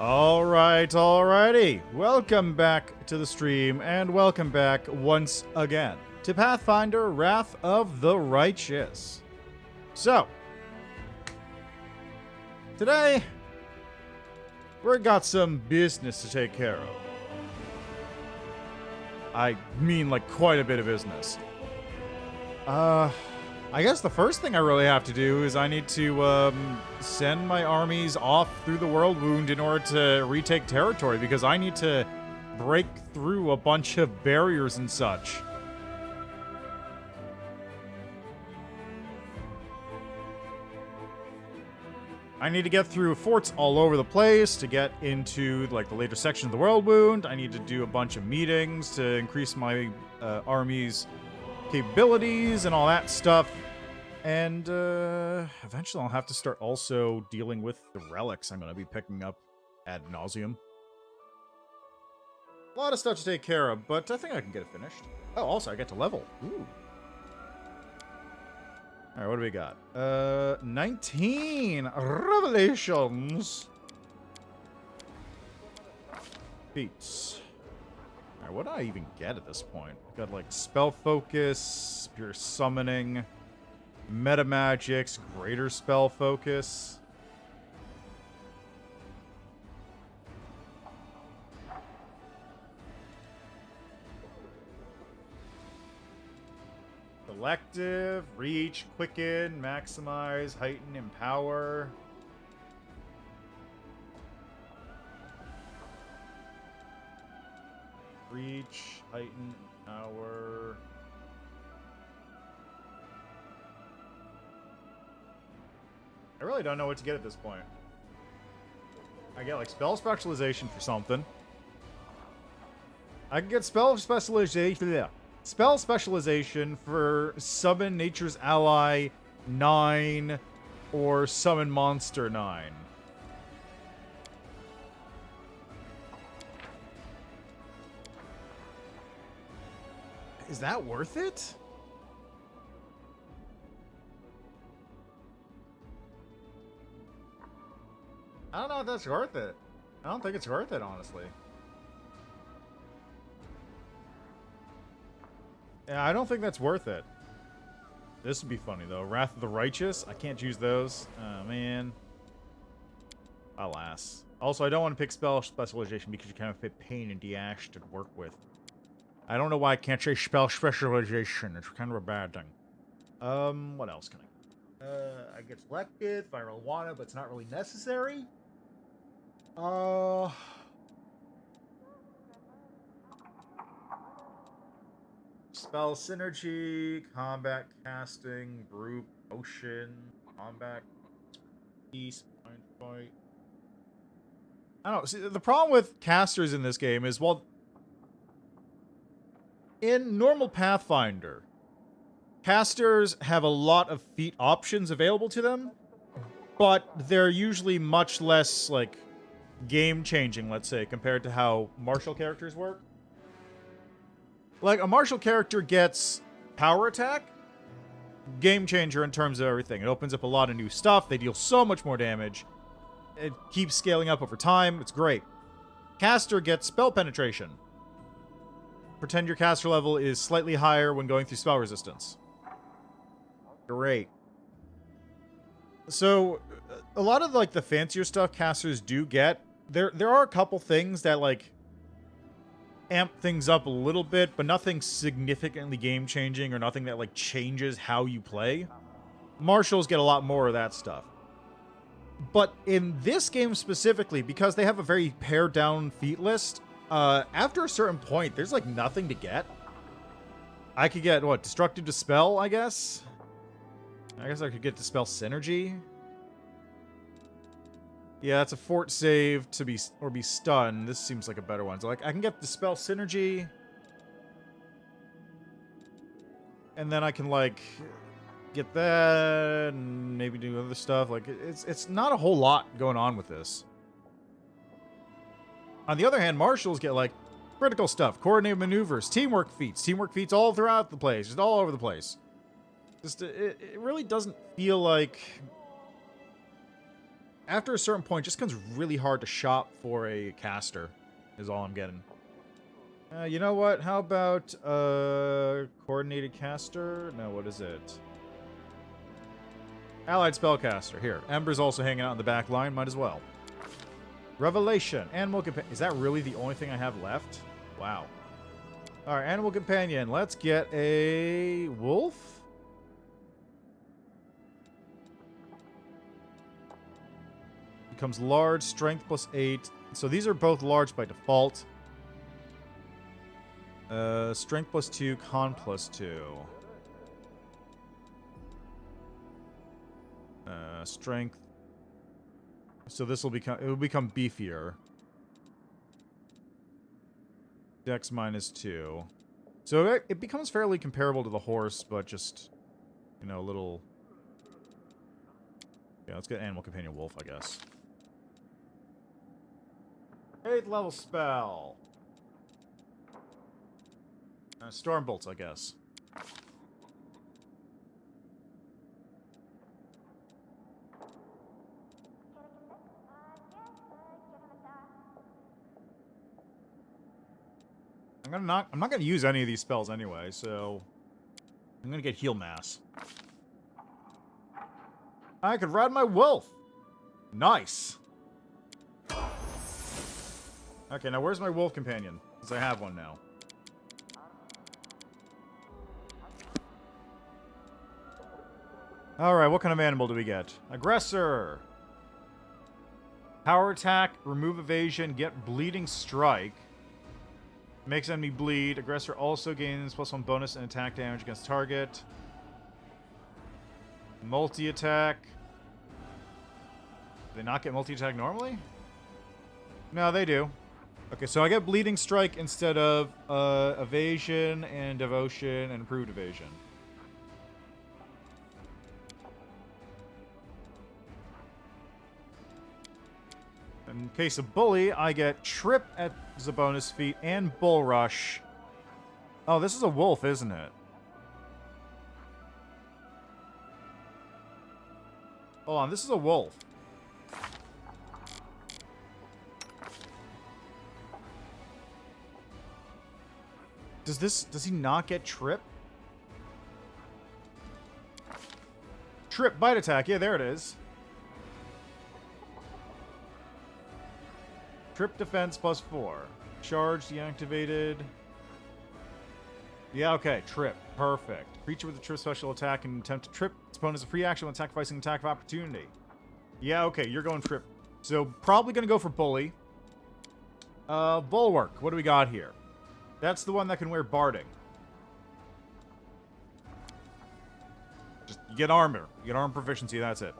Alrighty. Welcome back to the stream, and welcome back once again to Pathfinder Wrath of the Righteous. So, today, we've got some business to take care of. I mean, like, quite a bit of business. I guess the first thing I really have to do is I need to, send my armies off through the World Wound in order to retake territory, because I need to break through a bunch of barriers and such. I need to get through forts all over the place to get into, like, the later section of the World Wound. I need to do a bunch of meetings to increase my army's capabilities and all that stuff. And eventually I'll have to start also dealing with the relics I'm going to be picking up ad nauseum. A lot of stuff to take care of, but I think I can get it finished. Oh, also I get to level. Ooh. Alright, what do we got? 19 revelations. Feats. Alright, what do I even get at this point? I got like spell focus, pure summoning, meta magics, greater spell focus. Selective, reach, quicken, maximize, heighten, empower. Reach, heighten, empower. I really don't know what to get at this point. I get like spell specialization for something. I can get spell specialization. Yeah. Spell specialization for Summon Nature's Ally 9 or Summon Monster 9. Is that worth it? I don't know if that's worth it. I don't think it's worth it, honestly. Yeah, I don't think that's worth it. This would be funny, though. Wrath of the Righteous. I can't use those. Oh, man. Alas. Also, I don't want to pick spell specialization because you kind of fit Pain and Dash to work with. I don't know why I can't say spell specialization. It's kind of a bad thing. What else can I get selected if I really want it, but it's not really necessary. Spell synergy, combat casting, group, motion, combat, peace, mind fight. I don't know. See, the problem with casters in this game is, well, in normal Pathfinder, casters have a lot of feat options available to them, but they're usually much less, like, game-changing, let's say, compared to how martial characters work. Like, a martial character gets power attack, game changer in terms of everything. It opens up a lot of new stuff. They deal so much more damage. It keeps scaling up over time. It's great. Caster gets spell penetration. Pretend your caster level is slightly higher when going through spell resistance. Great. So, a lot of, like, the fancier stuff casters do get, there are a couple things that, like, amp things up a little bit, but nothing significantly game-changing or nothing that, like, changes how you play. Marshals get a lot more of that stuff. But in this game specifically, because they have a very pared-down feat list, after a certain point, there's, like, nothing to get. I could get, what, Destructive Dispel, I guess? I guess I could get Dispel Synergy. Yeah, that's a fort save to be stunned. This seems like a better one. So, like, I can get Dispel Synergy. And then I can, like, get that and maybe do other stuff. Like, it's not a whole lot going on with this. On the other hand, marshals get, like, critical stuff, coordinated maneuvers, teamwork feats all throughout the place, just all over the place. Just, it really doesn't feel like after a certain point, it just becomes really hard to shop for a caster, is all I'm getting. You know what? How about, coordinated caster? No, what is it? Allied spellcaster. Here. Ember's also hanging out in the back line. Might as well. Revelation. Animal companion. Is that really the only thing I have left? Wow. Alright, animal companion. Let's get a wolf? Becomes large, strength plus 8. So these are both large by default. Strength plus 2, con plus 2. Strength. So this will become, it will become beefier. Dex minus 2. So it becomes fairly comparable to the horse, but just, you know, a little... Yeah, let's get animal companion wolf, I guess. 8th level spell. Storm bolts, I guess. I'm not gonna use any of these spells anyway, so I'm gonna get heal mass. I could ride my wolf. Nice. Okay, now where's my wolf companion? Because I have one now. Alright, what kind of animal do we get? Aggressor. Power attack, remove evasion, get bleeding strike. Makes enemy bleed. Aggressor also gains +1 bonus and attack damage against target. Multi-attack. Do they not get multi-attack normally? No, they do. Okay, so I get bleeding strike instead of evasion and devotion and improved evasion. In case of bully, I get trip as a bonus feat and bull rush. Oh, this is a wolf, isn't it? Hold on, this is a wolf. Does he not get trip? Trip, bite attack. Yeah, there it is. Trip defense +4. Charge deactivated. Yeah, okay. Trip. Perfect. Creature with a trip special attack and attempt to trip its opponent as a free action when sacrificing attack of opportunity. Yeah, okay. You're going trip. So, probably going to go for bully. Bulwark. What do we got here? That's the one that can wear Barding. Just, you get armor. You get armor proficiency, that's it.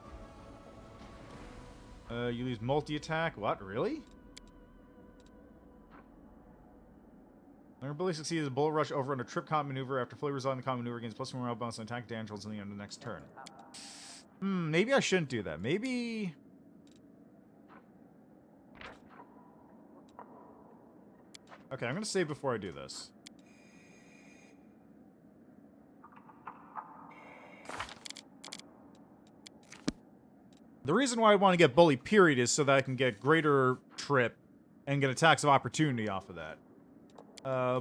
You lose multi-attack. What? Really? When your ability succeeds, a bull rush over on a trip combat maneuver. After fully resolving the combat maneuver, gains +1 morale bonus and attack damage rolls on the end of the next turn. Maybe I shouldn't do that. Maybe... Okay, I'm going to save before I do this. The reason why I want to get bully period is so that I can get greater trip and get attacks of opportunity off of that.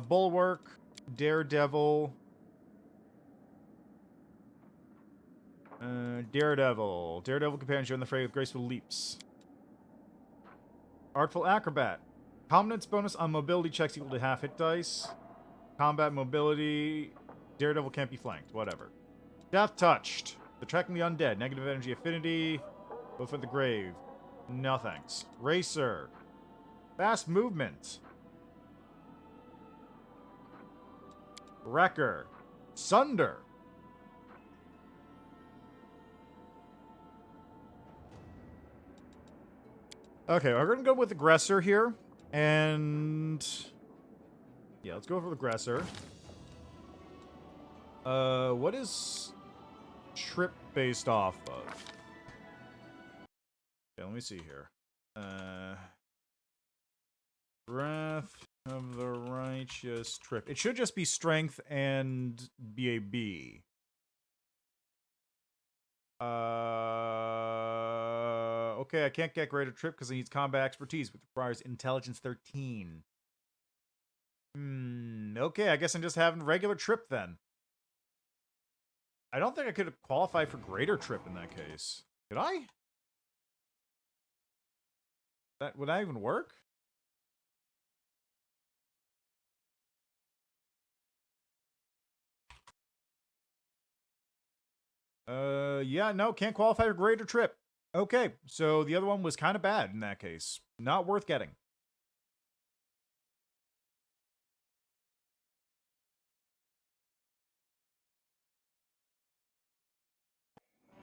Bulwark, Daredevil. Daredevil. Daredevil companion join the fray with graceful leaps. Artful Acrobat. Competence bonus on mobility checks equal to half hit dice. Combat mobility. Daredevil can't be flanked. Whatever. Death Touched. Attracting the undead. Negative energy affinity. Go for the grave. No thanks. Racer. Fast movement. Wrecker. Sunder. Okay, we're gonna go with Aggressor here. And... yeah, let's go for Aggressor. What is Trip based off of? Okay, let me see here. Wrath of the Righteous Trip. It should just be Strength and BAB. Okay, I can't get greater trip because it needs combat expertise, which requires intelligence 13. Okay, I guess I'm just having regular trip then. I don't think I could qualify for greater trip in that case. Could I? Would that even work? Yeah, no, can't qualify for greater trip. Okay, so the other one was kind of bad in that case. Not worth getting.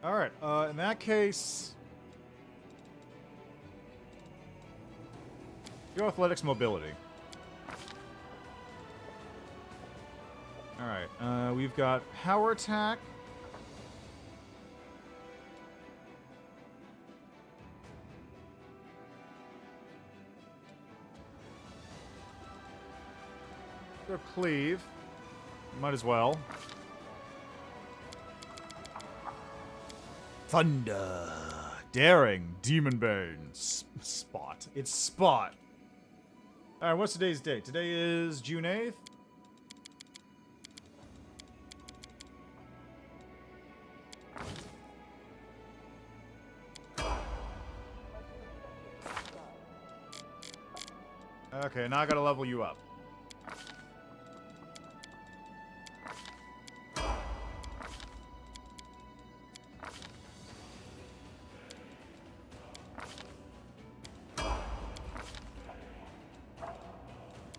Alright, in that case... Go athletics mobility. Alright, we've got power attack. Go cleave. Might as well. Thunder. Daring. Demon Bane. Spot. It's Spot. Alright, what's today's date? Today is June 8th. Okay, now I gotta level you up.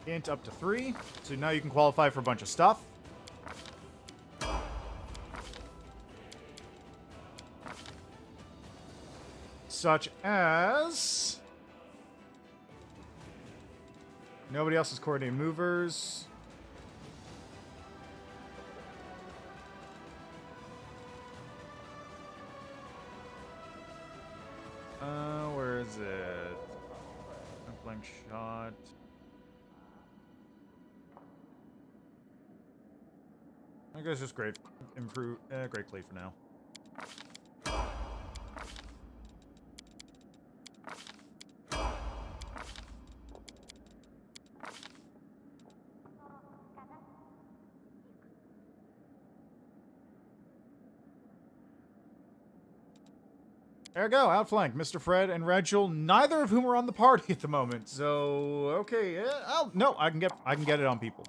Int up to 3. So now you can qualify for a bunch of stuff. Such as... Nobody else is coordinating movers. Where is it? Blank shot. I guess just great cleave for now. There we go, outflank, Mr. Fred and Rachel, neither of whom are on the party at the moment. So okay, no, I can get it on people.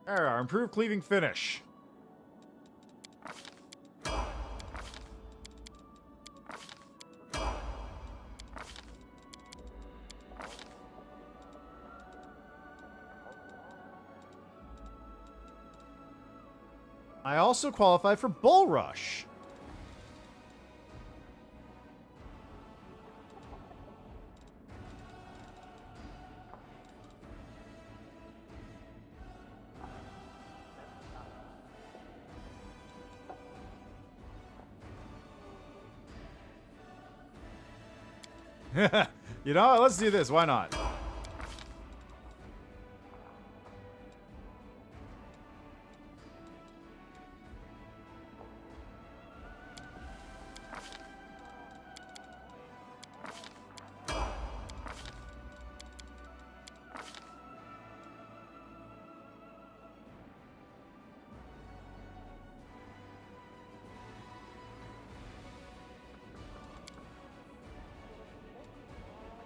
There we are, improved cleaving finish. I also qualify for Bull Rush. You know, let's do this. Why not?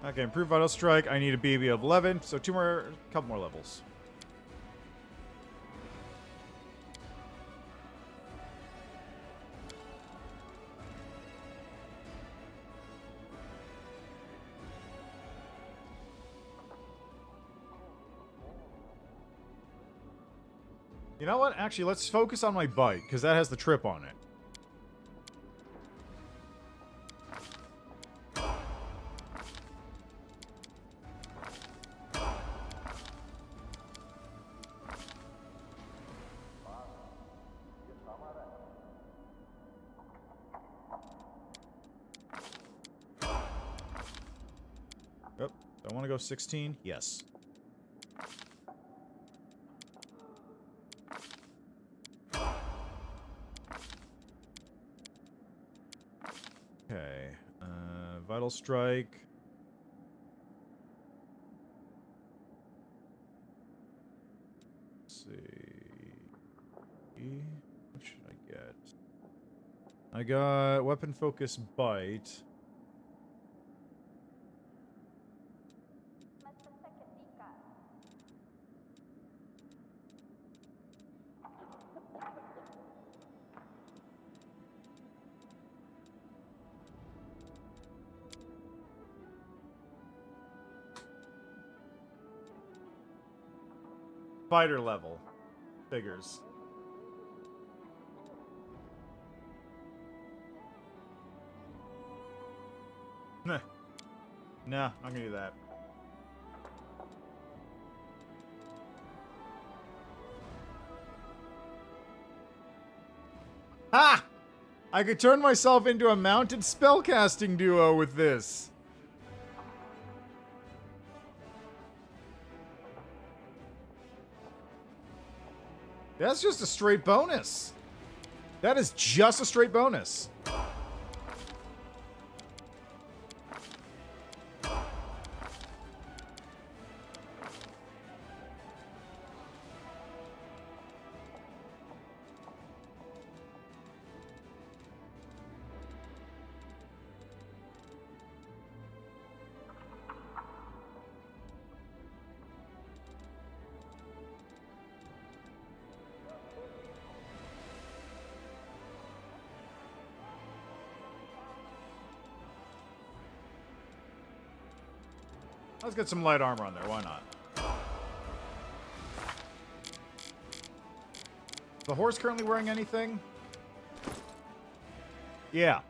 Okay, improve Vital Strike. I need a BB of 11, so couple more levels. You know what? Actually, let's focus on my bite, because that has the trip on it. Do I want to go 16? Yes. Okay. Vital Strike. Let's see. What should I get? I got Weapon Focus Bite. Fighter level. Figures. Nah. Nah, I'm gonna do that. Ha! I could turn myself into a mounted spellcasting duo with this. That's just a straight bonus. That is just a straight bonus. Let's get some light armor on there. Why not? Is the horse currently wearing anything? Yeah.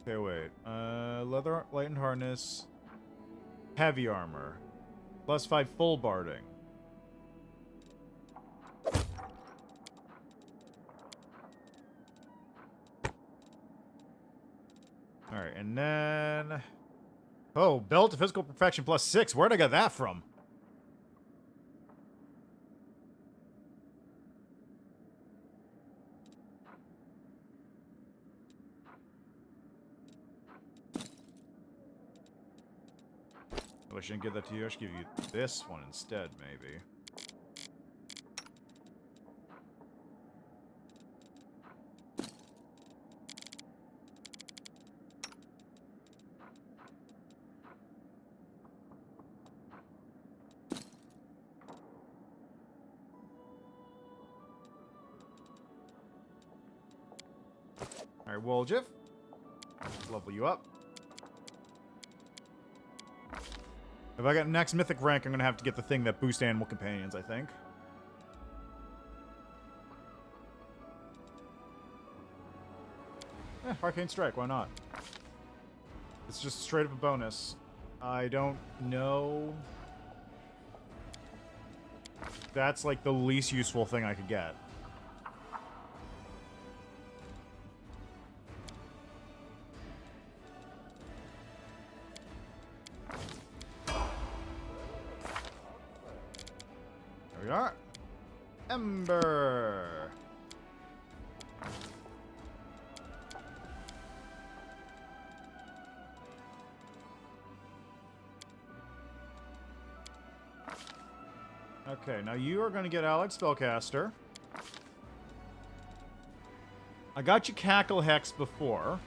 Okay, wait. Leather, lightened harness, heavy armor, +5 full barding. Alright, and then... Oh, belt to physical perfection +6. Where'd I get that from? I shouldn't give that to you. I should give you this one instead, maybe. Alright, Woljif. Level you up. If I get next mythic rank, I'm gonna have to get the thing that boosts animal companions, I think. Arcane Strike, why not? It's just straight up a bonus. I don't know. That's like the least useful thing I could get. There we are. Ember. Okay, now you are going to get Allied Spellcaster. I got you Cackle Hex before.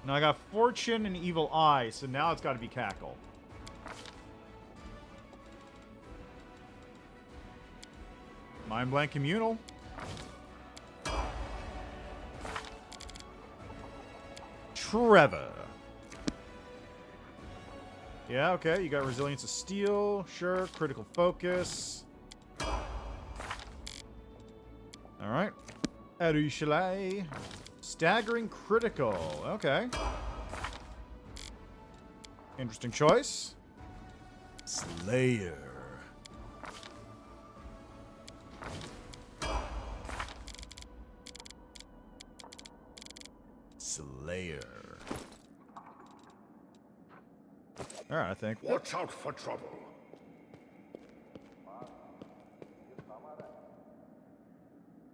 Now I got Fortune and Evil Eye, so now it's got to be Cackle. Mind Blank Communal. Trevor. Yeah, okay, you got Resilience of Steel. Sure, Critical Focus. Alright. Arushale. Staggering Critical. Okay. Interesting choice. Slayer. Alright, I think. Watch out for trouble.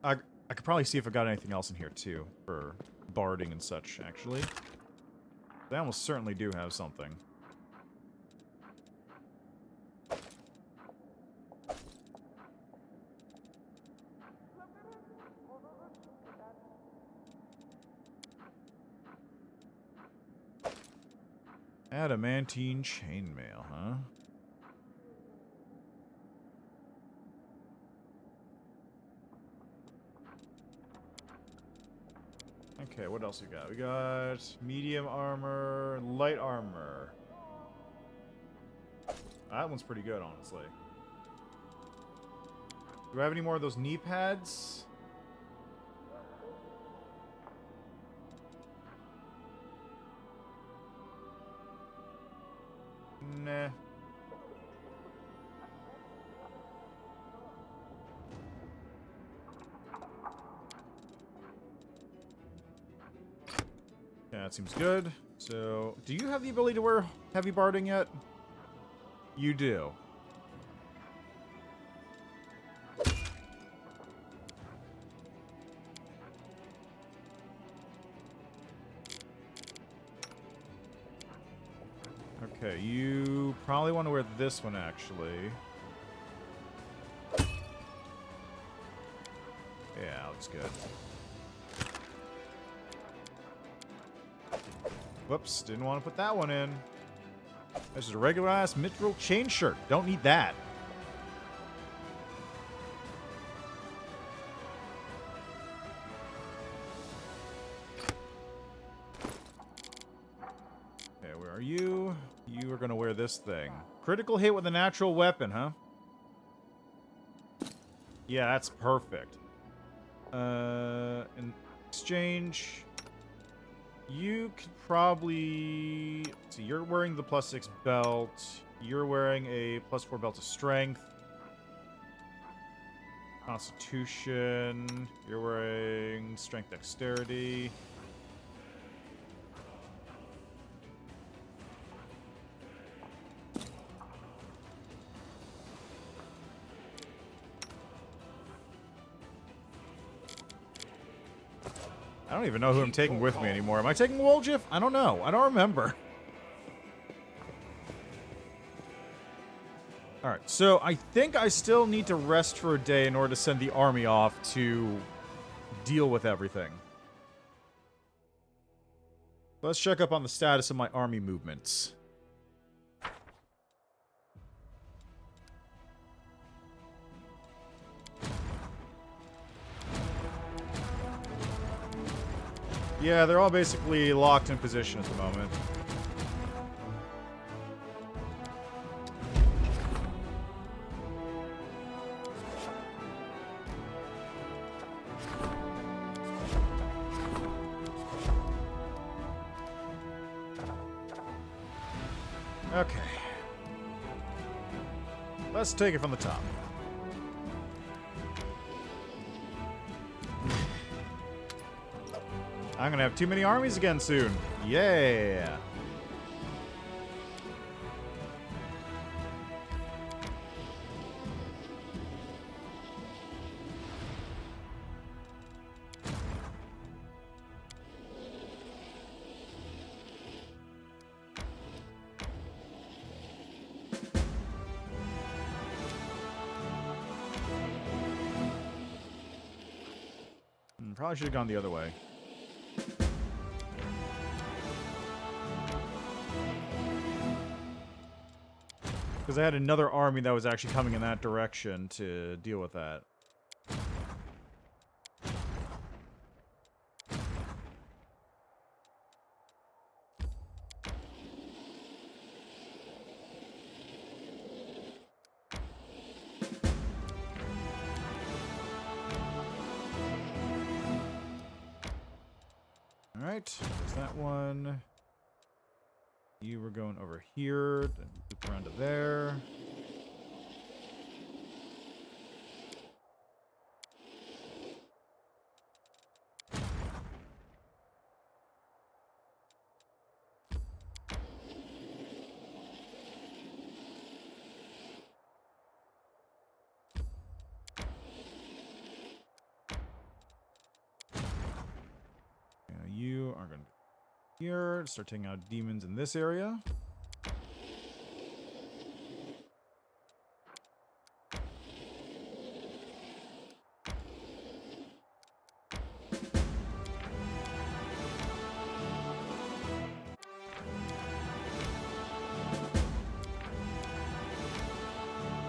I could probably see if I got anything else in here, too, for barding and such, actually. They almost certainly do have something. Adamantine chainmail, huh? Okay, what else we got? We got medium armor, light armor. That one's pretty good, honestly. Do I have any more of those knee pads? Nah. Yeah, that seems good. So, do you have the ability to wear heavy barding yet? You do. Okay, you probably want to wear this one, actually. Yeah, looks good. Whoops, didn't want to put that one in. This is a regular-ass mithril chain shirt. Don't need that. Okay, where are you? You are going to wear this thing. Critical hit with a natural weapon, huh? Yeah, that's perfect. In exchange, you could probably... see, you're wearing the +6 belt. You're wearing a +4 belt of strength. Constitution. You're wearing strength dexterity. I don't even know who I'm taking with me anymore. Am I taking Woljif? I don't know. I don't remember. Alright, so I think I still need to rest for a day in order to send the army off to deal with everything. Let's check up on the status of my army movements. Yeah, they're all basically locked in position at the moment. Okay. Let's take it from the top. I'm gonna have too many armies again soon. Yeah. Probably should have gone the other way. Because I had another army that was actually coming in that direction to deal with that. Alright, there's that one. You were going over here, then loop around to there. here. Start taking out demons in this area.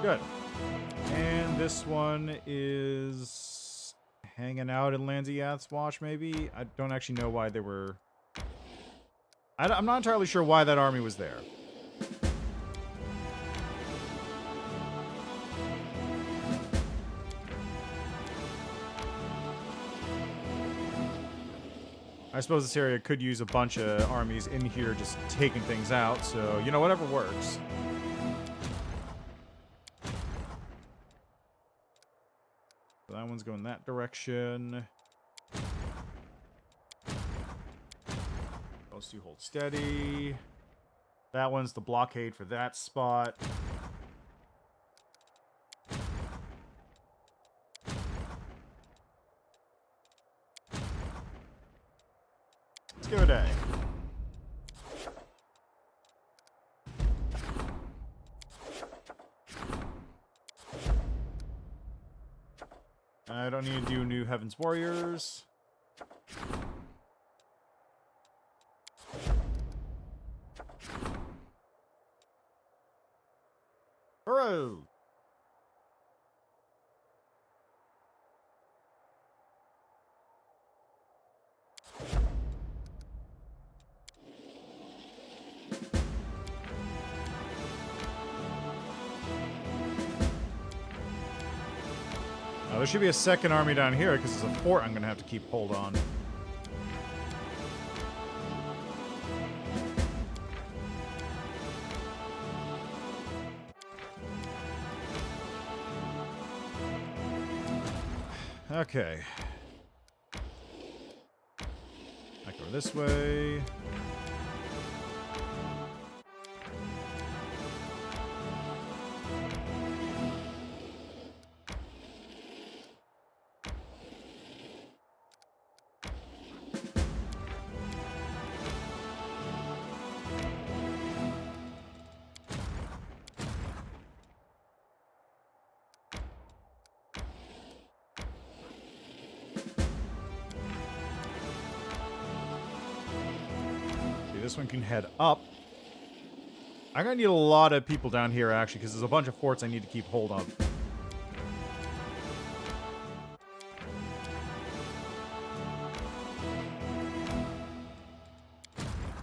Good. And this one is hanging out in Lanziath's Watch, maybe? I don't actually know why they were... I'm not entirely sure why that army was there. I suppose this area could use a bunch of armies in here just taking things out, so, you know, whatever works. So that one's going that direction. Those two hold steady. That one's the blockade for that spot. Let's give it a day. I don't need to do new Heaven's Warriors. Hurrah! There should be a second army down here because it's a fort I'm going to have to keep hold on. Okay. Back over this way. This one can head up. I'm gonna need a lot of people down here actually, because there's a bunch of forts I need to keep hold of.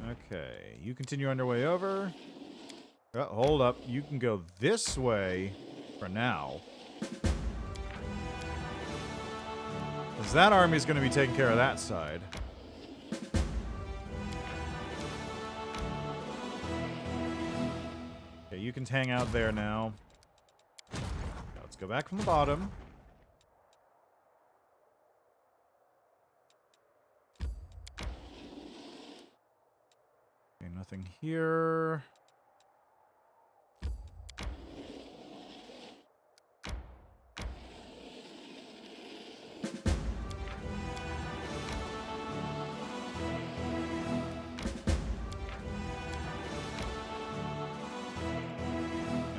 Okay, you continue on your way over. Hold up, you can go this way for now. Because that army is going to be taking care of that side. You can hang out there now. Let's go back from the bottom. Okay, nothing here.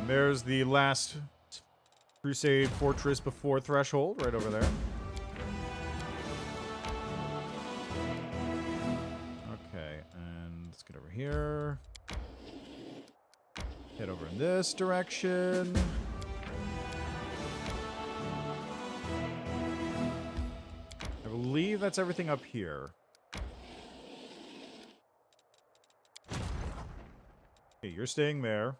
There's the last Crusade fortress before Threshold, right over there. Okay, and let's get over here. Head over in this direction. I believe that's everything up here. Okay, you're staying there.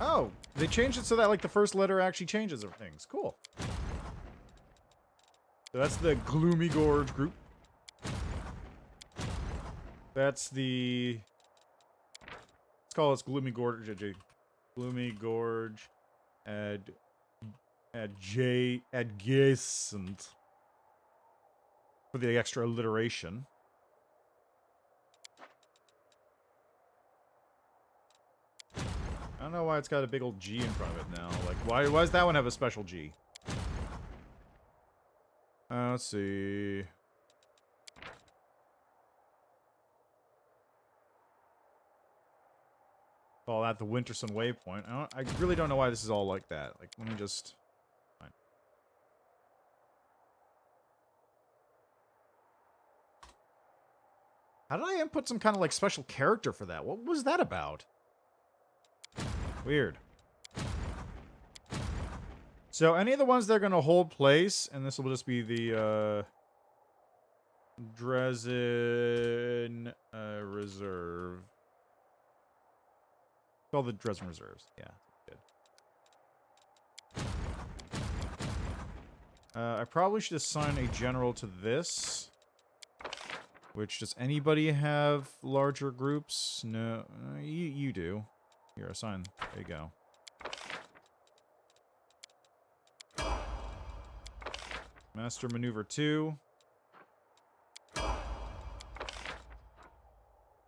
Oh, they changed it so that, like, the first letter actually changes things. Cool. So that's the Gloomy Gorge group. That's the... Let's call this Gloomy Gorge. Gloomy Gorge. Adjacent. For the extra alliteration. I don't know why it's got a big old G in front of it now. Like, why does that one have a special G? Let's see. Call that the Winterson Waypoint. I really don't know why this is all like that. Like, let me just... Fine. How did I input some kind of, like, special character for that? What was that about? Weird. So, any of the ones that are going to hold place, and this will just be the, Dresden, Reserve. All the Dresden Reserves. Yeah, good. I probably should assign a general to this. Which, does anybody have larger groups? No, you do. Here, assign. There you go. Master Maneuver 2.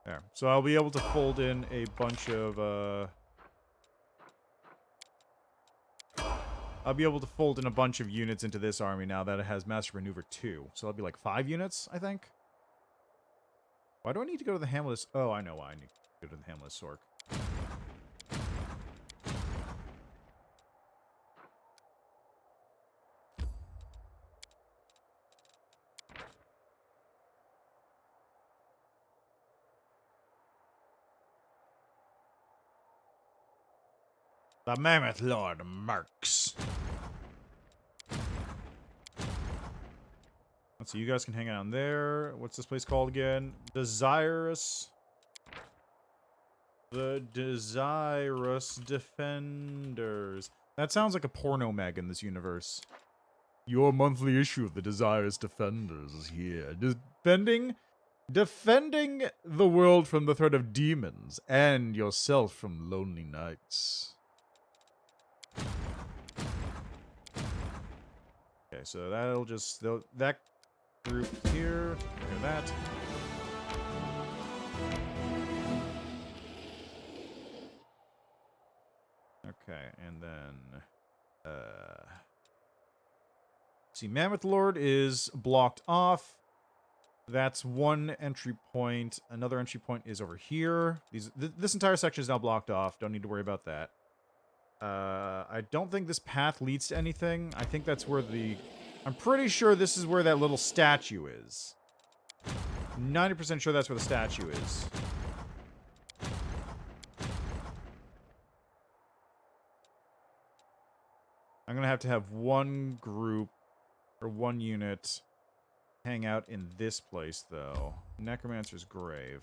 There. So I'll be able to fold in a bunch of, I'll be able to fold in a bunch of units into this army now that it has Master Maneuver 2. So that'll be like 5 units, I think. Why do I need to go to the Hamlet? Oh, I know why I need to go to the Hamlet Sork. The Mammoth Lord Mercs. Let's see, you guys can hang out in there. What's this place called again? Desirous. The Desirous Defenders. That sounds like a porno mag in this universe. Your monthly issue of the Desirous Defenders is here. Defending the world from the threat of demons and yourself from lonely nights. Okay, so that'll just... that group here. Look at that. Okay, and then... see, Mammoth Lord is blocked off. That's one entry point. Another entry point is over here. This entire section is now blocked off. Don't need to worry about that. I don't think this path leads to anything. I think that's where the... I'm pretty sure this is where that little statue is. 90% sure that's where the statue is. I'm gonna have to have one group, or one unit, hang out in this place, though. Necromancer's Grave.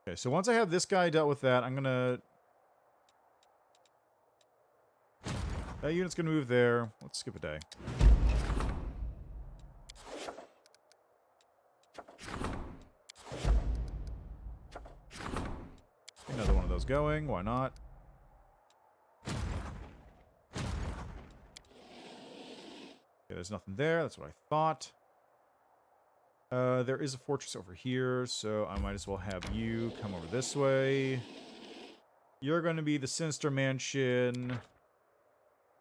Okay, so once I have this guy dealt with that, I'm gonna... That unit's gonna move there. Let's skip a day. Another one of those going. Why not? Okay, there's nothing there. That's what I thought. There is a fortress over here, so I might as well have you come over this way. You're going to be the Sinister Mansion...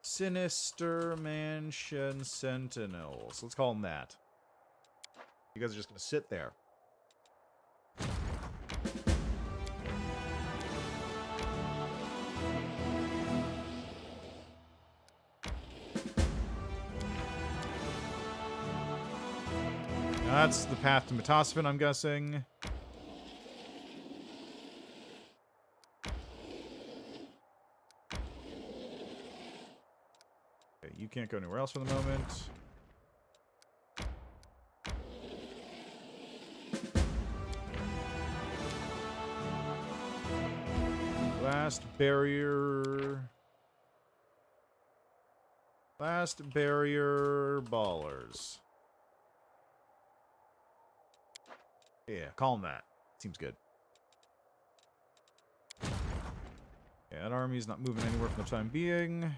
Sinister Mansion Sentinels. Let's call them that. You guys are just going to sit there. That's the path to Metasphin, I'm guessing. Okay, you can't go anywhere else for the moment. Last barrier... Last barrier ballers. Yeah, call them that. Seems good. Yeah, that army's not moving anywhere for the time being.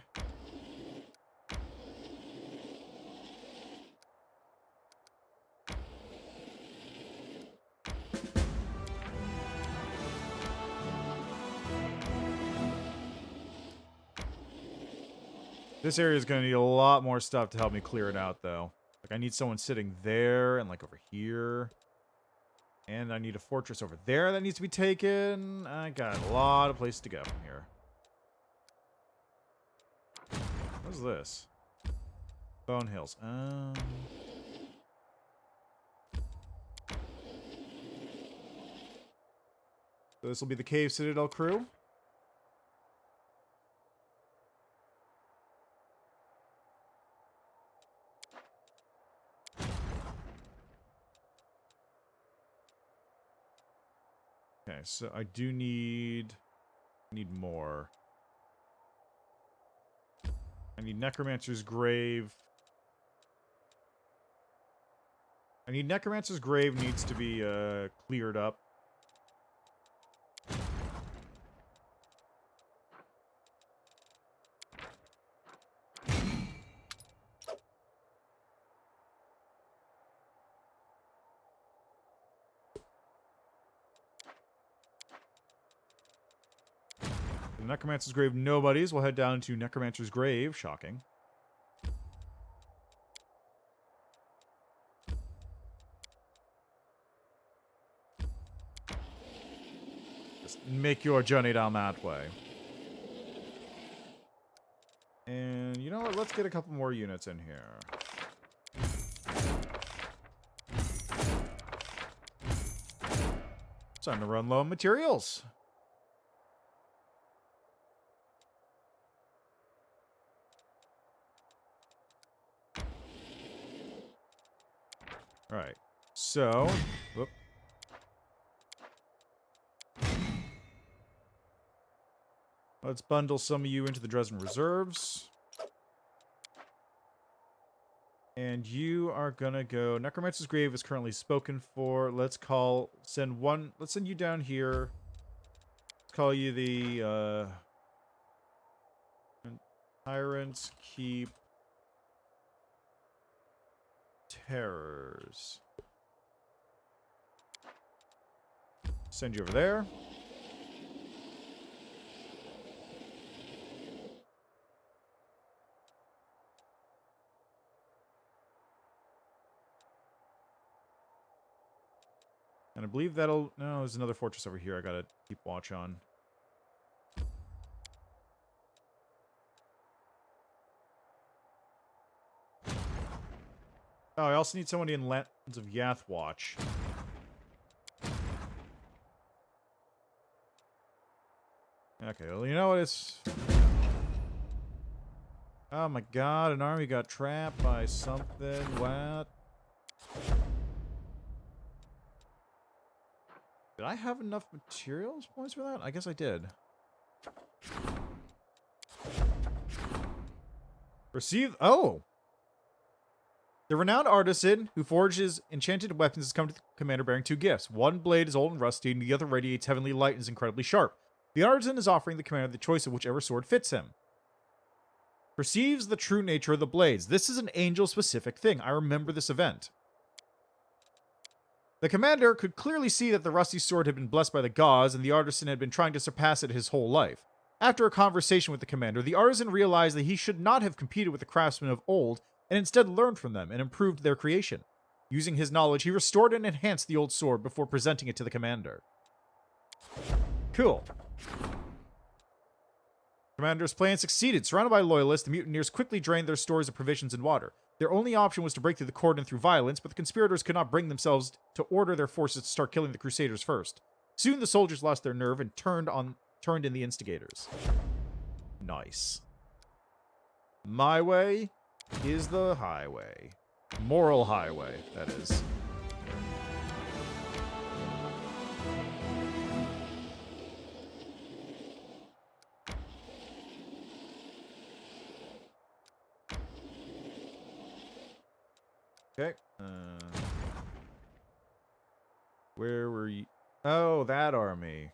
This area is going to need a lot more stuff to help me clear it out, though. Like, I need someone sitting there and, like, over here. And I need a fortress over there that needs to be taken. I got a lot of places to go from here. What's this? Bone Hills. So this will be the Cave Citadel crew. Okay, so I do need more. I need Necromancer's Grave. I need Necromancer's Grave needs to be cleared up. The Necromancer's Grave, nobodies. We'll head down to Necromancer's Grave. Shocking. Just make your journey down that way. And you know what? Let's get a couple more units in here. It's time to run low on materials. Alright, so... Whoop. Let's bundle some of you into the Dresden Reserves. And you are gonna go... Necromancer's Grave is currently spoken for. Let's send you down here. Let's call you the, Tyrants Keep... Terrors. Send you over there. And I believe that'll... No, there's another fortress over here I gotta keep watch on. Oh, I also need somebody in Lands of Yath watch. Okay, well, you know what? It's... Oh my god, an army got trapped by something. What? Did I have enough materials points for that? I guess I did. Receive... Oh! The renowned artisan who forges enchanted weapons has come to the commander bearing two gifts. One blade is old and rusty, and the other radiates heavenly light and is incredibly sharp. The artisan is offering the commander the choice of whichever sword fits him. Perceives the true nature of the blades. This is an angel-specific thing. I remember this event. The commander could clearly see that the rusty sword had been blessed by the gods, and the artisan had been trying to surpass it his whole life. After a conversation with the commander, the artisan realized that he should not have competed with the craftsmen of old, and instead learned from them and improved their creation. Using his knowledge, he restored and enhanced the old sword before presenting it to the commander. Cool. Commander's plan succeeded. Surrounded by loyalists, the mutineers quickly drained their stores of provisions and water. Their only option was to break through the cordon through violence, but the conspirators could not bring themselves to order their forces to start killing the Crusaders first. Soon the soldiers lost their nerve and turned in the instigators. Nice. My way is the highway. Moral highway, that is. Okay. Where were you? Oh, that army.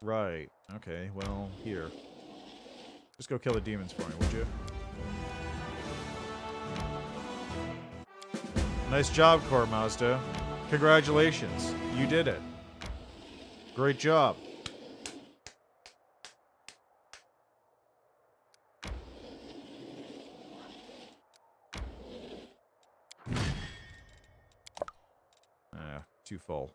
Right. Okay, well, here. Just go kill the demons for me, would you? Nice job, Core Mazda. Congratulations. You did it. Great job. full.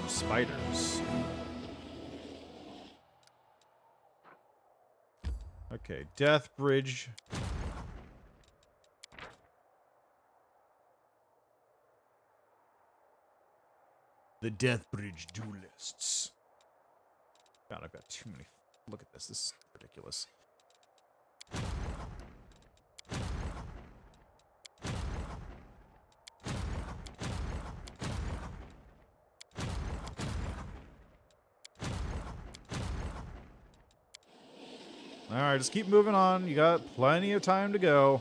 Spiders. Okay, Death Bridge. The Death Bridge duelists. God, I've got too many. Look at this. This is ridiculous. Alright, just keep moving on. You got plenty of time to go.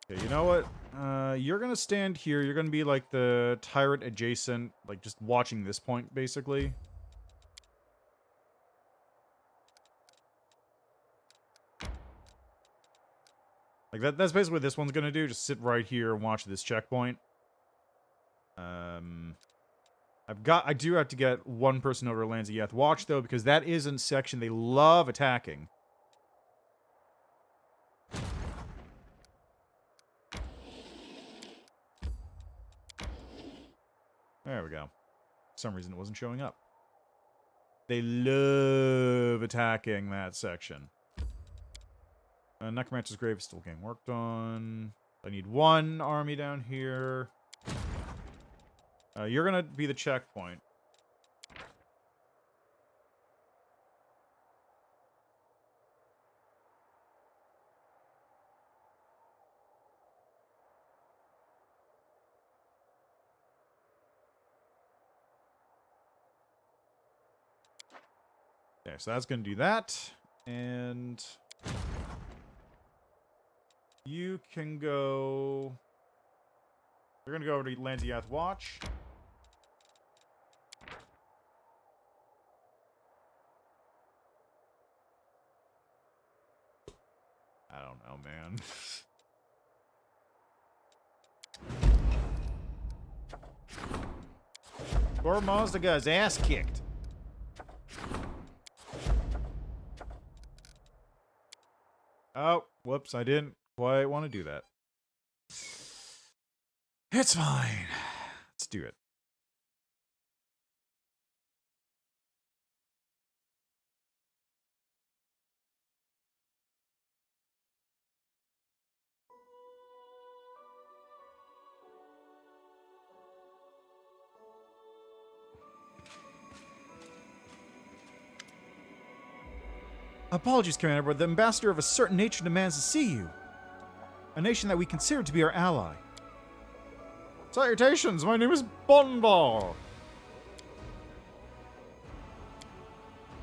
Okay, you know what? You're gonna stand here. You're gonna be like the tyrant adjacent, like just watching this point, basically. Like that's basically what this one's gonna do. Just sit right here and watch this checkpoint. I do have to get one person over to Lanziyeth Watch though, because that is a section they love attacking. There we go. For some reason it wasn't showing up. They love attacking that section. Necromancer's Grave is still getting worked on. I need one army down here. You're gonna be the checkpoint. Okay, so that's gonna do that. And you can go... You're gonna go over to Lanziyeth Watch. I don't know, man. Poor Mazda got his ass kicked. Oh, whoops, I didn't quite want to do that. It's fine. Let's do it. Apologies, Commander, but the ambassador of a certain nation demands to see you. A nation that we consider to be our ally. Salutations, my name is Bonbar.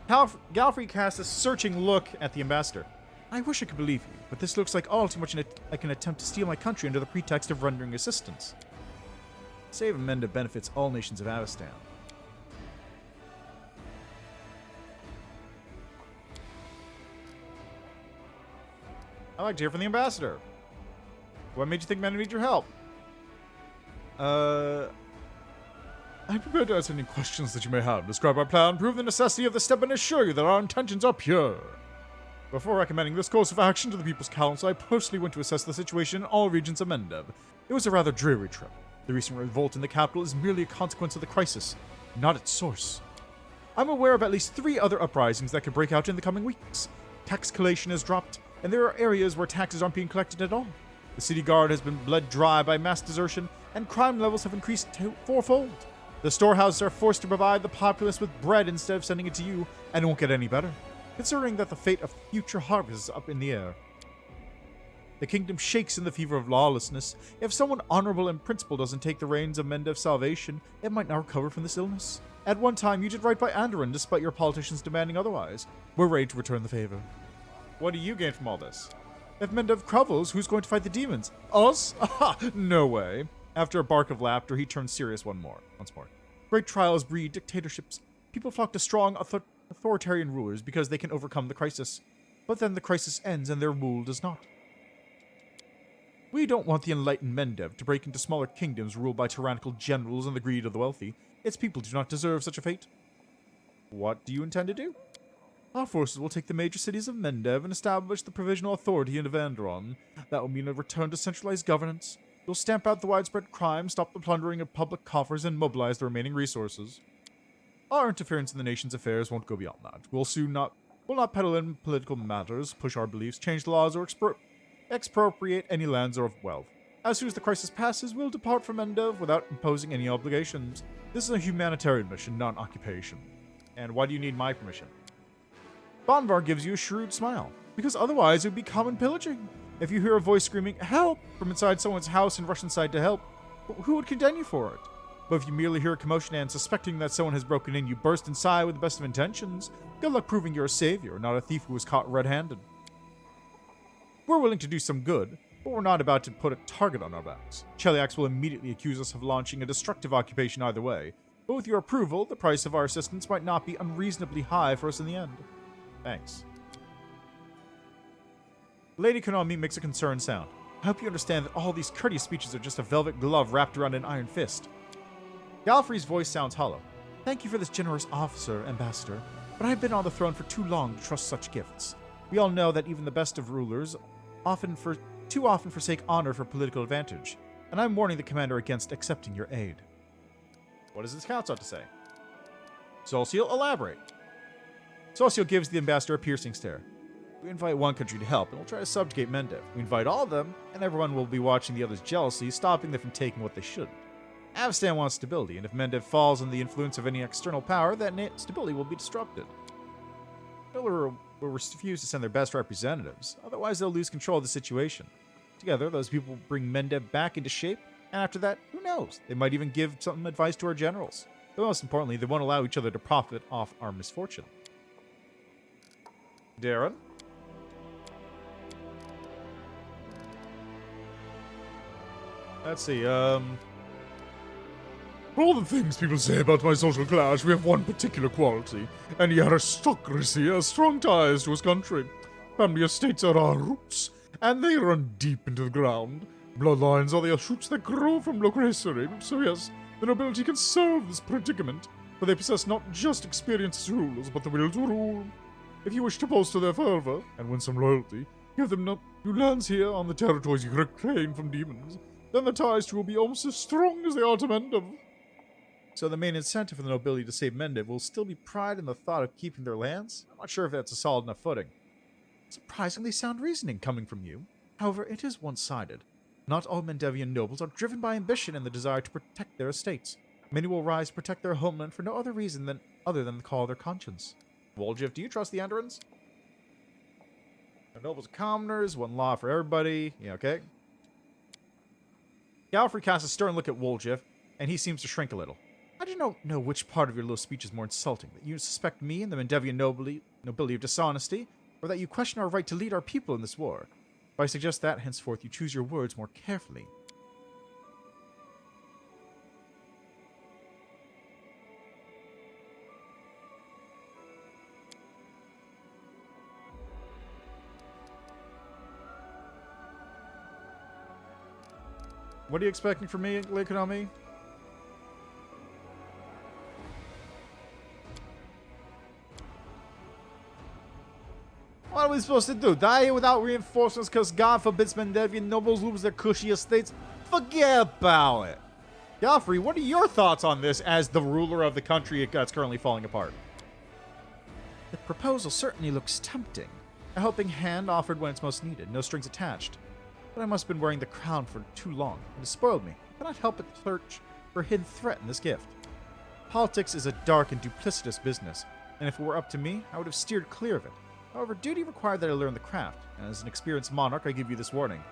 Galfrey casts a searching look at the ambassador. I wish I could believe you, but this looks like all too much like an attempt to steal my country under the pretext of rendering assistance. Save Amenda benefits all nations of Avestan. I'd like to hear from the ambassador. What made you think men need your help? I'm prepared to answer any questions that you may have. Describe our plan, prove the necessity of the step, and assure you that our intentions are pure. Before recommending this course of action to the People's Council, I personally went to assess the situation in all regions of Mendeb. It was a rather dreary trip. The recent revolt in the capital is merely a consequence of the crisis, not its source. I'm aware of at least 3 other uprisings that could break out in the coming weeks. Tax collation has dropped, and there are areas where taxes aren't being collected at all. The city guard has been bled dry by mass desertion, and crime levels have increased 4-fold. The storehouses are forced to provide the populace with bread instead of sending it to you, and it won't get any better, considering that the fate of future harvests is up in the air. The kingdom shakes in the fever of lawlessness. If someone honorable and principled doesn't take the reins of Mendev's salvation, it might not recover from this illness. At one time, you did right by Andoran, despite your politicians demanding otherwise. We're ready to return the favor. What do you gain from all this? If Mendev crumbles, who's going to fight the demons? Us? Aha! No way. After a bark of laughter, he turned serious once more. Great trials breed dictatorships. People flock to strong, authoritarian rulers because they can overcome the crisis. But then the crisis ends and their rule does not. We don't want the enlightened Mendev to break into smaller kingdoms ruled by tyrannical generals and the greed of the wealthy. Its people do not deserve such a fate. What do you intend to do? Our forces will take the major cities of Mendev and establish the provisional authority in Avandron. That will mean a return to centralized governance. We'll stamp out the widespread crime, stop the plundering of public coffers, and mobilize the remaining resources. Our interference in the nation's affairs won't go beyond that. We'll not peddle in political matters, push our beliefs, change the laws, or expropriate any lands or wealth. As soon as the crisis passes, we'll depart from Mendev without imposing any obligations. This is a humanitarian mission, not an occupation. And why do you need my permission? Bonvar gives you a shrewd smile, because otherwise it would be common pillaging. If you hear a voice screaming, "Help!" from inside someone's house and rush inside to help, who would condemn you for it? But if you merely hear a commotion and, suspecting that someone has broken in, you burst inside with the best of intentions, good luck proving you're a savior, not a thief who was caught red-handed. We're willing to do some good, but we're not about to put a target on our backs. Cheliax will immediately accuse us of launching a destructive occupation either way, but with your approval, the price of our assistance might not be unreasonably high for us in the end. Thanks. Lady Konami makes a concerned sound. I hope you understand that all these courteous speeches are just a velvet glove wrapped around an iron fist. Galfrey's voice sounds hollow. Thank you for this generous officer, Ambassador, but I've been on the throne for too long to trust such gifts. We all know that even the best of rulers too often forsake honor for political advantage, and I'm warning the commander against accepting your aid. What does this council have to say? Solciel, elaborate. Solciel gives the ambassador a piercing stare. We invite one country to help, and we'll try to subjugate Mendev. We invite all of them, and everyone will be watching the others jealously, stopping them from taking what they shouldn't. Avstan wants stability, and if Mendev falls under the influence of any external power, that stability will be disrupted. Miller will refuse to send their best representatives, otherwise they'll lose control of the situation. Together, those people will bring Mendev back into shape, and after that, who knows? They might even give some advice to our generals. But most importantly, they won't allow each other to profit off our misfortune. Darren? Let's see, For all the things people say about my social class, we have one particular quality. Any aristocracy has strong ties to his country. Family estates are our roots, and they run deep into the ground. Bloodlines are the shoots that grow from Aggressor. So yes, the nobility can solve this predicament, for they possess not just experience as rulers, but the will to rule. If you wish to bolster their fervor, and win some loyalty, give them new lands here on the territories you reclaim from demons. Then the ties to will be almost as strong as they are to Mendev. So the main incentive for the nobility to save Mendev will still be pride in the thought of keeping their lands? I'm not sure if that's a solid enough footing. Surprisingly sound reasoning coming from you. However, it is one-sided. Not all Mendevian nobles are driven by ambition and the desire to protect their estates. Many will rise to protect their homeland for no other reason other than the call of their conscience. Woljif, do you trust the Andorans? The nobles and commoners, one law for everybody. Yeah, okay. Galfrey casts a stern look at Woljif, and he seems to shrink a little. I do not know which part of your little speech is more insulting, that you suspect me and the Mendevian nobility of dishonesty, or that you question our right to lead our people in this war. If I suggest that, henceforth you choose your words more carefully. What are you expecting from me, Leikonomi? What are we supposed to do? Die here without reinforcements because God forbids Mendevian nobles lose their cushy estates? Forget about it! Galfrey, what are your thoughts on this as the ruler of the country that's currently falling apart? The proposal certainly looks tempting. A helping hand offered when it's most needed, no strings attached. But I must have been wearing the crown for too long, and it spoiled me. I cannot help but search for a hidden threat in this gift. Politics is a dark and duplicitous business, and if it were up to me, I would have steered clear of it. However, duty required that I learn the craft, and as an experienced monarch, I give you this warning.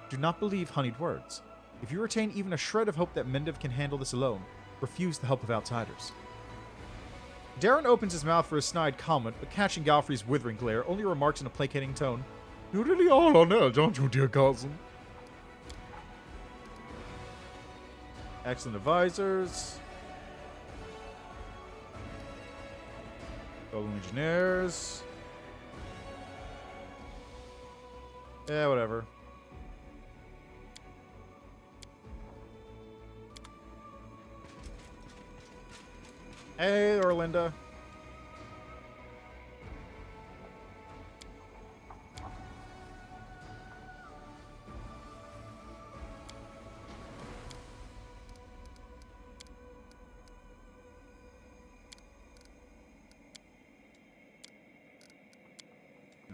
Do not believe honeyed words. If you retain even a shred of hope that Mendev can handle this alone, refuse the help of outsiders. Darren opens his mouth for a snide comment, but catching Galfrey's withering glare, only remarks in a placating tone, "You really are on edge, aren't you, dear cousin?" Excellent advisors. Golden Legionnaires. Yeah, whatever. Hey, Orlinda.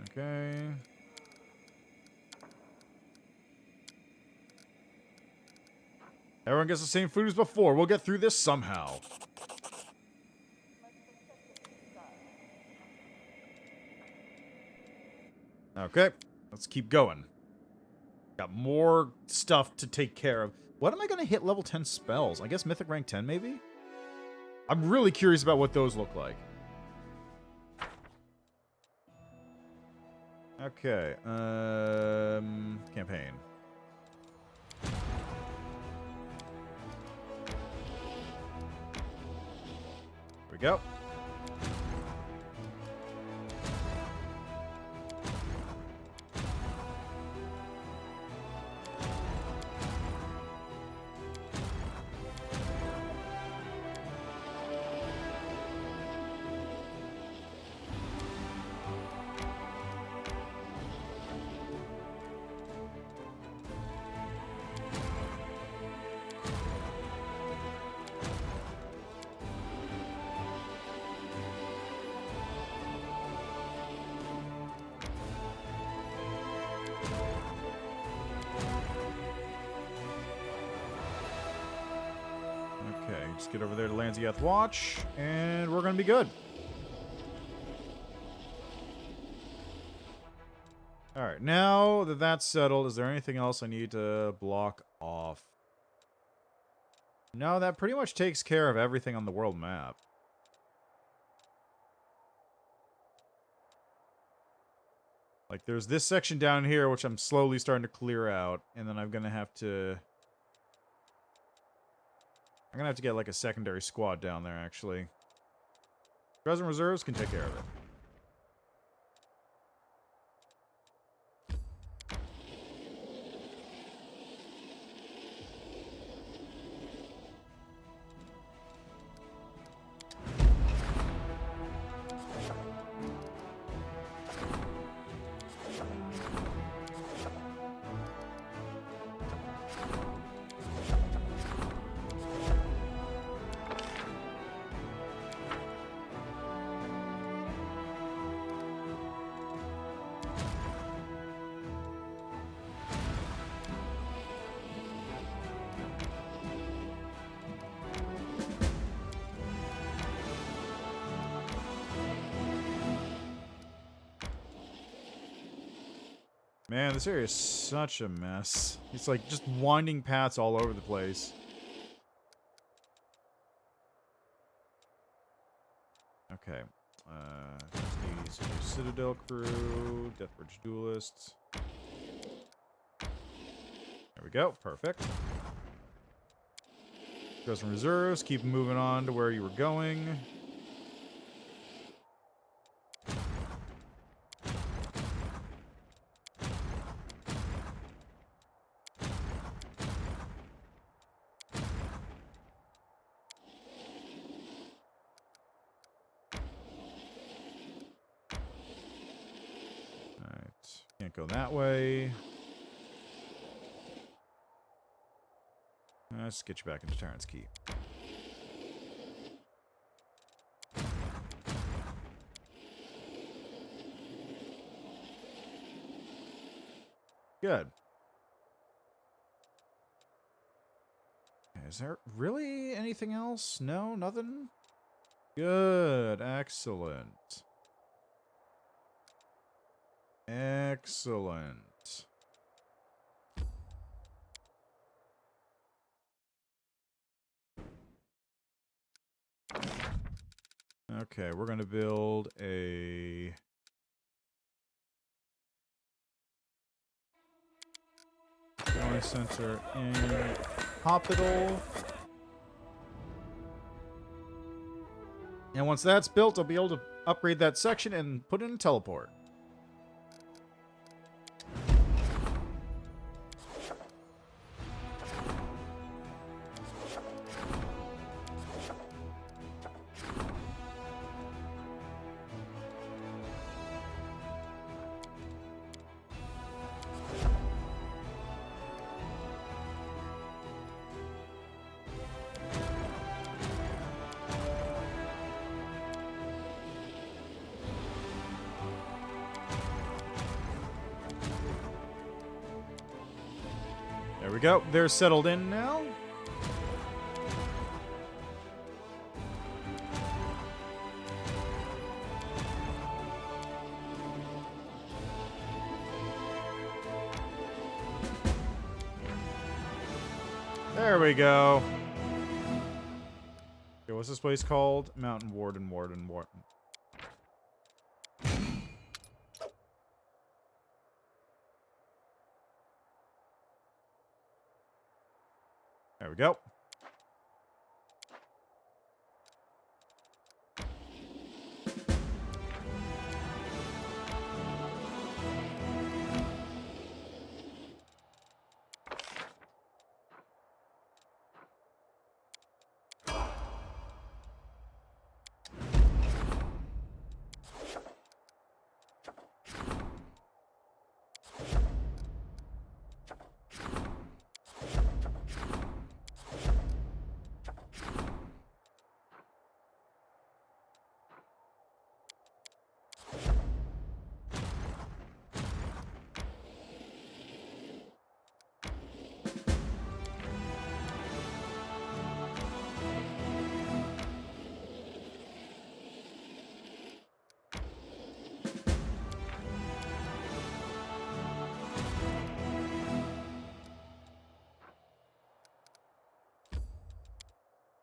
Okay. Everyone gets the same food as before. We'll get through this somehow. Okay, let's keep going. Got more stuff to take care of. What am I going to hit level 10 spells? I guess Mythic rank 10, maybe? I'm really curious about what those look like. Okay, campaign. Here we go. Just get over there to Lanziath Watch, and we're going to be good. Alright, now that that's settled, is there anything else I need to block off? No, that pretty much takes care of everything on the world map. Like, there's this section down here, which I'm slowly starting to clear out, and then I'm going to have to... I'm going to have to get, like, a secondary squad down there, actually. Present reserves can take care of it. Man, this area is such a mess. It's like just winding paths all over the place. Okay. Citadel crew, Deathbridge duelists. There we go. Perfect. Go some reserves. Keep moving on to where you were going. Can't go that way. Let's get you back into Tyrant's Keep. Good. Is there really anything else? No, nothing? Good. Excellent. Excellent. Okay, we're going to build a... center in Hospital. And once that's built, I'll be able to upgrade that section and put in a teleport. There we go. They're settled in now. There we go. Okay, what's this place called? Mountain Warden. There we go.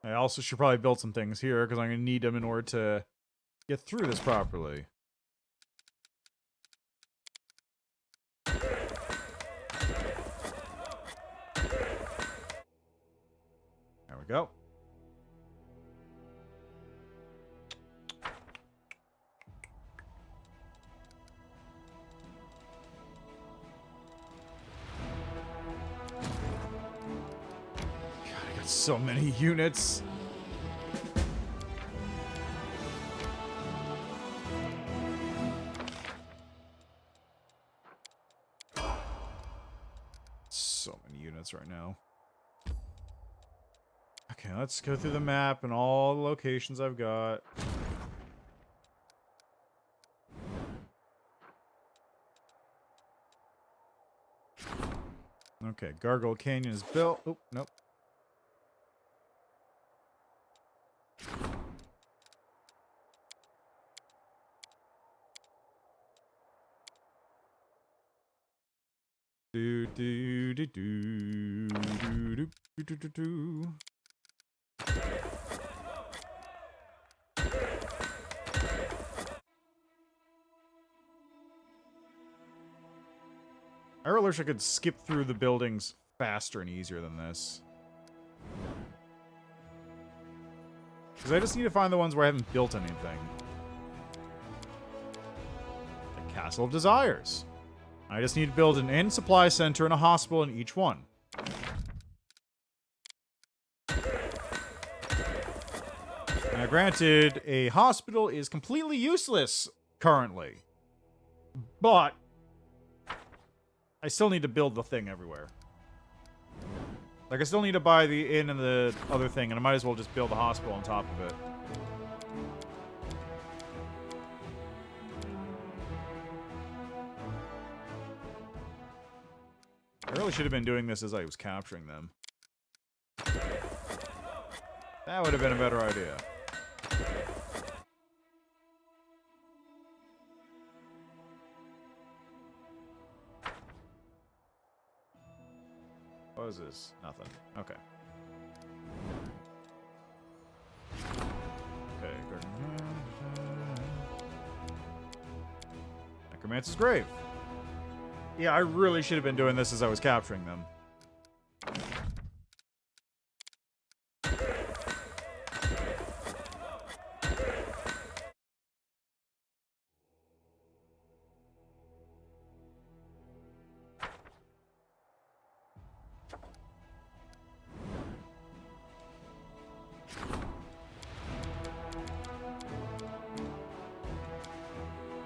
I also should probably build some things here, because I'm going to need them in order to get through this properly. There we go. So many units. So many units right now. Okay, let's go through the map and all the locations I've got. Okay, Gargoyle Canyon is built. Oh, nope. Do do do do do do do do do. I really wish I could skip through the buildings faster and easier than this. Because I just need to find the ones where I haven't built anything. The Castle of Desires. I just need to build an inn, supply center, and a hospital in each one. Now, granted, a hospital is completely useless currently. But I still need to build the thing everywhere. Like, I still need to buy the inn and the other thing, and I might as well just build the hospital on top of it. I really should have been doing this as I was capturing them. That would have been a better idea. What is this? Nothing. Okay. Okay, good. Lance' grave. Yeah, I really should have been doing this as I was capturing them.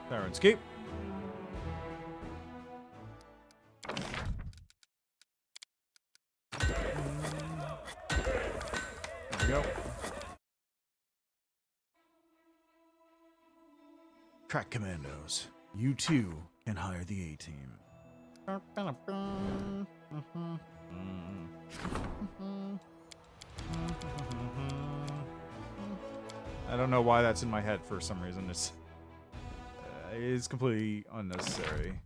Siren's Keep. There we go. Track commandos. You too can hire the A-team. I don't know why that's in my head for some reason. It's completely unnecessary.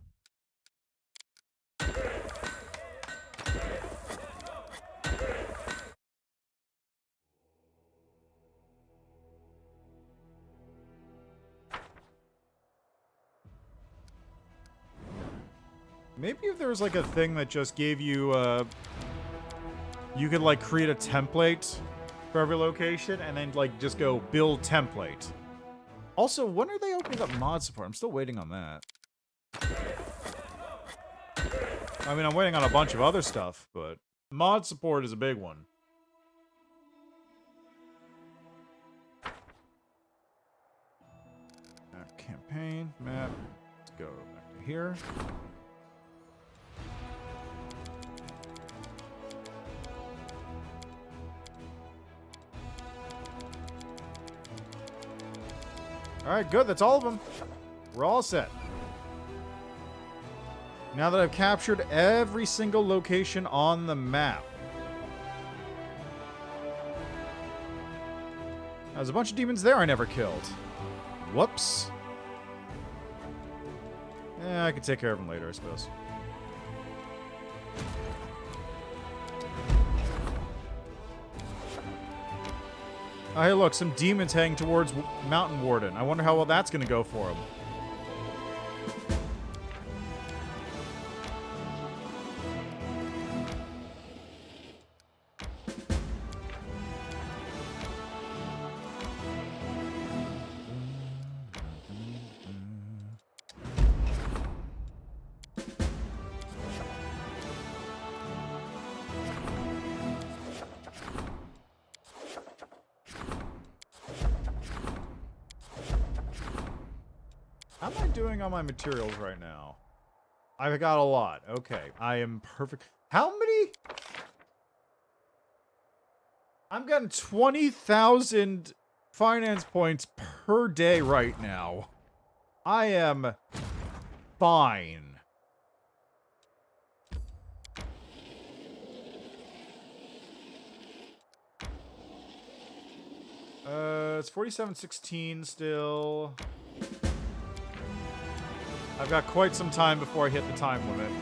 Maybe if there was like a thing that just gave you, you could like create a template for every location and then like just go build template. Also, when are they opening up mod support? I'm still waiting on that. I mean, I'm waiting on a bunch of other stuff, but mod support is a big one. Campaign, map, let's go back to here. Alright, good. That's all of them. We're all set. Now that I've captured every single location on the map. There's a bunch of demons there I never killed. Whoops. Yeah, I can take care of them later, I suppose. Oh, hey, look, some demons heading towards Mountain Warden. I wonder how well that's going to go for him. How am I doing on my materials right now? I've got a lot. Okay, I am perfect. How many? I'm getting 20,000 finance points per day right now. I am fine. It's 4716 still. I've got quite some time before I hit the time limit.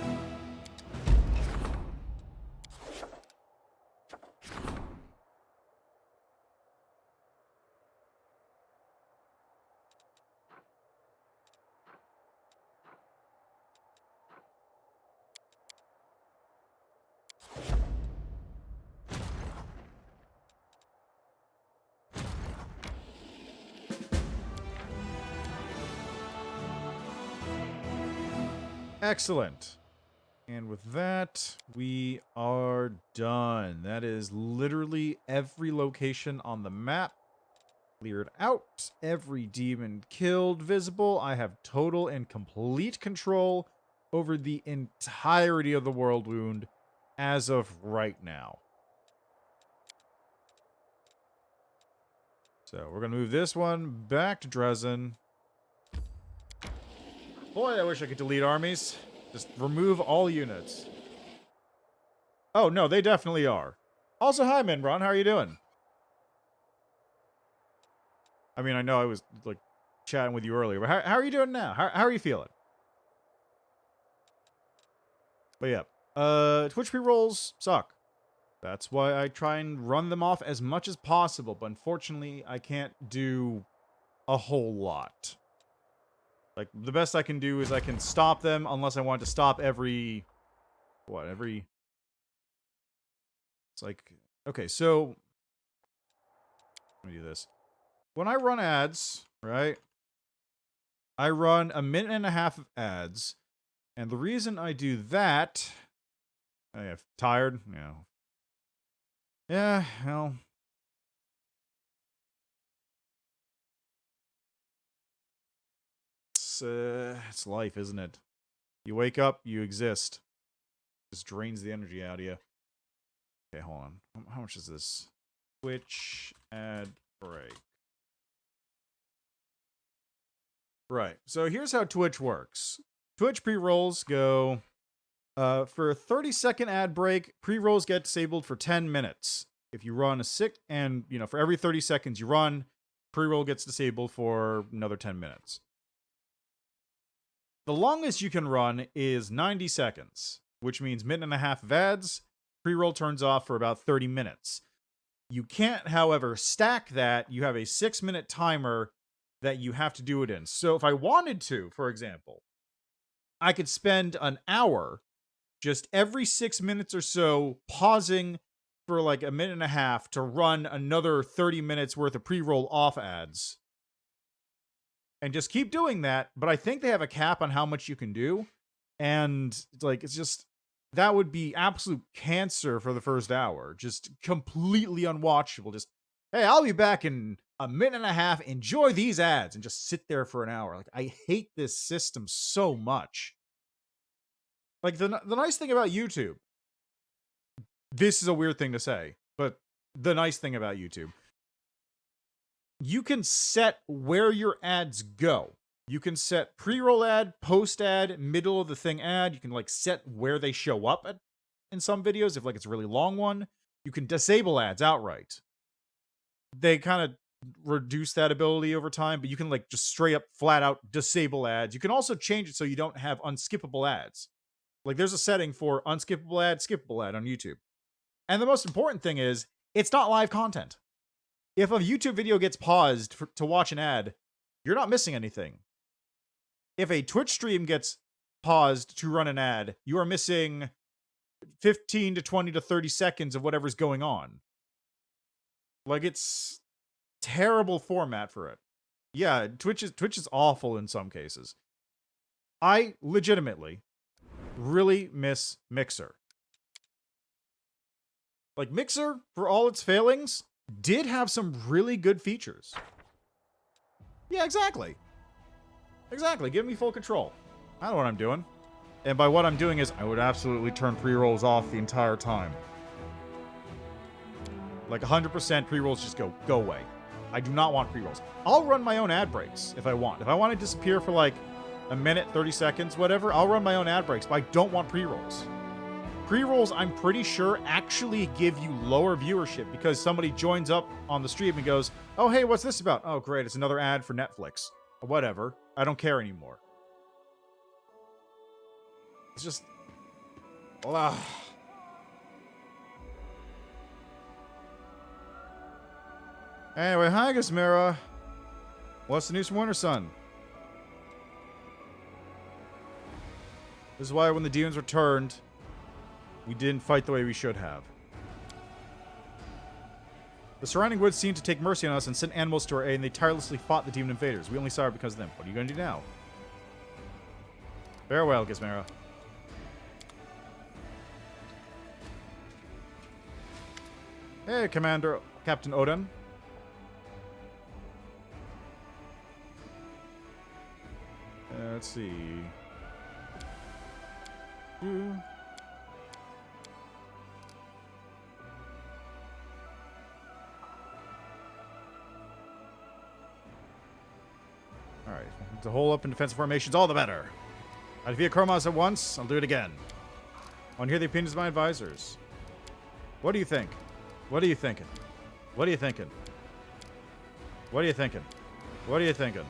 Excellent. And with that, we are done. That is literally every location on the map cleared out. Every demon killed visible. I have total and complete control over the entirety of the world wound as of right now. So we're going to move this one back to Dresden. Boy, I wish I could delete armies. Just remove all units. Oh, no, they definitely are. Also, hi, Minron. How are you doing? I mean, I know I was, like, chatting with you earlier, but how are you doing now? How are you feeling? But yeah, Twitch pre-rolls suck. That's why I try and run them off as much as possible, but unfortunately, I can't do a whole lot. Like, the best I can do is I can stop them unless I want to stop every... What, every... It's like... Okay, so... Let me do this. When I run ads, right? I run 1.5 minutes of ads. And the reason I do that... I am tired? Yeah. Yeah, well... It's life, isn't it? You wake up, you exist. Just drains the energy out of you. Okay, hold on. How much is this? Twitch ad break. Right. So here's how Twitch works. Twitch pre-rolls go... for a 30-second ad break, pre-rolls get disabled for 10 minutes. If you run a and, you know, for every 30 seconds you run, pre-roll gets disabled for another 10 minutes. The longest you can run is 90 seconds, which means 1.5 minutes of ads. Pre-roll turns off for about 30 minutes. You can't, however, stack that. You have a 6-minute timer that you have to do it in. So if I wanted to, for example, I could spend an hour just every 6 minutes or so pausing for like 1.5 minutes to run another 30 minutes worth of pre-roll off ads. And just keep doing that, but I think they have a cap on how much you can do. And like, it's just, that would be absolute cancer for the first hour. Just completely unwatchable. Just, hey, I'll be back in 1.5 minutes. Enjoy these ads. And just sit there for an hour. Like, I hate this system so much. Like, the nice thing about YouTube, this is a weird thing to say, but the nice thing about YouTube, you can set where your ads go. You can set pre-roll ad, post ad, middle of the thing ad. You can like set where they show up in some videos if like it's a really long one. You can disable ads outright. They kind of reduce that ability over time, but you can like just straight up flat out disable ads. You can also change it so you don't have unskippable ads. Like there's a setting for unskippable ad, skippable ad on YouTube. And the most important thing is it's not live content. If a YouTube video gets paused to watch an ad, you're not missing anything. If a Twitch stream gets paused to run an ad, you are missing 15 to 20 to 30 seconds of whatever's going on. Like, it's terrible format for it. Yeah, Twitch is awful in some cases. I legitimately really miss Mixer. Like, Mixer, for all its failings, did have some really good features. Yeah, exactly. Exactly. Give me full control. I know what I'm doing. And by what I'm doing is I would absolutely turn pre-rolls off the entire time. Like 100% pre-rolls just go away. I do not want pre-rolls. I'll run my own ad breaks if I want. If I want to disappear for like a minute, 30 seconds, whatever, I'll run my own ad breaks, but I don't want pre-rolls. Pre-rolls, I'm pretty sure, actually give you lower viewership because somebody joins up on the stream and goes, oh, hey, what's this about? Oh, great, it's another ad for Netflix. Or whatever. I don't care anymore. It's just... Ugh. Anyway, hi, Gizmera. What's the news from Winter Sun? This is why when the demons returned, we didn't fight the way we should have. The surrounding woods seemed to take mercy on us and sent animals to our aid, and they tirelessly fought the demon invaders. We only saw it because of them. What are you going to do now? Farewell, Gizmera. Hey, Commander Captain Odin. Let's see. Alright, to hole up in defensive formations, all the better. I defeat Kormos at once, I'll do it again. I want to hear the opinions of my advisors. What do you think? What are you thinking? What are you thinking? What are you thinking? What are you thinking?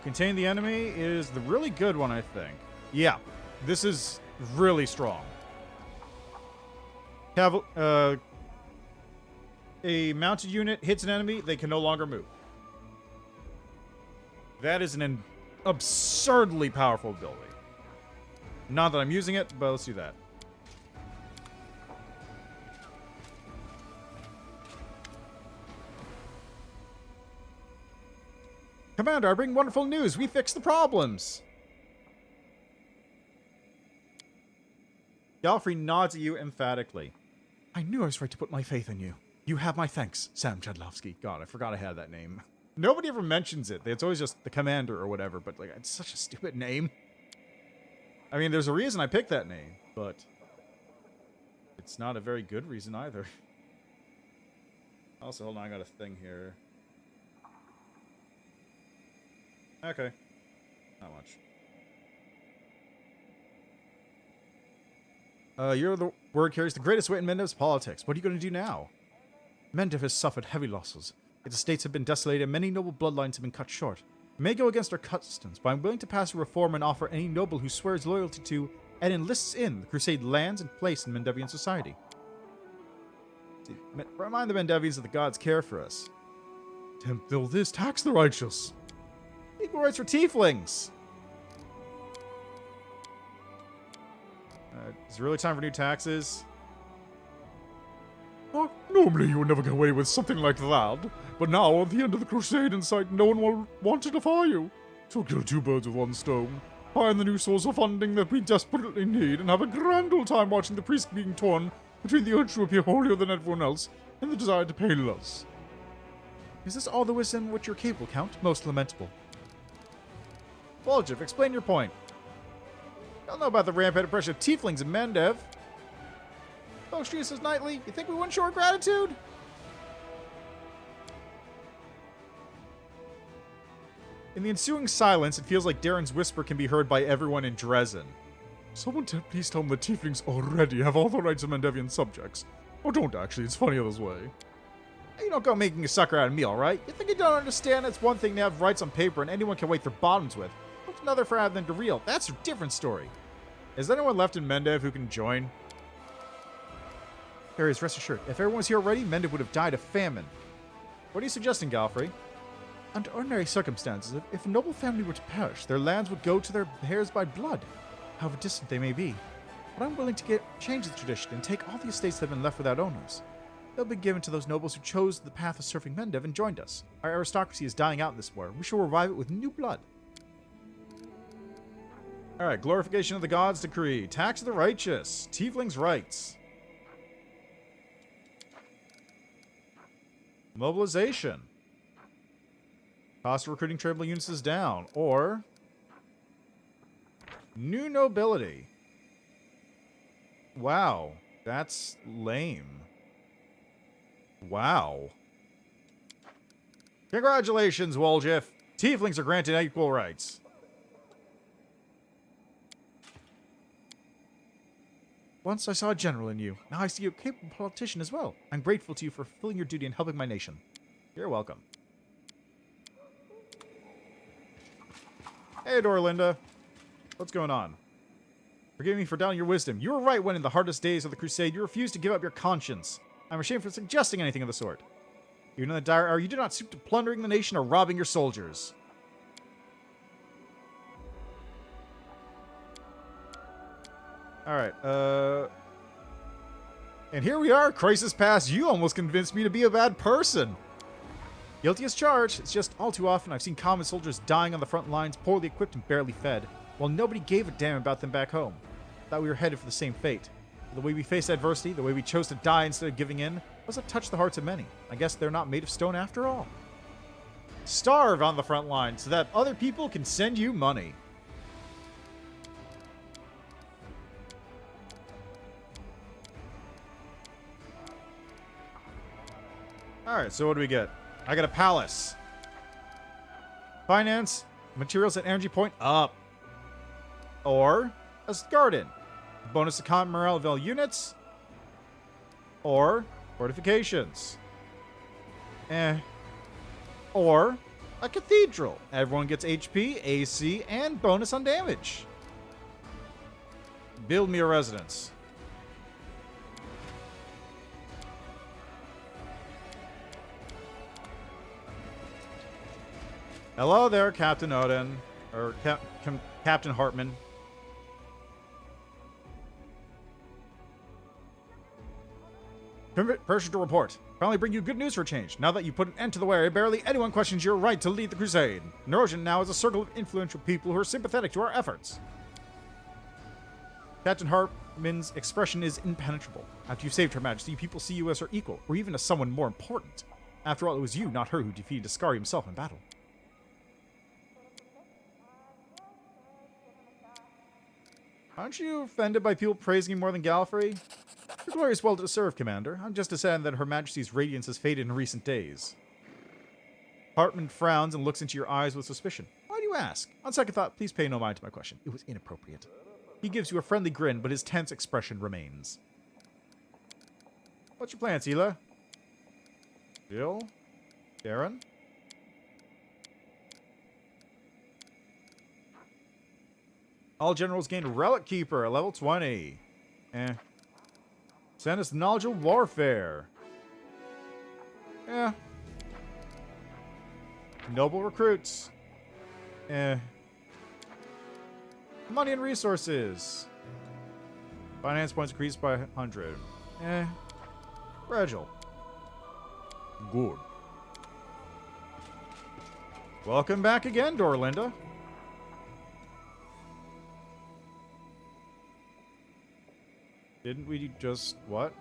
Contain the enemy is the really good one, I think. Yeah, this is really strong. A mounted unit hits an enemy, they can no longer move. That is an absurdly powerful ability. Not that I'm using it, but let's do that. Commander, I bring wonderful news. We fixed the problems. Galfrey nods at you emphatically. I knew I was right to put my faith in you. You have my thanks, Sam Chadlovsky. God, I forgot I had that name. Nobody ever mentions it. It's always just the commander or whatever, but like, it's such a stupid name. I mean, there's a reason I picked that name, but it's not a very good reason either. Also, hold on, I got a thing here. Okay. Not much. You're the word carries the greatest weight in Mendev's politics. What are you going to do now? Mendev has suffered heavy losses. Its estates have been desolated and many noble bloodlines have been cut short. It may go against our customs, but I'm willing to pass a reform and offer any noble who swears loyalty to and enlists in the Crusade lands and place in Mendevian society. Remind the Mendevians that the gods care for us. Tempt they'll this, tax the righteous. Equal rights for tieflings. Is it really time for new taxes? Normally you would never get away with something like that, but now, at the end of the crusade in sight, no one will want to defy you. So kill two birds with one stone. Find the new source of funding that we desperately need, and have a grand old time watching the priest being torn between the urge to appear holier than everyone else and the desire to pay less. Is this all the wisdom which you're capable, Count? Most lamentable. Voljev, explain your point. I don't know about the rampant oppression of tieflings in Mendev. Folks treat us nightly. You think we wouldn't show our gratitude? In the ensuing silence, it feels like Darren's whisper can be heard by everyone in Dresden. Someone please tell them the tieflings already have all the rights of Mendevian subjects. Or don't actually, it's funny this way. You don't go making a sucker out of me, alright? You think you don't understand it's one thing to have rights on paper and anyone can wipe their bottoms with. What's another for having them to real? That's a different story. Is there anyone left in Mendev who can join? Darius, rest assured, if everyone was here already, Mendev would have died of famine. What are you suggesting, Galfrey? Under ordinary circumstances, if a noble family were to perish, their lands would go to their heirs by blood, however distant they may be. But I'm willing to change the tradition and take all the estates that have been left without owners. They'll be given to those nobles who chose the path of serving Mendev and joined us. Our aristocracy is dying out in this war. We shall revive it with new blood. Alright, glorification of the gods decree. Tax of the righteous. Tieflings' rights. Mobilization. Cost of recruiting tradable units is down. Or new nobility. Wow. That's lame. Wow. Congratulations, Woljif. Tieflings are granted equal rights. Once I saw a general in you. Now I see you a capable politician as well. I'm grateful to you for fulfilling your duty and helping my nation. You're welcome. Hey, Dorlinda. What's going on? Forgive me for doubting your wisdom. You were right when in the hardest days of the Crusade you refused to give up your conscience. I'm ashamed for suggesting anything of the sort. Even in the dire hour, you did not stoop to plundering the nation or robbing your soldiers. Alright, and here we are, crisis past. You almost convinced me to be a bad person. Guilty as charged. It's just all too often I've seen common soldiers dying on the front lines, poorly equipped and barely fed, while nobody gave a damn about them back home. Thought we were headed for the same fate. The way we faced adversity, the way we chose to die instead of giving in, must have touched the hearts of many. I guess they're not made of stone after all. Starve on the front line so that other people can send you money. Alright, so what do we get? I got a palace. Finance, materials and energy point up. Or a garden. Bonus to combat morale of all units. Or fortifications. Or a cathedral. Everyone gets HP, AC, and bonus on damage. Build me a residence. Hello there, Captain Odin. Or Captain Hartman. Permission to report. Finally bring you good news for a change. Now that you put an end to the way, barely anyone questions your right to lead the crusade. Neurogen now has a circle of influential people who are sympathetic to our efforts. Captain Hartman's expression is impenetrable. After you saved Her Majesty, people see you as her equal, or even as someone more important. After all, it was you, not her, who defeated Ascari himself in battle. Aren't you offended by people praising you more than Gallifrey? Your glory is well deserved, Commander. I'm just sad that Her Majesty's radiance has faded in recent days. Hartman frowns and looks into your eyes with suspicion. Why do you ask? On second thought, please pay no mind to my question. It was inappropriate. He gives you a friendly grin, but his tense expression remains. What's your plan, Sela? Bill? Darren? All generals gain Relic Keeper at level 20. Send us Knowledge of Warfare. Noble Recruits. Money and Resources. Finance points increased by 100. Fragile. Good. Welcome back again, Dorlinda. Didn't we just... what?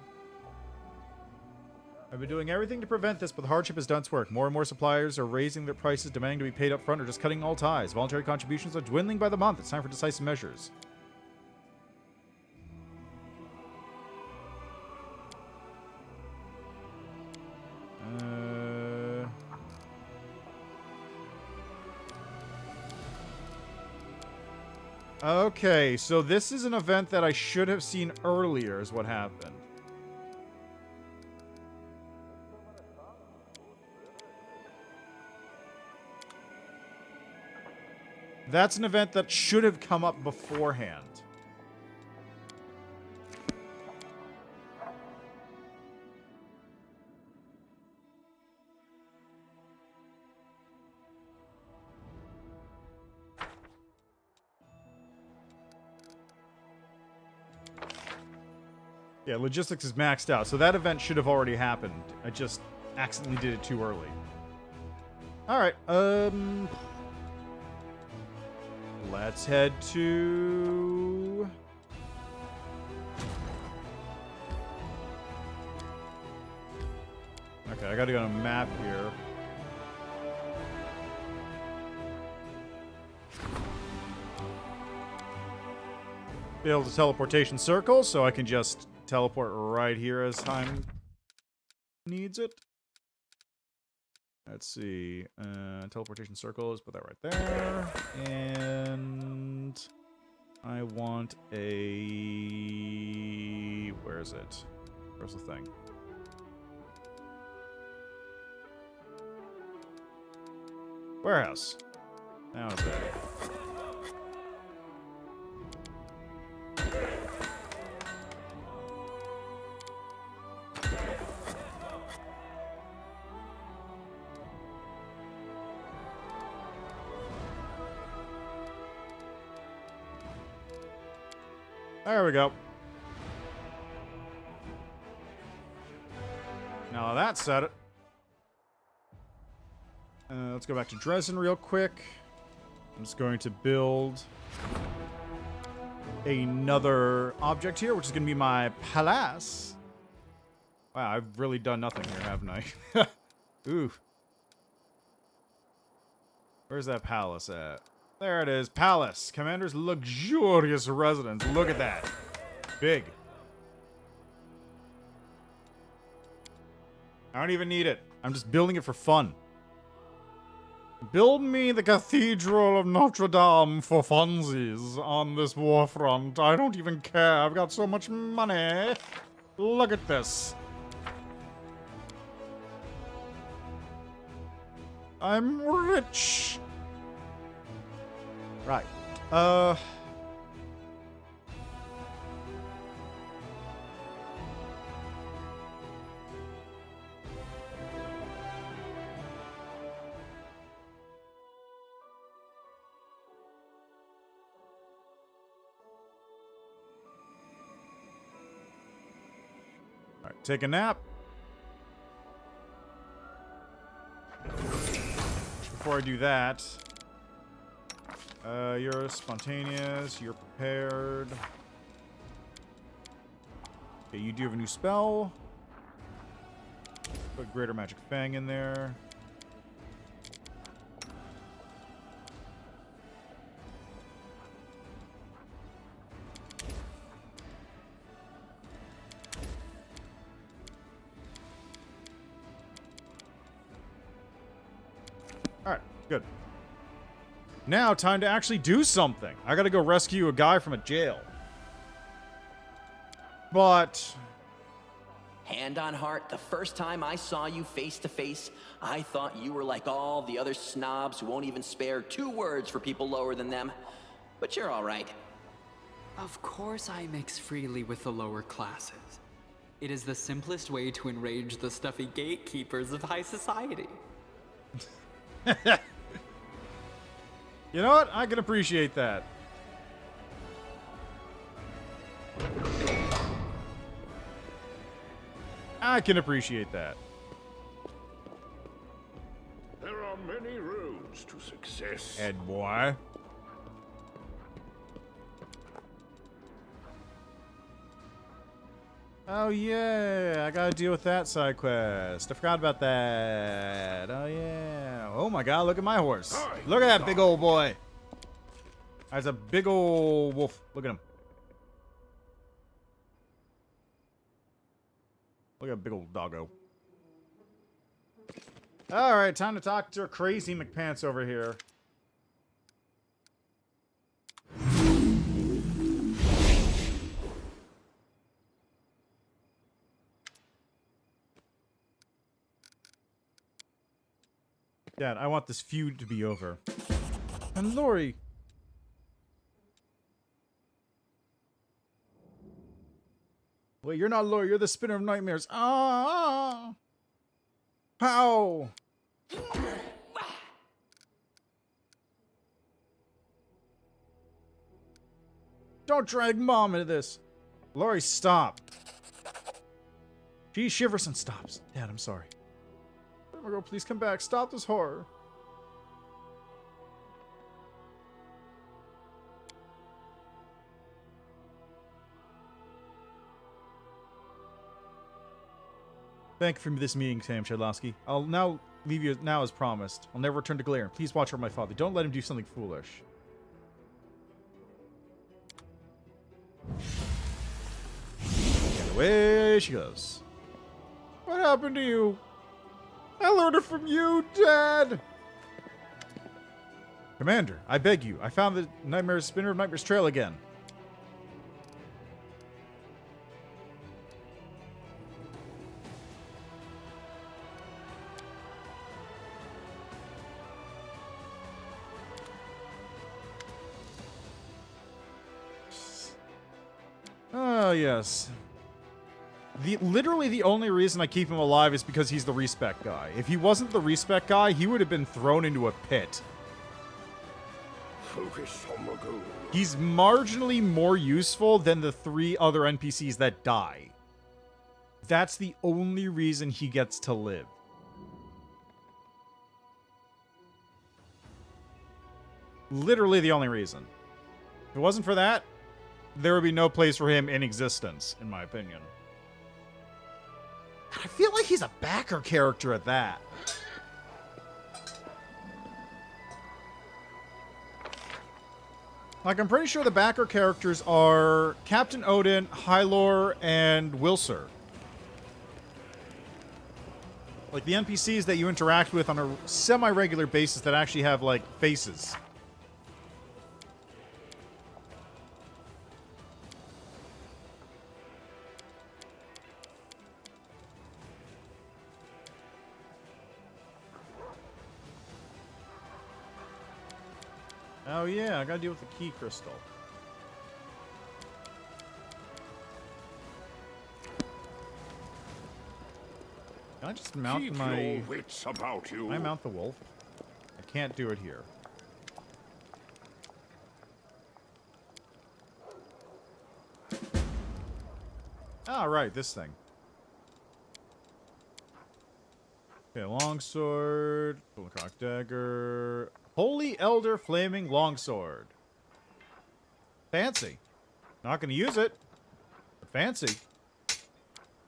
I've been doing everything to prevent this, but the hardship has done its work. More and more suppliers are raising their prices, demanding to be paid up front, or just cutting all ties. Voluntary contributions are dwindling by the month. It's time for decisive measures. Okay, so this is an event that I should have seen earlier, is what happened. That's an event that should have come up beforehand. Yeah, logistics is maxed out, so that event should have already happened. I just accidentally did it too early. Alright, let's head to... Okay, I gotta go on a map here. Build a teleportation circle, so I can just teleport right here as time needs it. Let's see. Teleportation circles, put that right there. And I want a... where is it? Where's the thing? Warehouse. Now is it? There we go. Now that said it. Let's go back to Dresden real quick. I'm just going to build another object here, which is going to be my palace. Wow, I've really done nothing here, haven't I? Ooh. Where's that palace at? There it is. Palace. Commander's luxurious residence. Look at that. Big. I don't even need it. I'm just building it for fun. Build me the Cathedral of Notre Dame for funsies on this war front. I don't even care. I've got so much money. Look at this. I'm rich. Right. Take a nap. Before I do that, you're spontaneous, you're prepared. Okay, you do have a new spell. Put Greater Magic Fang in there. Alright, good. Now, time to actually do something. I gotta go rescue a guy from a jail. But... Hand on heart, the first time I saw you face to face, I thought you were like all the other snobs who won't even spare 2 words for people lower than them. But you're all right. Of course I mix freely with the lower classes. It is the simplest way to enrage the stuffy gatekeepers of high society. You know what? I can appreciate that. I can appreciate that. There are many roads to success. Head boy. Oh yeah, I gotta deal with that side quest. I forgot about that. Oh yeah. Oh my god, look at my horse. Look at that big old boy. That's a big old wolf. Look at him. Look at that big old doggo. Alright, time to talk to crazy McPants over here. Dad, I want this feud to be over. And Lori. Well, you're not Lori, you're the spinner of nightmares. Ah! How? Don't drag Mom into this. Lori, stop. She shivers and stops. Dad, I'm sorry. Margot, please come back. Stop this horror. Thank you for this meeting, Sam Shadlowski. I'll now leave you now as promised. I'll never return to Glare. Please watch over my father. Don't let him do something foolish. And away she goes. What happened to you? I learned it from you, Dad! Commander, I beg you. I found the Spinner of Nightmares trail again. Oh, yes. Literally the only reason I keep him alive is because he's the respec guy. If he wasn't the respec guy, he would have been thrown into a pit. Focus on the goal. He's marginally more useful than the 3 other NPCs that die. That's the only reason he gets to live. Literally the only reason. If it wasn't for that, there would be no place for him in existence, in my opinion. I feel like he's a backer character at that. Like, I'm pretty sure the backer characters are Captain Odin, Hylor, and Wilser. Like, the NPCs that you interact with on a semi-regular basis that actually have, like, faces. Oh yeah, I gotta deal with the key crystal. Can I just mount Keep my... your wits about you. Can I mount the wolf? I can't do it here. Ah, right, this thing. Okay, longsword, cock dagger, holy elder flaming longsword. Fancy. Not gonna use it, but fancy.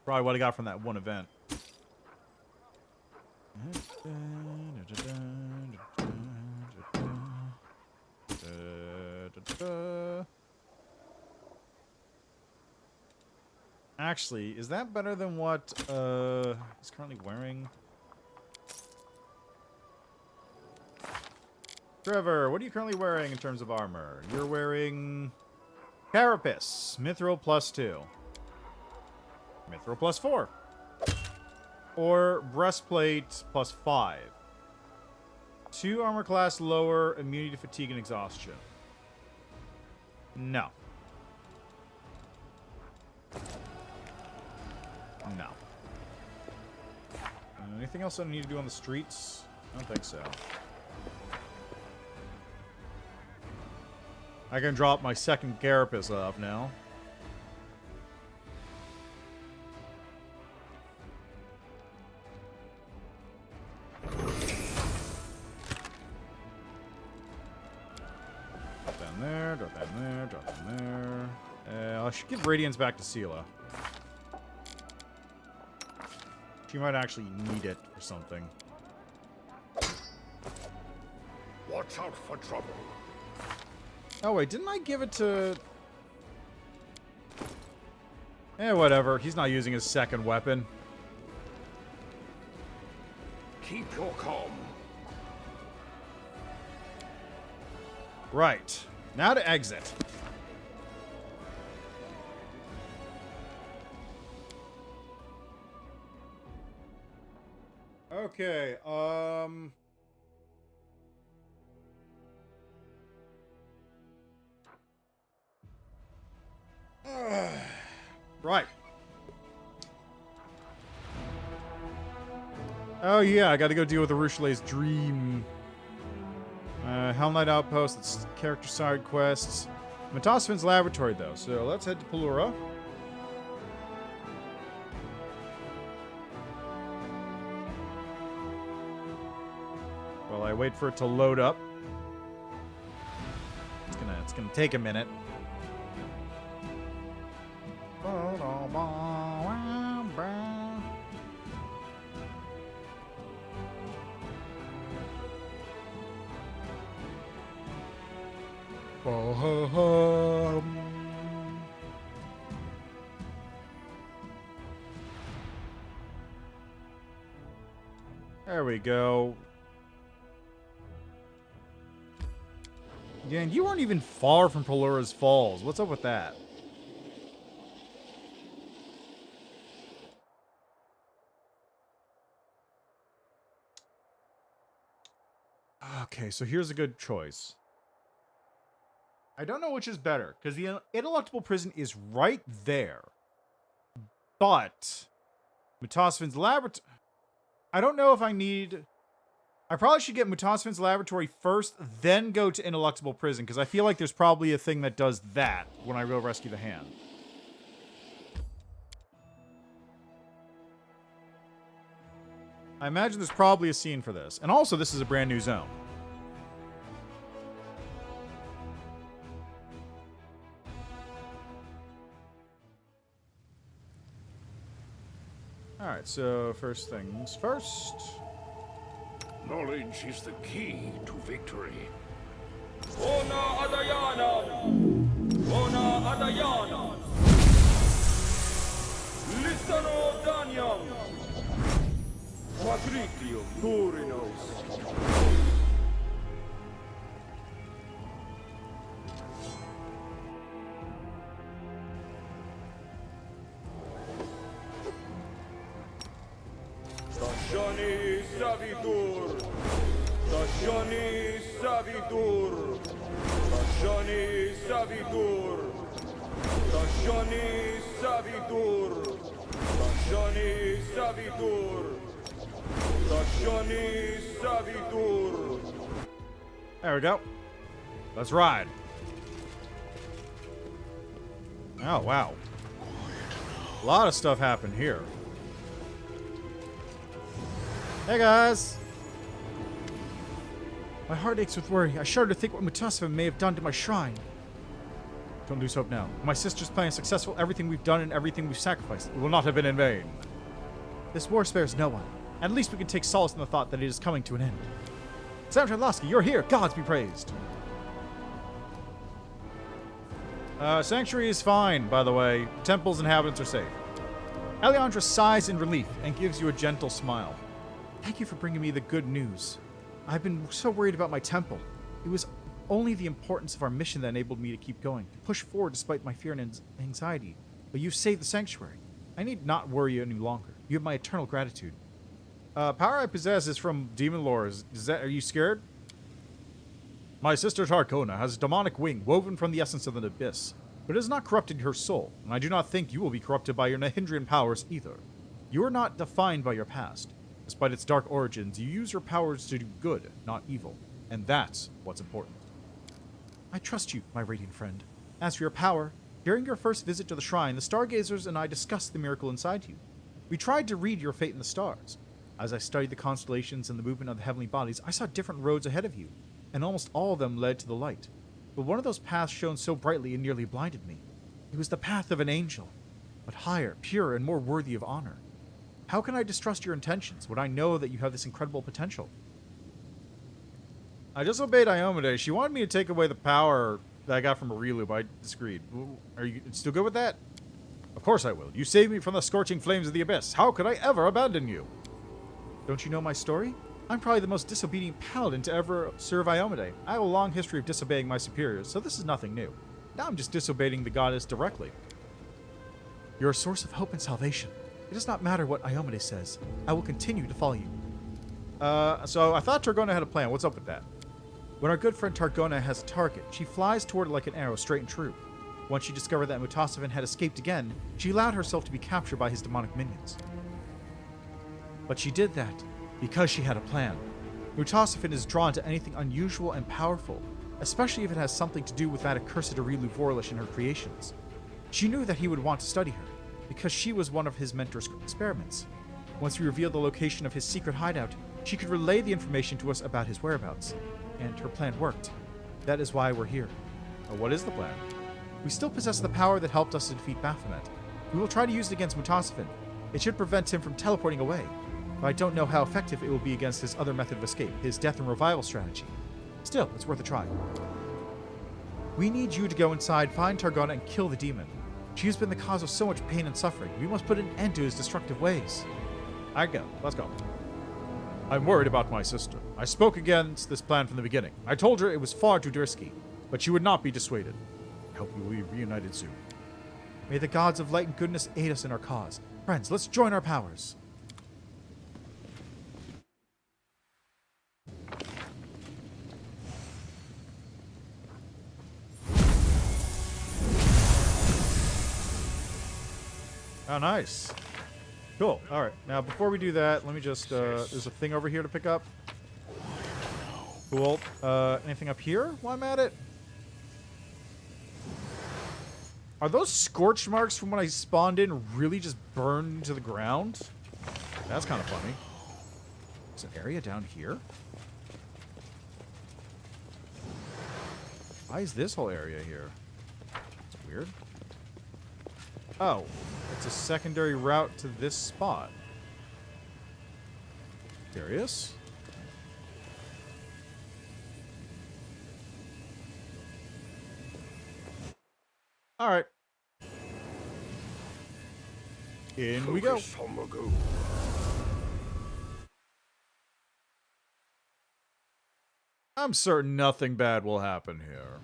Probably what I got from that one event. Actually, is that better than what he's currently wearing? Trevor, what are you currently wearing in terms of armor? You're wearing Carapace, Mithril +2. Mithril +4. Or Breastplate +5. 2 armor class lower, immunity to fatigue and exhaustion. No. No. Anything else I need to do on the streets? I don't think so. I can drop my second Carapace off now. Drop down there, drop down there, drop down there. I should give Radiance back to Sela. She might actually need it for something. Watch out for trouble. Oh wait, didn't I give it to... whatever. He's not using his second weapon. Keep your calm. Right. Now to exit. Okay, right. Oh yeah, I gotta go deal with the Ruchelet's dream. Hell Knight Outpost, it's character side quests. Matosfin's laboratory though, so let's head to Pelura. While I wait for it to load up. It's gonna take a minute. There we go. Yeah, and you weren't even far from Pelura's Falls. What's up with that? Okay, so here's a good choice. I don't know which is better, because the Ineluctable Prison is right there. But Matosfin's laboratory... I don't know if I need... I probably should get Matosfin's laboratory first, then go to Ineluctable Prison, because I feel like there's probably a thing that does that when I go rescue the hand. I imagine there's probably a scene for this. And also, this is a brand new zone. Alright, so first things first. Knowledge is the key to victory. Ona Adayana! Ona Adayana! Listano Danyam! Patriclio Durinos! Stasioni Savitur! Stasioni Savitur! Stasioni Savitur! Stasioni Savitur! Stasioni Savitur! Stasioni Savitur! There we go. Let's ride. Oh, wow. A lot of stuff happened here. Hey, guys. My heart aches with worry. I shudder to think what Mutasva may have done to my shrine. Don't lose hope now. My sister's plan is successful. Everything we've done and everything we've sacrificed, it will not have been in vain. This war spares no one. At least we can take solace in the thought that it is coming to an end. Sam Trelaski, you're here. Gods be praised. Sanctuary is fine, by the way. Temple's inhabitants are safe. Eliandra sighs in relief and gives you a gentle smile. Thank you for bringing me the good news. I've been so worried about my temple. It was only the importance of our mission that enabled me to keep going, to push forward despite my fear and anxiety. But you've saved the sanctuary. I need not worry any longer. You have my eternal gratitude. Power I possess is from demon lore. Are you scared? My sister Tarkona has a demonic wing woven from the essence of an abyss, but it has not corrupted her soul, and I do not think you will be corrupted by your Nahindrian powers either. You are not defined by your past. Despite its dark origins, you use your powers to do good, not evil, and that's what's important. I trust you, my radiant friend. As for your power, during your first visit to the shrine, the stargazers and I discussed the miracle inside you. We tried to read your fate in the stars. As I studied the constellations and the movement of the heavenly bodies, I saw different roads ahead of you, and almost all of them led to the light. But one of those paths shone so brightly it nearly blinded me. It was the path of an angel, but higher, purer, and more worthy of honor. How can I distrust your intentions when I know that you have this incredible potential? I disobeyed Iomade. She wanted me to take away the power that I got from Arilu, but I disagreed. Are you still good with that? Of course I will. You saved me from the scorching flames of the abyss. How could I ever abandon you? Don't you know my story? I'm probably the most disobedient paladin to ever serve Iomade. I have a long history of disobeying my superiors, so this is nothing new. Now I'm just disobeying the goddess directly. You're a source of hope and salvation. It does not matter what Iomade says. I will continue to follow you. So I thought Targona had a plan. What's up with that? When our good friend Targona has a target, she flies toward it like an arrow, straight and true. Once she discovered that Mutasavin had escaped again, she allowed herself to be captured by his demonic minions. But she did that because she had a plan. Mutasavin is drawn to anything unusual and powerful, especially if it has something to do with that accursed Arilu Vorlish and her creations. She knew that he would want to study her, because she was one of his mentor's experiments. Once we revealed the location of his secret hideout, she could relay the information to us about his whereabouts. And her plan worked. That is why we're here. What is the plan? We still possess the power that helped us to defeat Baphomet. We will try to use it against Mutasavin. It should prevent him from teleporting away. But I don't know how effective it will be against his other method of escape, his death and revival strategy. Still, it's worth a try. We need you to go inside, find Targona, and kill the demon. She has been the cause of so much pain and suffering. We must put an end to his destructive ways. I go. Let's go. I'm worried about my sister. I spoke against this plan from the beginning. I told her it was far too risky, but she would not be dissuaded. I hope we will be reunited soon. May the gods of light and goodness aid us in our cause. Friends, let's join our powers. Oh, nice. Cool. All right. Now, before we do that, let me just... there's a thing over here to pick up. Cool. Anything up here while I'm at it? Are those scorch marks from when I spawned in really just burned to the ground? That's kind of funny. There's an area down here. Why is this whole area here? It's weird. Oh, it's a secondary route to this spot. Curious. All right. In we go. I'm certain nothing bad will happen here.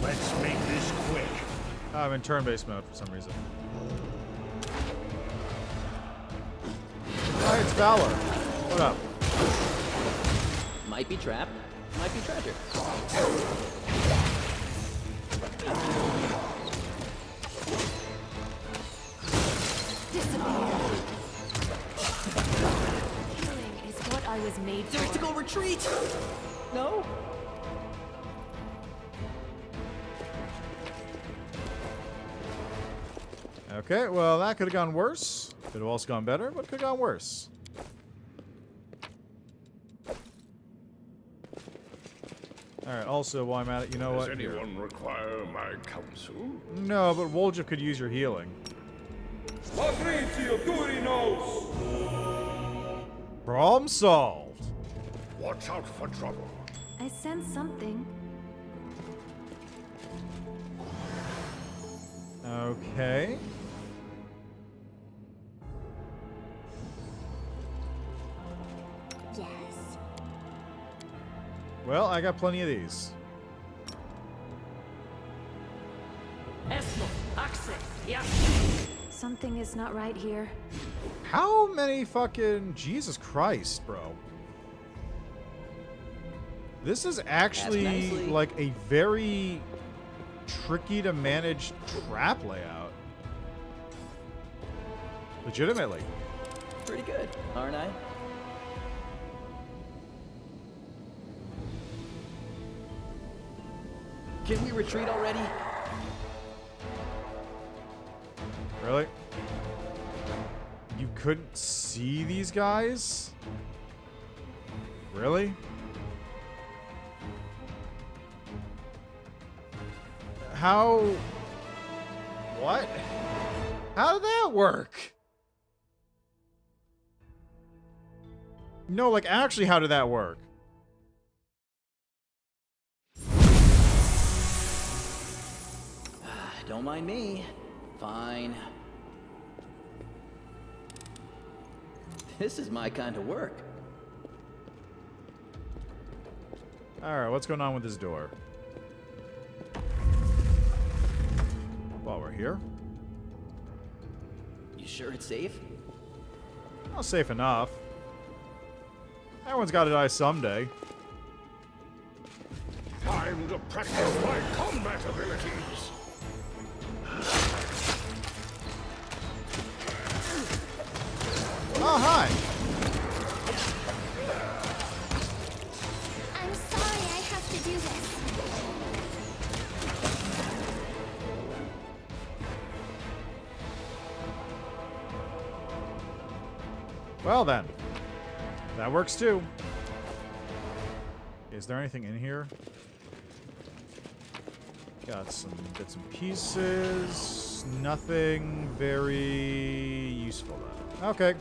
Let's make this quick. I'm in turn-based mode for some reason. Hi, it's Valor. What up? Might be trap, might be treasure. Healing is what I was made for. Tactical retreat! No? Okay, well, that could have gone worse. Could have also gone better, but could have gone worse. Alright, also, while I'm at it, you know what? Does Here. anyone require my counsel? No, but Woljif could use your healing. Patrizio Durinos! Problem solved. Watch out for trouble. I sense something. Okay. Yes. Well, I got plenty of these. Something is not right here. How many fucking... Jesus Christ, bro. This is actually, nicely. like, a very tricky to manage trap layout. Legitimately. Pretty good, aren't I? Can we retreat already? Really? You couldn't see these guys? Really? How... What? How did that work? No, like, actually, how did that work? Don't mind me. Fine. This is my kind of work. Alright, what's going on with this door? While we're here. You sure it's safe? Well, safe enough. Everyone's got to die someday. Time to practice my combat abilities. Oh, hi! I'm sorry I have to do this. Well then. That works too. Is there anything in here? Got some bits and pieces. Nothing very useful though. Okay.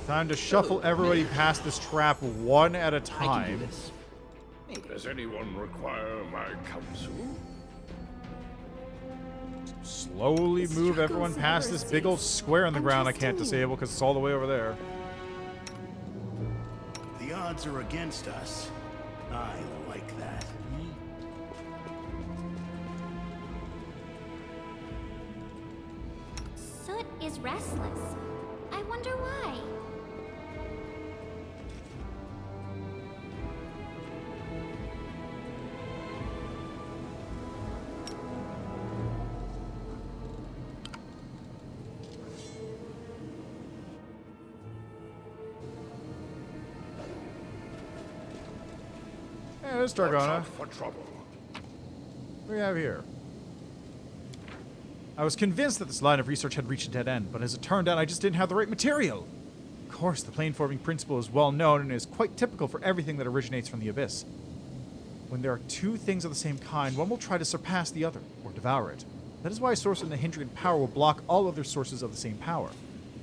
Time to shuffle everybody past this trap one at a I can do time. this. Maybe. Does anyone require my counsel? Slowly The move struggles everyone past never this big old cease. square on the I'm ground I trusting can't you. disable because it's all the way over there. The odds are against us. I like that. Soot is restless. I wonder why. Hey, there's Watch Targona. out for trouble. What do we have here? I was convinced that this line of research had reached a dead end, but as it turned out, I just didn't have the right material. Of course, the plane-forming principle is well known and is quite typical for everything that originates from the Abyss. When there are two things of the same kind, one will try to surpass the other, or devour it. That is why a source of Nahindrian power will block all other sources of the same power.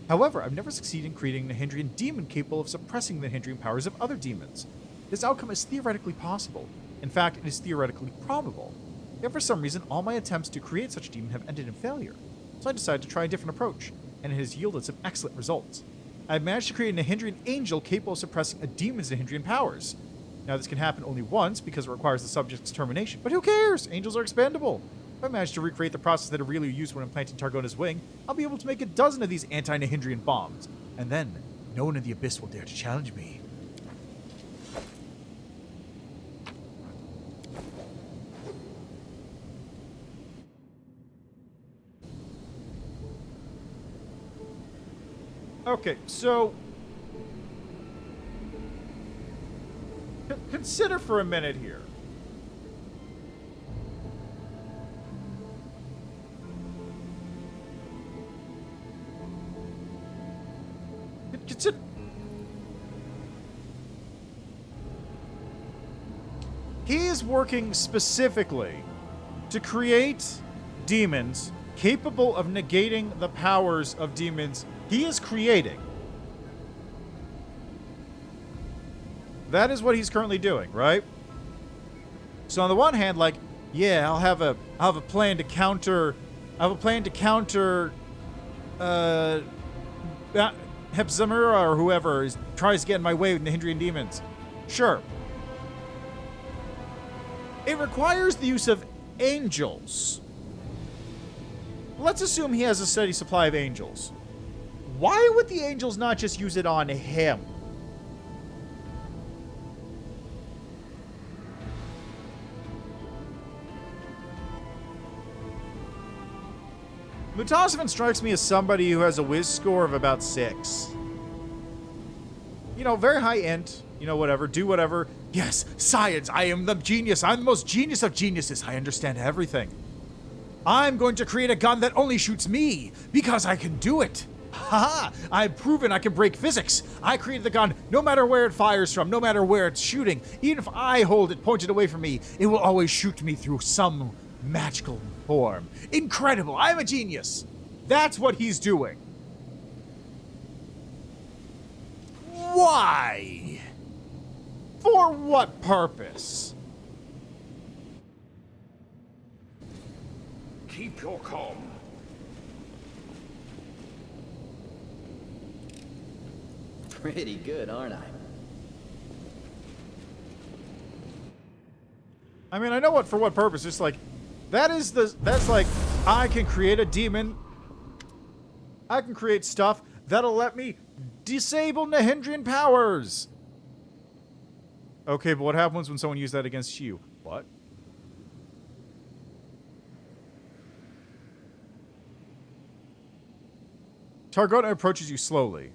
However, I've never succeeded in creating a Nahindrian demon capable of suppressing the Nahindrian powers of other demons. This outcome is theoretically possible. In fact, it is theoretically probable. Yet for some reason, all my attempts to create such a demon have ended in failure. So I decided to try a different approach, and it has yielded some excellent results. I've managed to create a Nahindrian angel capable of suppressing a demon's Nahindrian powers. Now this can happen only once because it requires the subject's termination, but who cares? Angels are expendable. If I manage to recreate the process that Aurelio used when implanting Targona's wing, I'll be able to make a dozen of these anti-Nahindrian bombs. And then, no one in the Abyss will dare to challenge me. Okay, so consider for a minute here. He is working specifically to create demons capable of negating the powers of demons he is creating. That is what he's currently doing, right? So on the one hand, like, yeah, I'll have a plan to counter Hepzamura or whoever tries to get in my way with the Hindrian demons. Sure. It requires the use of angels. Let's assume he has a steady supply of angels. Why would the angels not just use it on him? Mutasevin strikes me as somebody who has a whiz score of about 6. You know, very high int, you know, whatever, do whatever. Yes, science, I am the genius. I'm the most genius of geniuses. I understand everything. I'm going to create a gun that only shoots me because I can do it. Haha, I've proven I can break physics. I created the gun no matter where it fires from, no matter where it's shooting. Even if I hold it pointed away from me, it will always shoot me through some magical form. Incredible, I'm a genius. That's what he's doing. Why? For what purpose? Keep your calm. Pretty good, aren't I? I mean, I know for what purpose. It's like, that's like, I can create a demon. I can create stuff that'll let me disable Nahindrian powers. Okay, but what happens when someone uses that against you? What? Targona approaches you slowly.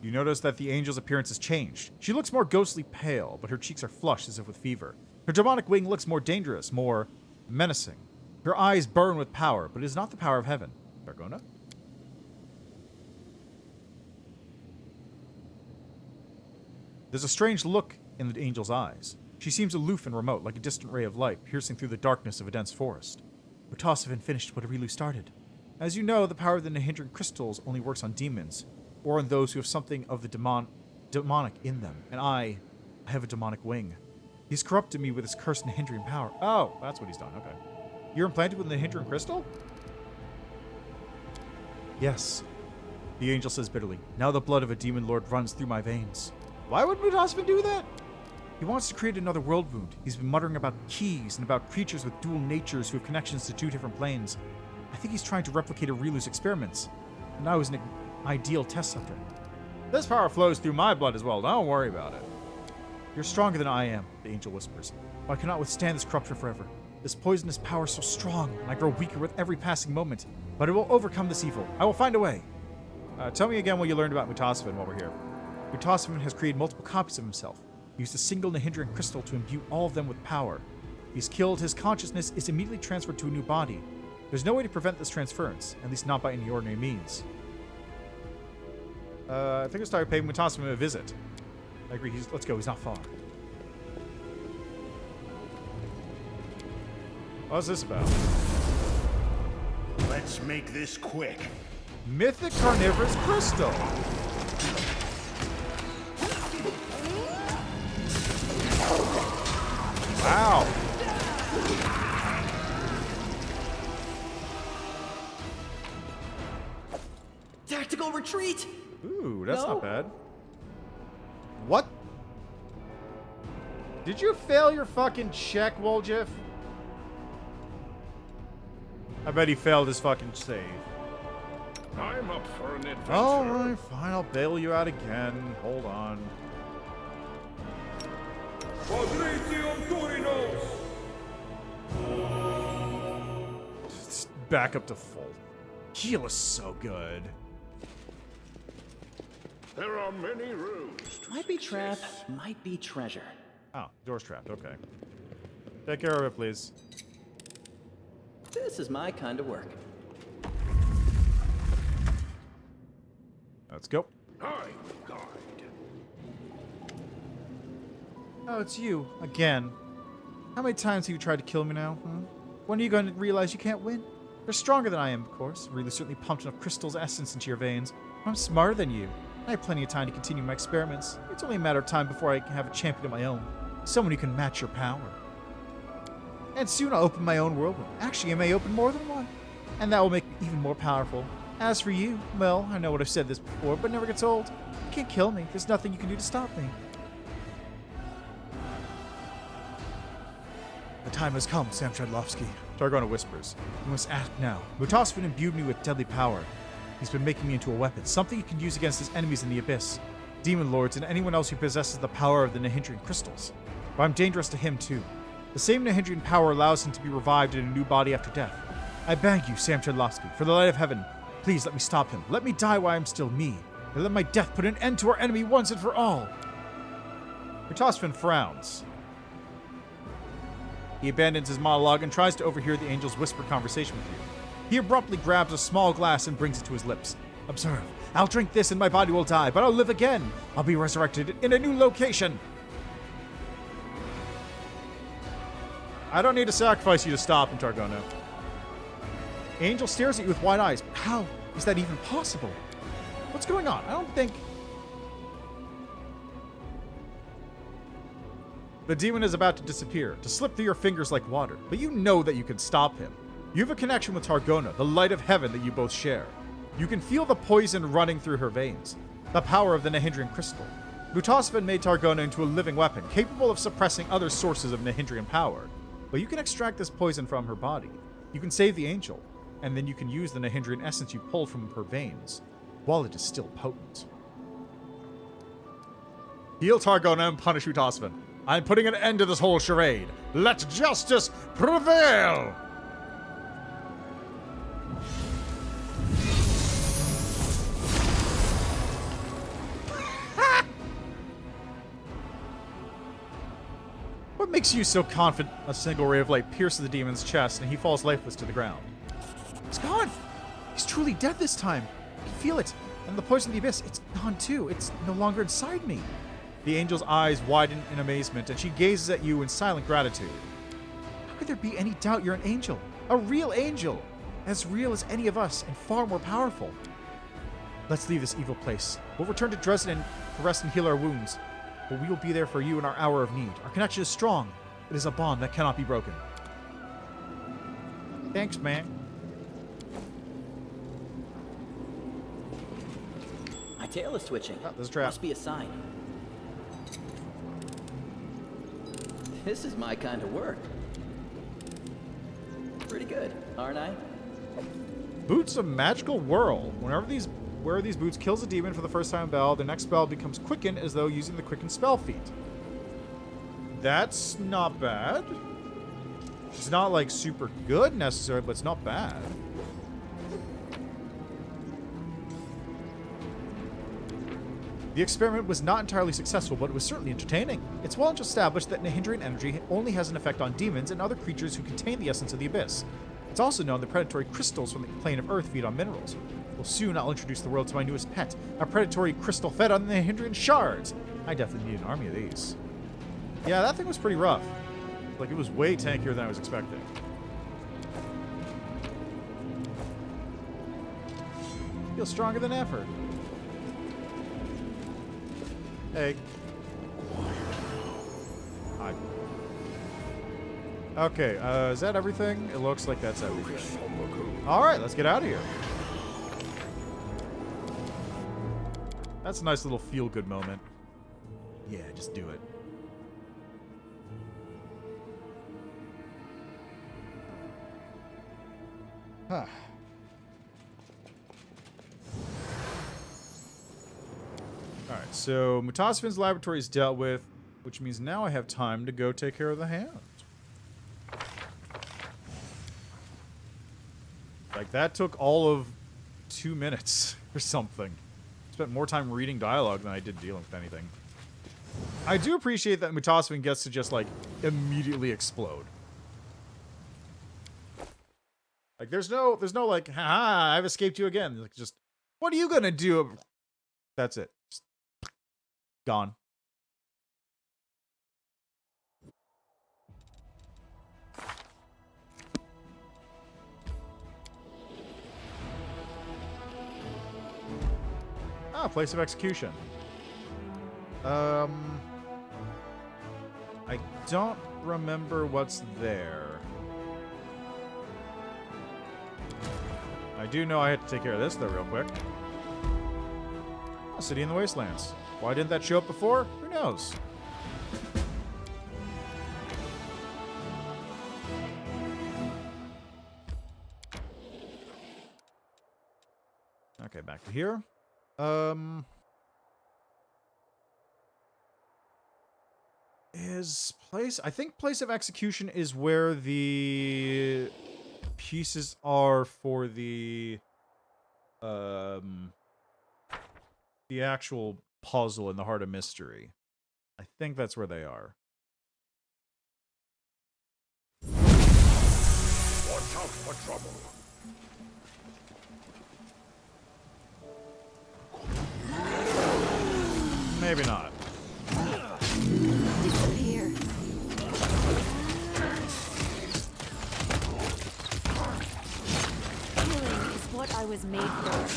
You notice that the angel's appearance has changed. She looks more ghostly pale, but her cheeks are flushed as if with fever. Her demonic wing looks more dangerous, more menacing. Her eyes burn with power, but it is not the power of heaven. Targona? There's a strange look in the angel's eyes. She seems aloof and remote, like a distant ray of light piercing through the darkness of a dense forest. Mutasevin finished what Arilu started. As you know, the power of the Nahindran crystals only works on demons, or on those who have something of the demonic in them, and I have a demonic wing. He's corrupted me with his cursed Nahindran power. Oh, that's what he's done, okay. You're implanted with the Nahindran crystal? Yes. The angel says bitterly, now the blood of a demon lord runs through my veins. Why would Mutasevin do that? He wants to create another world wound. He's been muttering about keys and about creatures with dual natures who have connections to 2 different planes. I think he's trying to replicate Arilu's experiments. And I was an ideal test subject. This power flows through my blood as well. Don't worry about it. You're stronger than I am, the angel whispers. I cannot withstand this corruption forever. This poisonous power is so strong, and I grow weaker with every passing moment. But I will overcome this evil. I will find a way. Tell me again what you learned about Mutasevin while we're here. Mutasevin has created multiple copies of himself. He used a single Nahindran crystal to imbue all of them with power. He's killed, his consciousness is immediately transferred to a new body. There's no way to prevent this transference, at least not by any ordinary means. I think it's time to pay Mutasevin a visit. I agree, let's go, he's not far. What's this about? Let's make this quick. Mythic Carnivorous Crystal. Wow. Tactical retreat! Ooh, that's No. not bad. What? Did you fail your fucking check, Woljif? I bet he failed his fucking save. I'm up for an adventure. Alright, fine, I'll bail you out again. Hold on. Patricium Turinos! Back up to full. Heal is so good. There are many roads to Might be trap, success. might be treasure. Oh, door's trapped, okay. Take care of it, please. This is my kind of work. Let's go. I will guide. Oh, it's you. Again. How many times have you tried to kill me now? When are you going to realize you can't win? You're stronger than I am, of course. Really certainly pumped enough crystal's essence into your veins. I'm smarter than you. I have plenty of time to continue my experiments. It's only a matter of time before I can have a champion of my own. Someone who can match your power. And soon I'll open my own world. Actually, I may open more than one. And that will make me even more powerful. As for you, well, I know what I've said this before, but it never gets old. You can't kill me. There's nothing you can do to stop me. The time has come, Sam Shadlovsky. Targona whispers. You must act now. Mutasvin imbued me with deadly power. He's been making me into a weapon, something he can use against his enemies in the Abyss, demon lords, and anyone else who possesses the power of the Nahindrian crystals. But I'm dangerous to him, too. The same Nahindrian power allows him to be revived in a new body after death. I beg you, Sam Shadlovsky, for the light of heaven, please let me stop him. Let me die while I'm still me. And let my death put an end to our enemy once and for all. Mutasvin frowns. He abandons his monologue and tries to overhear the angel's whispered conversation with you. He abruptly grabs a small glass and brings it to his lips. Observe. I'll drink this and my body will die, but I'll live again. I'll be resurrected in a new location. I don't need to sacrifice you to stop him, Targona. Angel stares at you with wide eyes. How is that even possible? What's going on? I don't think... The demon is about to disappear, to slip through your fingers like water, but you know that you can stop him. You have a connection with Targona, the light of heaven that you both share. You can feel the poison running through her veins, the power of the Nahindrian crystal. Mutasvin made Targona into a living weapon, capable of suppressing other sources of Nahindrian power. But you can extract this poison from her body. You can save the angel, and then you can use the Nahindrian essence you pulled from her veins, while it is still potent. Heal Targona and punish Mutasvin. I'm putting an end to this whole charade. Let justice prevail! What makes you so confident? A single ray of light pierces the demon's chest and he falls lifeless to the ground. He's gone! He's truly dead this time. I can feel it. And the poison in the abyss, it's gone too. It's no longer inside me. The angel's eyes widen in amazement, and she gazes at you in silent gratitude. How could there be any doubt you're an angel? A real angel! As real as any of us, and far more powerful. Let's leave this evil place. We'll return to Dresden to rest and heal our wounds. But we will be there for you in our hour of need. Our connection is strong. It is a bond that cannot be broken. Thanks, man. My tail is twitching. Oh, there's a trap. Must be a sign. This is my kind of work. Pretty good, aren't I? Boots of Magical Whirl. Whenever these boots kills a demon for the first time in battle, the next spell becomes quickened as though using the quicken spell feat. That's not bad. It's not like super good necessarily, but it's not bad. The experiment was not entirely successful, but it was certainly entertaining. It's well established that Nahindrian energy only has an effect on demons and other creatures who contain the essence of the abyss. It's also known that predatory crystals from the plane of Earth feed on minerals. Well, soon I'll introduce the world to my newest pet, a predatory crystal fed on the Nahindrian shards. I definitely need an army of these. Yeah, that thing was pretty rough. Like, it was way tankier than I was expecting. Feels stronger than ever. Hey. Hi. Okay, is that everything? It looks like that's everything. Alright, let's get out of here. That's a nice little feel-good moment. Yeah, just do it. Huh. Alright, so Mutasvin's laboratory is dealt with, which means now I have time to go take care of the hand. Like, that took all of 2 minutes or something. Spent more time reading dialogue than I did dealing with anything. I do appreciate that Mutasvin gets to just, like, immediately explode. Like, there's no, like, haha, I've escaped you again. Like, just, what are you gonna do? That's it. Just gone. Ah, place of execution. I don't remember what's there. I do know I had to take care of this, though, real quick. A city in the wastelands. Why didn't that show up before? Who knows? Okay, back to here. Is place... I think place of execution is where the pieces are for the actual puzzle in the Heart of Mystery. I think that's where they are. Watch out for trouble. Maybe not. Disappear. Killing is what I was made for.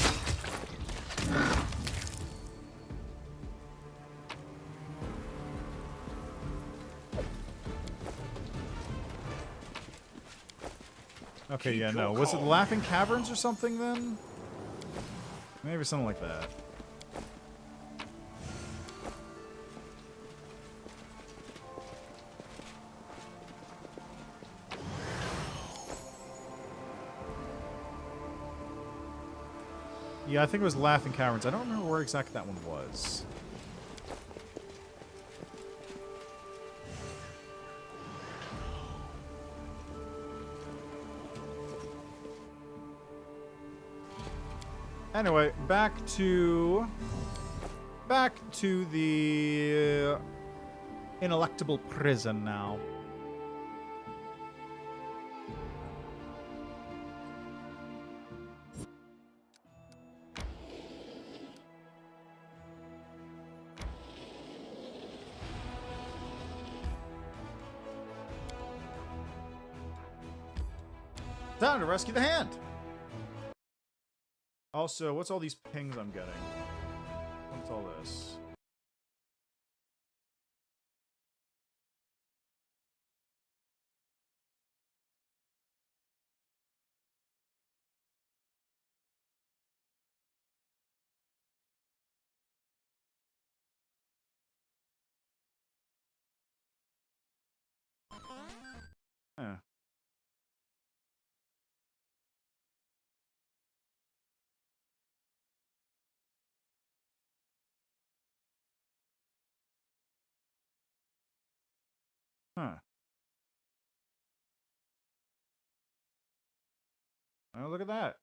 Okay, yeah, no. Was it the Laughing Caverns or something then? Maybe something like that. Yeah, I think it was Laughing Caverns. I don't remember where exactly that one was. Anyway, back to the ineluctable prison now. Time to rescue the hand. Also, what's all these pings I'm getting? What's all this? Huh. Huh. Oh, look at that.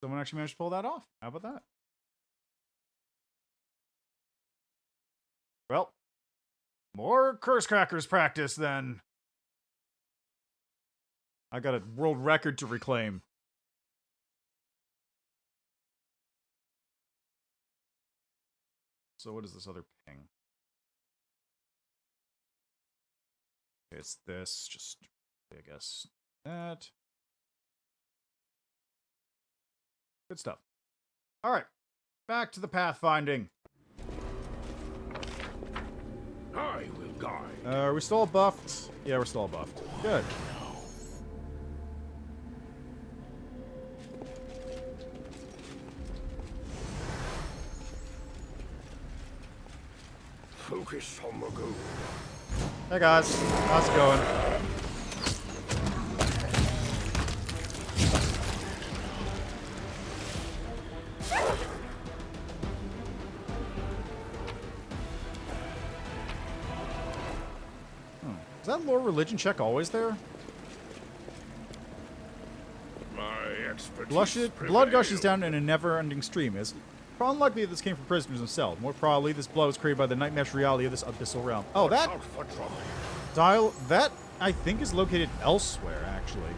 Someone actually managed to pull that off. How about that? Well, more curse crackers practice then. I got a world record to reclaim. So what is this other ping? It's this, just, I guess, that. Good stuff. All right, back to the pathfinding. I will guide. Are we still all buffed? Yeah, we're still all buffed. Good. Focus on the goal. Hey guys, how's it going? Is that lore religion check always there? My expertise. Blood gushes down in a never-ending stream. It's unlikely that this came from prisoners themselves. More probably, this blood was created by the nightmarish reality of this abyssal realm. Oh, that Out for trouble. dial, that I think is located elsewhere, actually.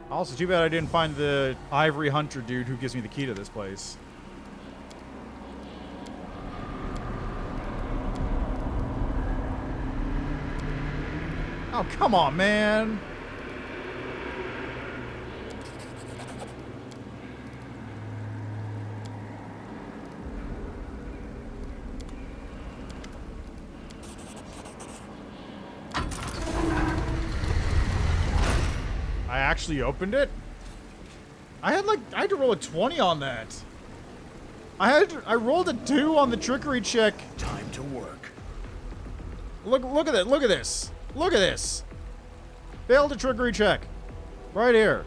Also, too bad I didn't find the Ivory Hunter dude who gives me the key to this place. Oh, come on, man. I actually opened it? I had to roll a 20 on that. I rolled a 2 on the trickery check. Time to work. Look at it. Look at this. Look at this. Failed a trickery check. Right here.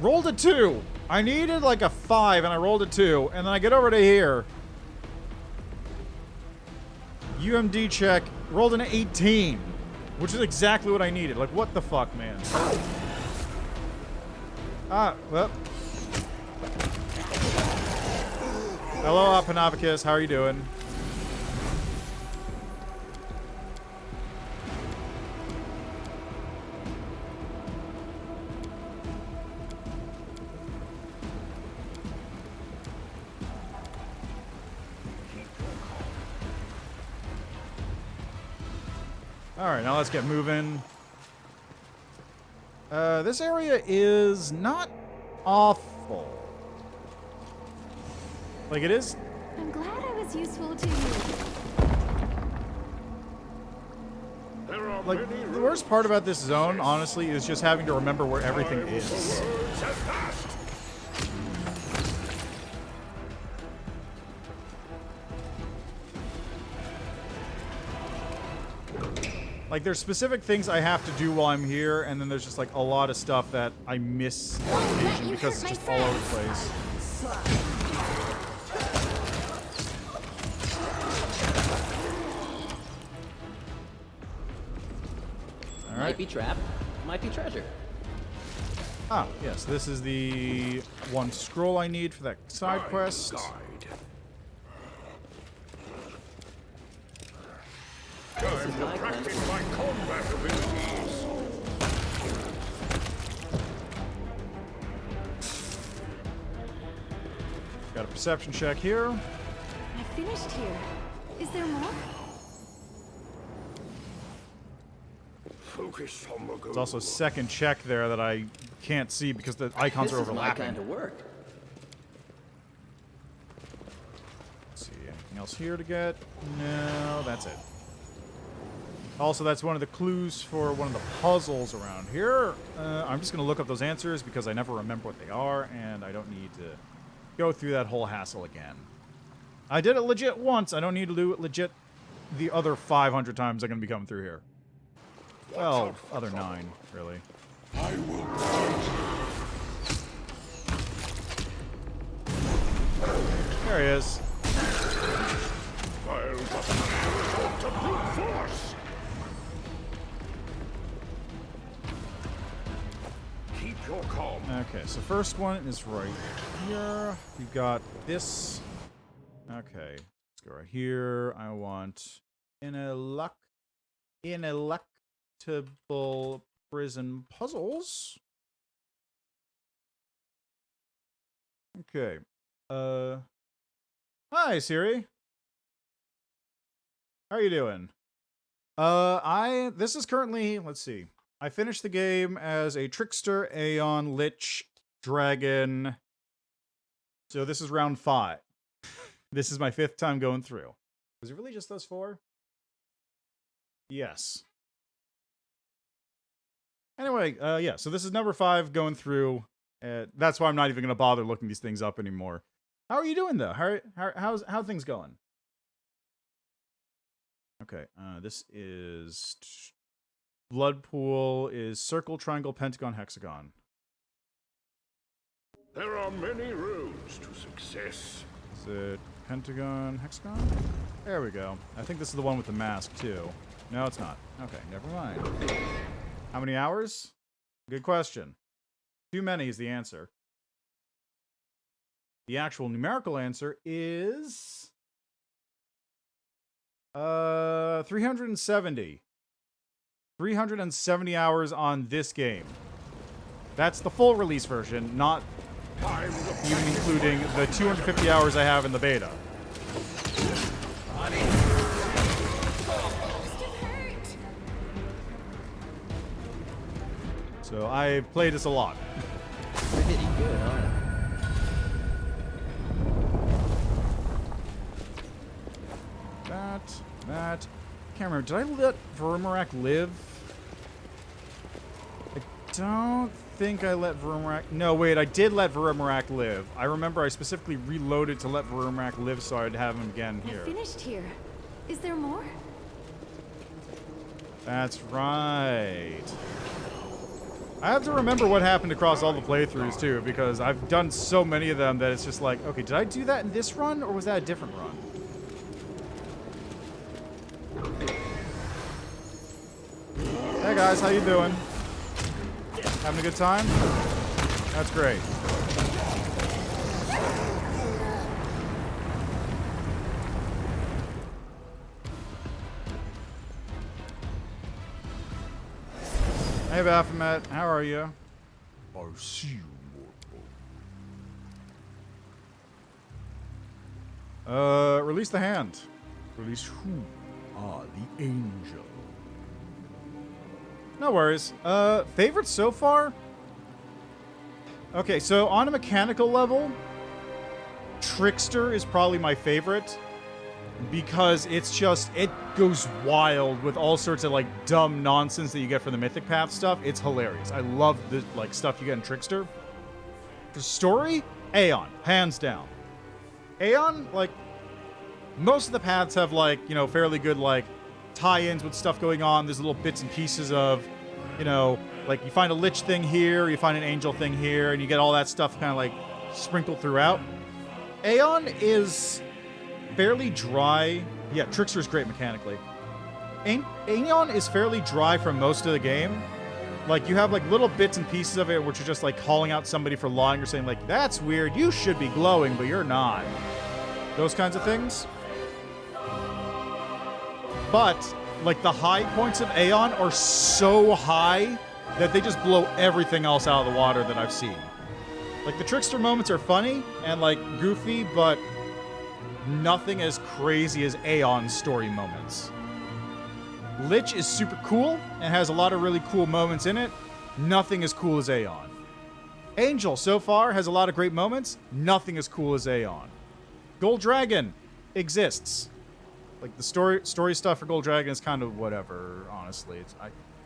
Rolled a 2. I needed like a 5 and I rolled a 2. And then I get over to here. UMD check. Rolled an 18. Which is exactly what I needed. Like, what the fuck, man? Ah, well. Hello, Panavicus. How are you doing? Alright, now let's get moving. This area is not awful. Like, it is... I'm glad I was useful to you. There are Like, many the worst part about this zone, honestly, is just having to remember where everything is. words at last. Like, there's specific things I have to do while I'm here, and then there's just, like, a lot of stuff that I miss on occasion because it's just all over the place. All Might right. be trap, might be treasure. Ah, yes, this is the one scroll I need for that side quest. Guide. This is Time my to kind of practice my combat abilities. Got a perception check here. I finished here. Is there more? Focus on the goal. There's also a second check there that I can't see because the icons This are is my overlapping. kind of work. Let's see, anything else here to get? No, that's it. Also, that's one of the clues for one of the puzzles around here. I'm just going to look up those answers because I never remember what they are, and I don't need to go through that whole hassle again. I did it legit once. I don't need to do it legit the other 500 times I'm going to be coming through here. Well, other 9, really. There he is. I'll just resort to brute force. Keep your calm. Okay, so first one is right here. We've got this. Okay, let's go right here. I want ineluctable prison puzzles. Okay. Hi, Siri. How are you doing? This is currently, let's see. I finished the game as a trickster, Aeon, Lich, Dragon. So this is round 5. This is my 5th time going through. Was it really just those 4? Yes. Anyway, yeah, so this is number 5 going through. That's why I'm not even going to bother looking these things up anymore. How are you doing, though? How are things going? Okay, this is... Blood pool is circle, triangle, pentagon, hexagon. There are many roads to success. Is it pentagon, hexagon? There we go. I think this is the one with the mask, too. No, it's not. Okay, never mind. How many hours? Good question. Too many is the answer. The actual numerical answer is... 370. 370 hours on this game. That's the full release version, not even including the 250 hours I have in the beta. So I've played this a lot. Pretty good, aren't it? That. Can't remember. Did I let Vermarak live? I don't think I let Vermarak... No, wait, I did let Vermarak live. I remember I specifically reloaded to let Vermarak live so I'd have him again here. I finished here. Is there more? That's right. I have to remember what happened across all the playthroughs, too, because I've done so many of them that it's just like, okay, did I do that in this run, or was that a different run? Hey guys, how you doing? Having a good time? That's great. Hey Baphomet, how are you? I see you, mortal. Release the hand. Release who? Ah, the angel. No worries. Favorites so far? Okay, so on a mechanical level, Trickster is probably my favorite. Because it's just, it goes wild with all sorts of, like, dumb nonsense that you get from the Mythic Path stuff. It's hilarious. I love the, like, stuff you get in Trickster. For story, Aeon, hands down. Aeon, like, most of the paths have, like, you know, fairly good, like, tie-ins with stuff going on. There's little bits and pieces of, you know, like, you find a Lich thing here, you find an Angel thing here, and you get all that stuff kind of, like, sprinkled throughout. Aeon is fairly dry. Yeah, Trickster's great mechanically. Aeon is fairly dry for most of the game. Like, you have, like, little bits and pieces of it which are just, like, calling out somebody for lying or saying, like, that's weird, you should be glowing, but you're not. Those kinds of things. But, like, the high points of Aeon are so high that they just blow everything else out of the water that I've seen. Like, the Trickster moments are funny and, like, goofy, but nothing as crazy as Aeon's story moments. Lich is super cool and has a lot of really cool moments in it. Nothing as cool as Aeon. Angel, so far, has a lot of great moments. Nothing as cool as Aeon. Gold Dragon exists. Like, the story stuff for Gold Dragon is kind of whatever, honestly.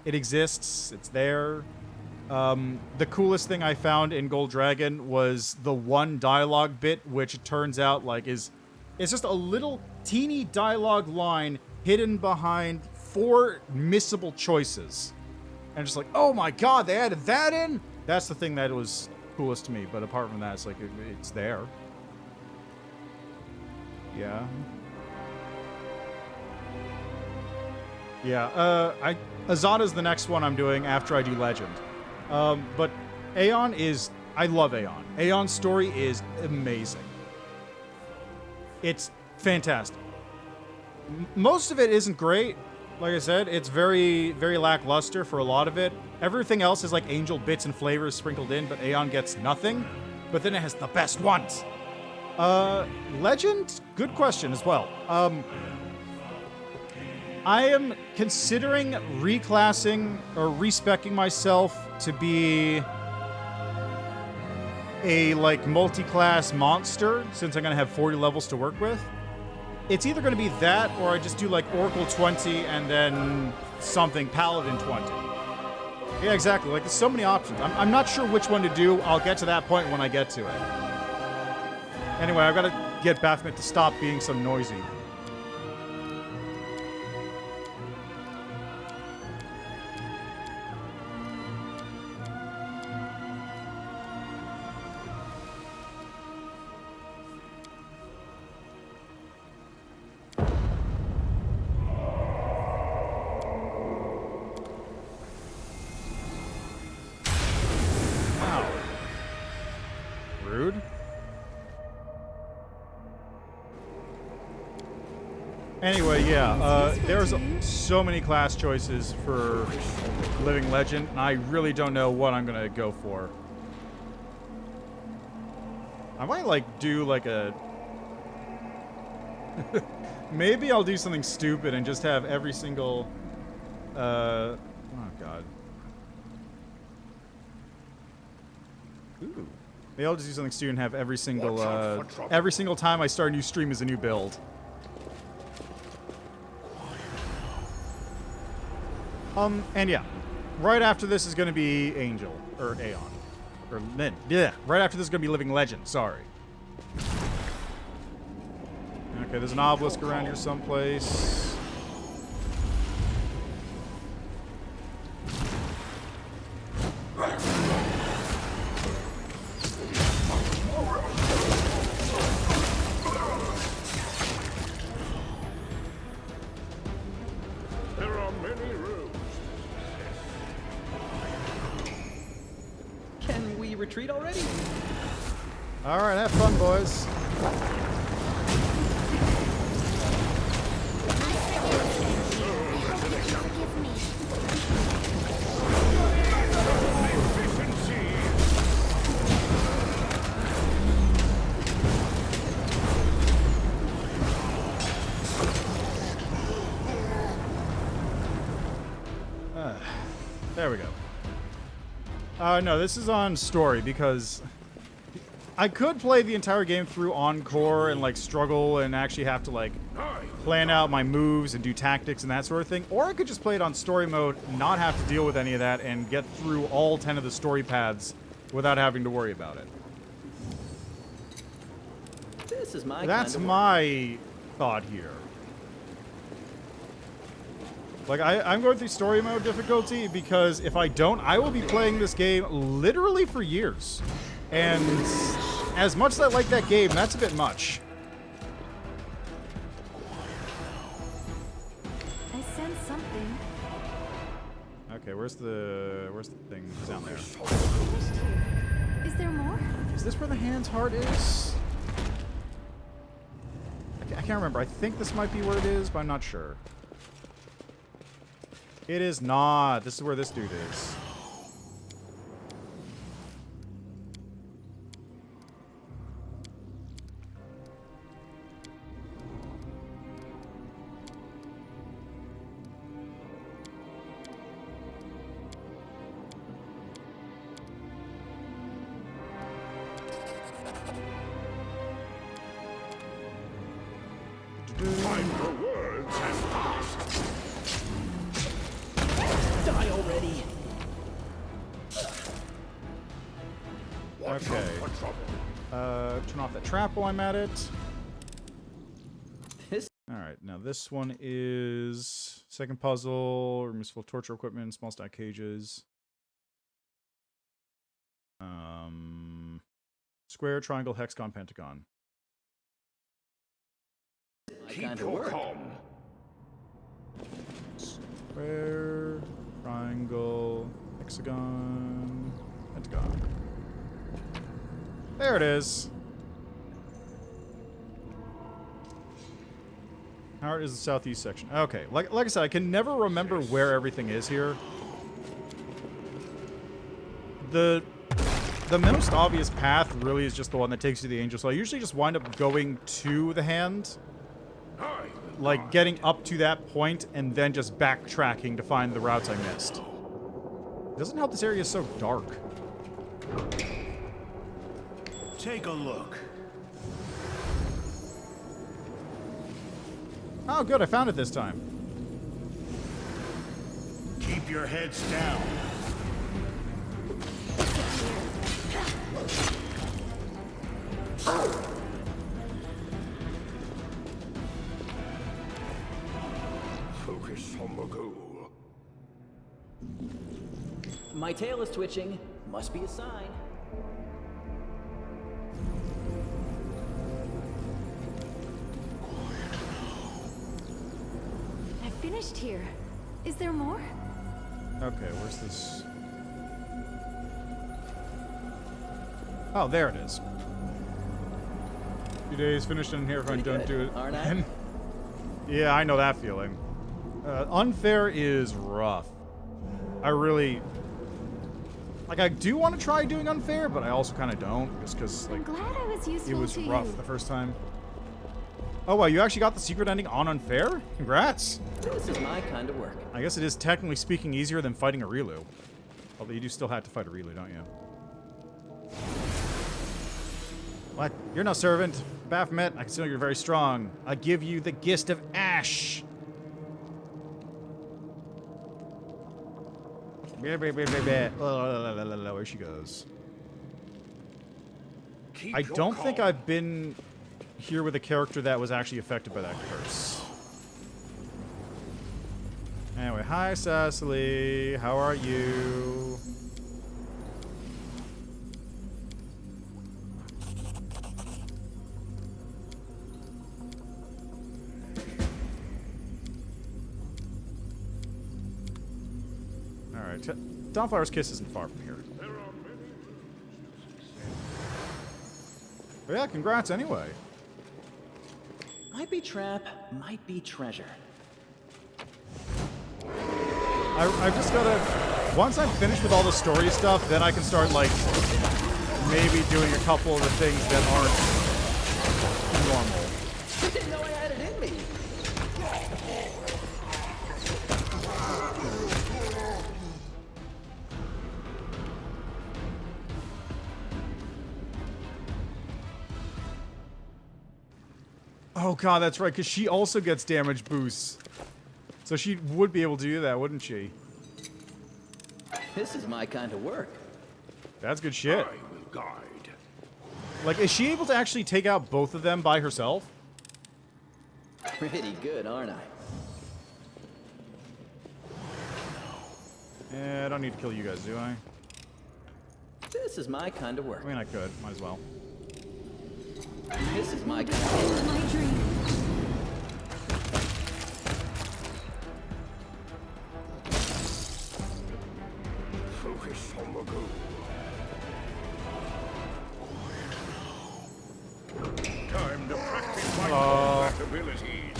It exists. It's there. The coolest thing I found in Gold Dragon was the one dialogue bit, which it turns out, like, it's just a little teeny dialogue line hidden behind 4 missable choices. And just like, oh my god, they added that in? That's the thing that was coolest to me. But apart from that, it's like, it's there. Yeah. Yeah, Azada's the next one I'm doing after I do Legend. But Aeon is... I love Aeon. Aeon's story is amazing. It's fantastic. Most of it isn't great. Like I said, it's very, very lackluster for a lot of it. Everything else is like Angel bits and flavors sprinkled in, but Aeon gets nothing. But then it has the best ones. Legend? Good question as well. I am considering reclassing or respecking myself to be a, like, multi-class monster, since I'm going to have 40 levels to work with. It's either going to be that, or I just do, like, Oracle 20 and then something Paladin 20. Yeah, exactly. Like, there's so many options. I'm not sure which one to do. I'll get to that point when I get to it. Anyway, I've got to get Baphomet to stop being so noisy. Anyway, yeah, there's so many class choices for Living Legend, and I really don't know what I'm gonna go for. I might, like, do, like, a... Maybe I'll do something stupid and just have every single... Oh, God. Ooh. Maybe I'll just do something stupid and have every single time I start a new stream is a new build. And yeah, right after this is going to be Angel, or Aeon, or Lin. Yeah, right after this is going to be Living Legend, sorry. Okay, there's an obelisk around here someplace. There are many rooms. Can we retreat already? All right, have fun, boys. There we go. No, this is on story because I could play the entire game through Encore and like struggle and actually have to like plan out my moves and do tactics and that sort of thing, or I could just play it on story mode, not have to deal with any of that, and get through all 10 of the story paths without having to worry about it. This is my That's kind of my thought here. Like, I'm going through story mode difficulty because if I don't, I will be playing this game literally for years. And as much as I like that game, that's a bit much. I sense something. Okay, where's the thing down there? Is there more? Is this where the hand's heart is? I can't remember. I think this might be where it is, but I'm not sure. It is not. This is where this dude is. Time for words has passed. Die already. Okay. Turn off that trap while I'm at it. Alright, now this one is second puzzle, removes full torture equipment, small stack cages. Square, triangle, hexagon, pentagon. Keep your calm. Square, triangle, hexagon, pentagon. There it is. Heart is the southeast section. Okay, like I said, I can never remember where everything is here. The most obvious path really is just the one that takes you to the angel, so I usually just wind up going to the hand. Like, getting up to that point and then just backtracking to find the routes I missed. It doesn't help this area is so dark. Take a look. Oh, good, I found it this time. Keep your heads down. Focus on the goal. My tail is twitching. Must be a sign. I finished here. Is there more? Okay, where's this? Oh, there it is. 2 days finished in here if I Pretty don't good, do it. aren't I? And Yeah, I know that feeling. Unfair is rough. I really... Like, I do want to try doing unfair, but I also kind of don't. Just because, like, I'm glad I was useful it was to rough you. the first time. Oh, wow, you actually got the secret ending on unfair? Congrats. This is my kind of work. I guess it is technically speaking easier than fighting a Relu. Although you do still have to fight a Relu, don't you? What? You're no servant. Baphomet, I consider you're very strong. I give you the gift of Ash. Where she goes. I don't think I've been here with a character that was actually affected by that curse. Anyway, hi Cecily. How are you? Alright, Dawnflower's Kiss isn't far from here. But yeah, congrats anyway. Might be trap, might be treasure. I've just gotta... Once I'm finished with all the story stuff, then I can start, like, maybe doing a couple of the things that aren't normal. I didn't know I had it in me. Oh god, that's right, because she also gets damage boosts. So she would be able to do that, wouldn't she? This is my kind of work. That's good shit. I will guide. Like, is she able to actually take out both of them by herself? Pretty good, aren't I? Yeah, I don't need to kill you guys, do I? This is my kind of work. I mean, I could. Might as well. This is my kind of work. My dream. Focus on the goal. Time to practice my combat abilities.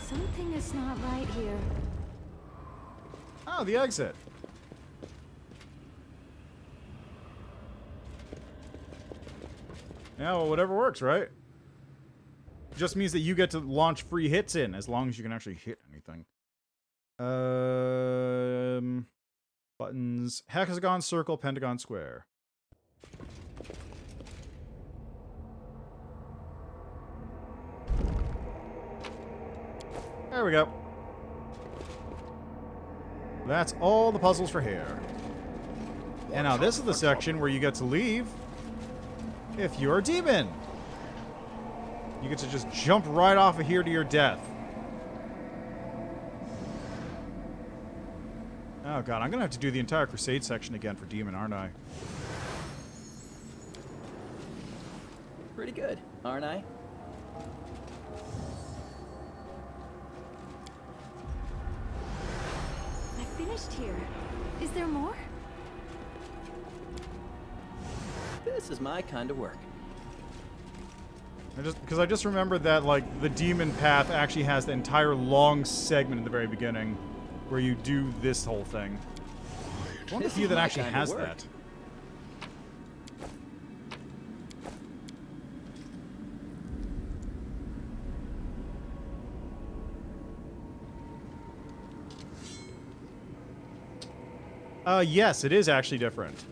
Something is not right here. Oh, the exit. Yeah, well, whatever works, right? Just means that you get to launch free hits in, as long as you can actually hit anything. Buttons. Hexagon, circle, pentagon, square. There we go. That's all the puzzles for here. And now this is the section where you get to leave if you're a demon. You get to just jump right off of here to your death. Oh god, I'm gonna have to do the entire Crusade section again for demon, aren't I? Pretty good, aren't I? I finished here. Is there more? This is my kind of work. I just remembered that, like, the demon path actually has the entire long segment in the very beginning where you do this whole thing. I wonder if you that actually has that. Yes, it is actually different.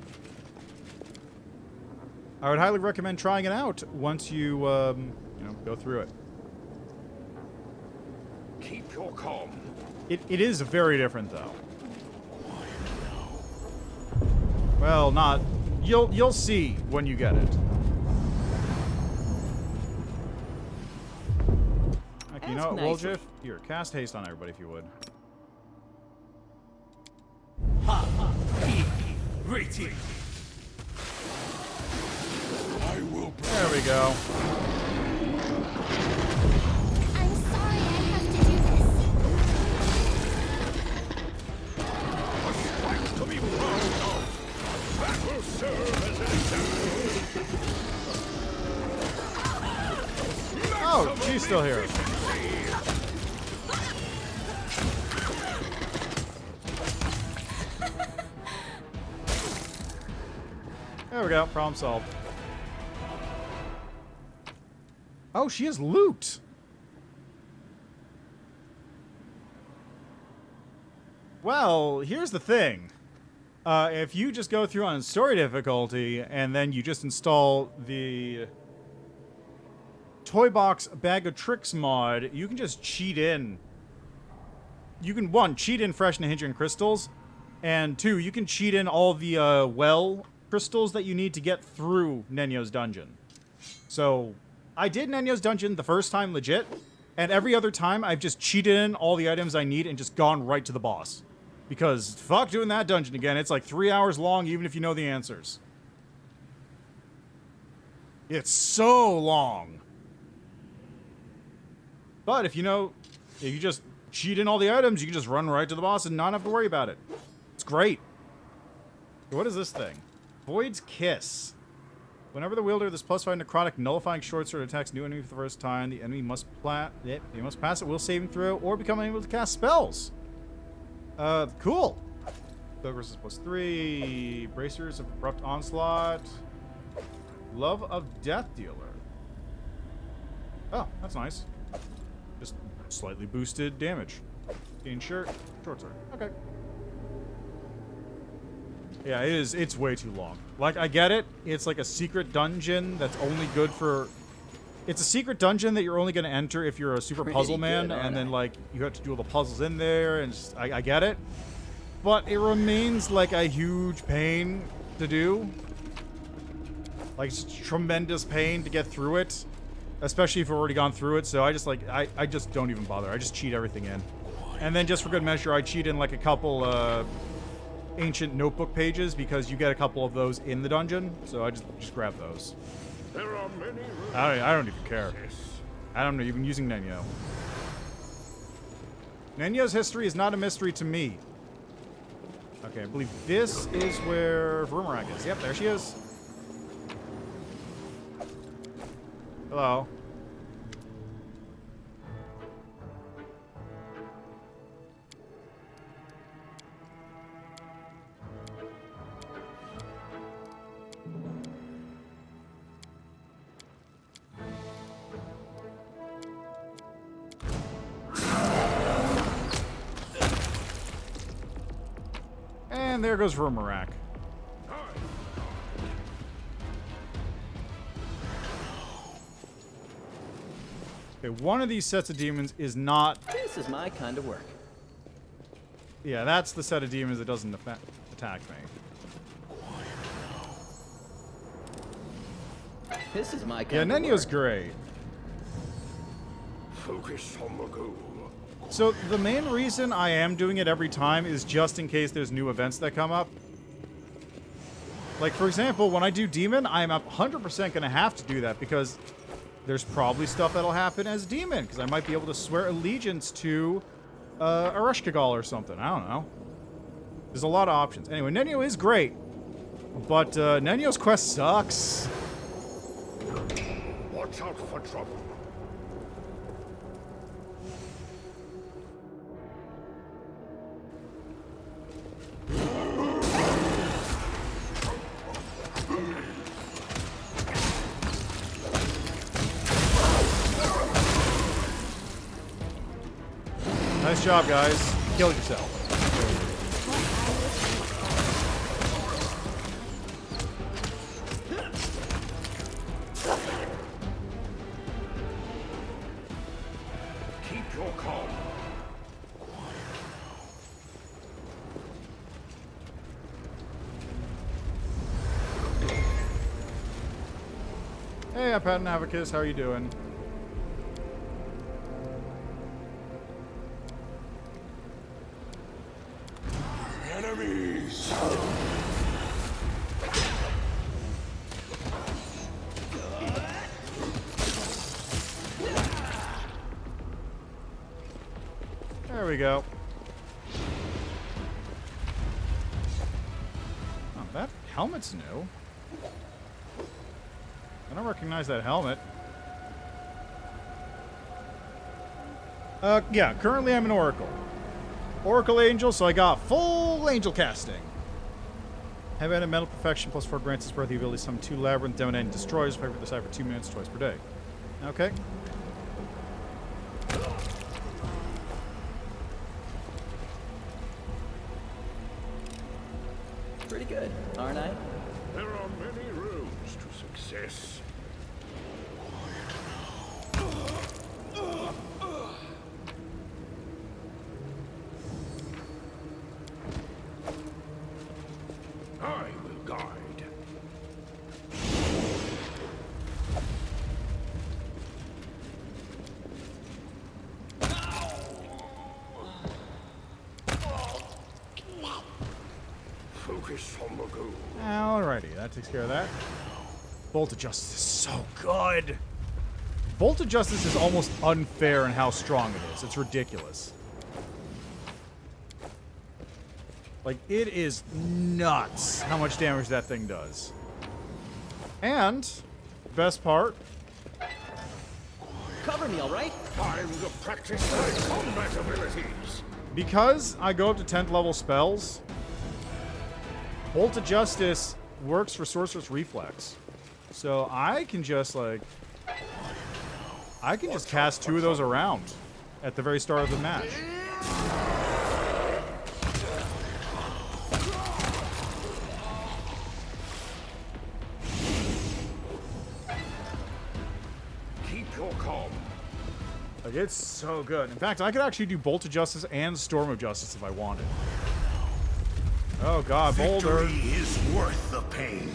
I would highly recommend trying it out once you, you know, go through it. Keep your calm. It is very different, though. Well, not. You'll see when you get it. Okay, you know what, Woljif? Here, cast haste on everybody if you would. Rating. I will. There we go. I'm sorry I have to do this. still here. There we go. Problem solved. Oh, she has loot. Well, here's the thing. If you just go through on story difficulty and then you just install the Toy Box Bag of Tricks mod, you can just cheat in. You can, one, cheat in fresh Nahidran crystals, and two, you can cheat in all the well crystals that you need to get through Nenyo's dungeon. So, I did Nenyo's dungeon the first time legit, and every other time I've just cheated in all the items I need and just gone right to the boss. Because fuck doing that dungeon again. It's like 3 hours long even if you know the answers. It's so long. But if you know, if you just cheat in all the items, you can just run right to the boss and not have to worry about it. It's great. What is this thing? Void's Kiss. Whenever the wielder of this +5 necrotic nullifying short sword attacks new enemy for the first time, the enemy must pass it will saving throw or become able to cast spells. Cool. Aggressor +3. Bracers of Abrupt Onslaught. Love of Death Dealer. Oh, that's nice. Just slightly boosted damage. Gain short sword. Okay. Yeah, it's way too long. Like, I get it. It's like a secret dungeon that's only good for... It's a secret dungeon that you're only going to enter if you're a super puzzle man, and then, like, you have to do all the puzzles in there, and just, I get it. But it remains, like, a huge pain to do. Like, it's tremendous pain to get through it, especially if you've already gone through it, so I just, like, I just don't even bother. I just cheat everything in. And then, just for good measure, I cheat in, like, a couple, ancient notebook pages, because you get a couple of those in the dungeon, so I just grab those. There are many I don't even care. I don't know, even using Nenyo. Nenyo's history is not a mystery to me. Okay, I believe this is where Vroomerang is. Yep, there she is. Hello. And there goes Vroomerang. Okay, one of these sets of demons is not... This is my kind of work. Yeah, that's the set of demons that doesn't attack me. This is my kind Yeah, of Nenyo's work. great. Focus on the goal. So, the main reason I am doing it every time is just in case there's new events that come up. Like, for example, when I do Demon, I'm 100% going to have to do that because there's probably stuff that'll happen as Demon, because I might be able to swear allegiance to Ereshkigal or something. I don't know. There's a lot of options. Anyway, Nenyo is great, but Nenyo's quest sucks. Watch out for trouble. Nice job, guys. Kill yourself. Keep your calm. Hey, I'm Pat and Avacus. How are you doing? Enemies! There we go. Oh, that helmet's new. I don't recognize that helmet. Yeah, currently I'm an Oracle. Oracle Angel, so I got full angel casting. Heavy and mental perfection plus 4 grants us the ability to summon 2 labyrinth, dominate, and destroys. Fight for the side for 2 minutes twice per day. Okay. Pretty good, aren't I? There are many roads to success. I will guide. Focus on the goal. Alrighty, that takes care of that. Bolt of Justice is so good. Bolt of Justice is almost unfair in how strong it is. It's ridiculous. Like, it is nuts how much damage that thing does. And, best part, Cover me, all right? Time to practice my combat abilities. because I go up to 10th level spells, Bolt of Justice works for Sorcerer's Reflex. So I can just, like... I can just cast 2 of those around at the very start of the match. Keep your calm. Like, it's so good. In fact, I could actually do Bolt of Justice and Storm of Justice if I wanted. Oh god, Boulder. Victory is worth the pain.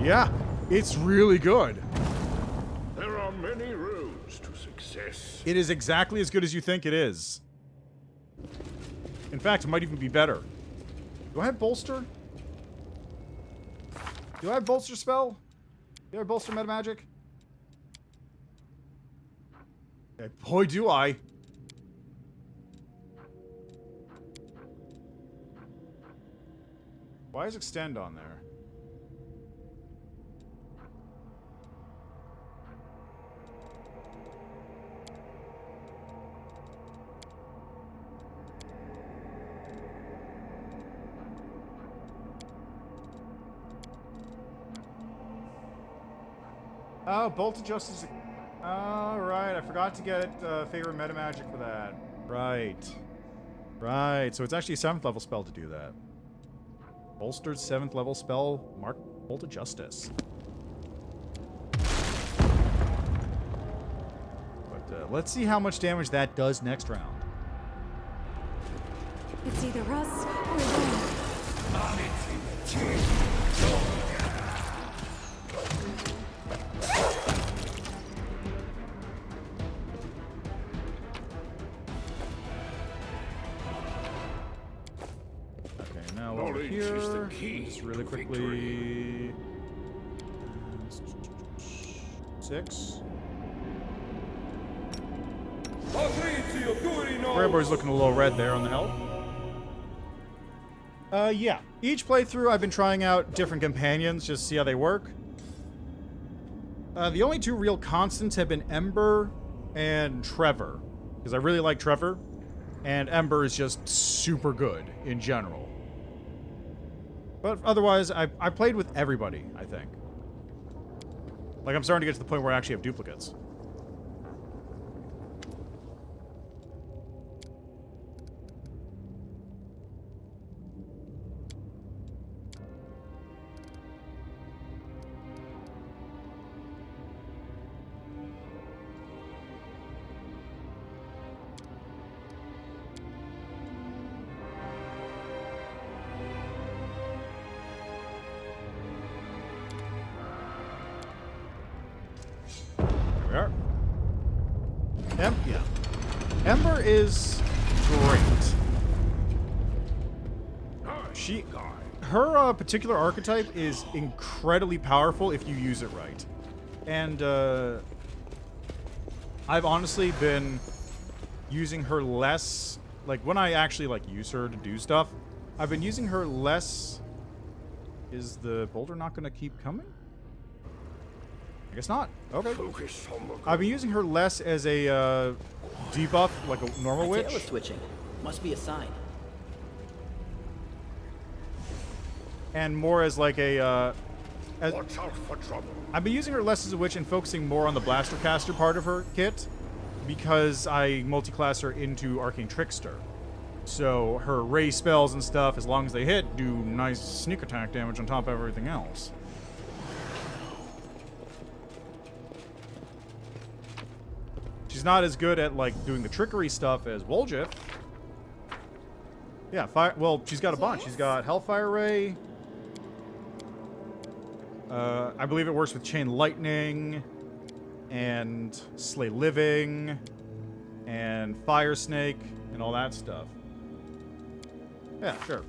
Yeah, it's really good. There are many roads to success. It is exactly as good as you think it is. In fact, it might even be better. Do I have Bolster? Do I have Bolster spell? Do I have Bolster Meta Magic? Okay, boy, do I. Why is Extend on there? Oh, Bolt of Justice. Oh, right. I forgot to get favorite meta magic for that. Right. Right. So it's actually a 7th level spell to do that. Bolstered 7th level spell, mark Bolt of Justice. But let's see how much damage that does next round. It's either us or them. Knowledge is the key. Just really to quickly. 6. Grandboy's looking a little red there on the health. Yeah. Each playthrough, I've been trying out different companions just to see how they work. The only 2 real constants have been Ember and Trevor, because I really like Trevor, and Ember is just super good in general. But otherwise, I played with everybody, I think. Like, I'm starting to get to the point where I actually have duplicates. Yeah. Ember is great. Her particular archetype is incredibly powerful if you use it right. And I've honestly been using her less, like when I actually like use her to do stuff, I've been using her less Is the boulder not going to keep coming? I guess not. Okay. Focus on the I've been using her less as a debuff, like a normal My witch. tail is switching. Must be a sign. And more as like a... Watch out for trouble. I've been using her less as a witch and focusing more on the blaster caster part of her kit because I multi-class her into Arcane Trickster. So her ray spells and stuff, as long as they hit, do nice sneak attack damage on top of everything else. She's not as good at, like, doing the trickery stuff as Woljif. Yeah, fire. Well, she's got a bunch. She's got Hellfire Ray. I believe it works with Chain Lightning and Slay Living and Fire Snake and all that stuff. Yeah, sure.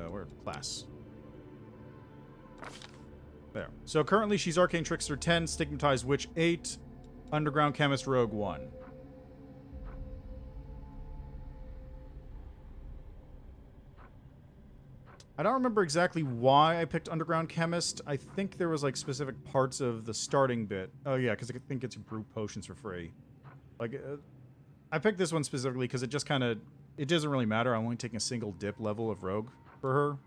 Where class? There. So currently she's Arcane Trickster 10, Stigmatized Witch 8, Underground Chemist Rogue 1. I don't remember exactly why I picked Underground Chemist. I think there was, like, specific parts of the starting bit. Oh, yeah, because I think it's brew potions for free. Like, I picked this one specifically because it just kind of... It doesn't really matter. I'm only taking a single dip level of Rogue for her.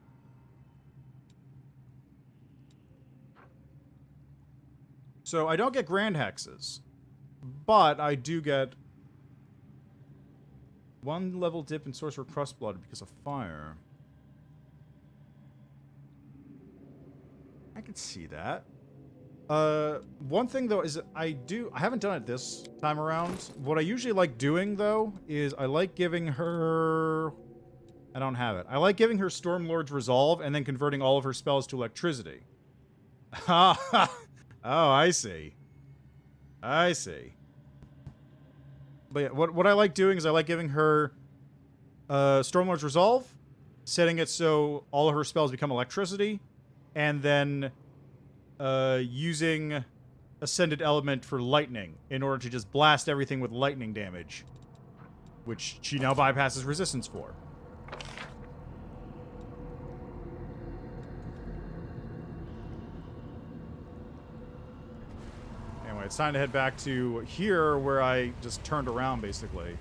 So I don't get Grand Hexes. But I do get... 1 level dip in Sorcerer Crustblood because of fire. I can see that. One thing, though, is I haven't done it this time around. What I usually like doing, though, is I like giving her... I don't have it. I like giving her Stormlord's Resolve and then converting all of her spells to electricity. Oh, I see. I see. But yeah, what I like doing is I like giving her Stormlord's Resolve, setting it so all of her spells become electricity, and then using Ascended Element for lightning in order to just blast everything with lightning damage, which she now bypasses resistance for. Anyway, it's time to head back to here where I just turned around, basically.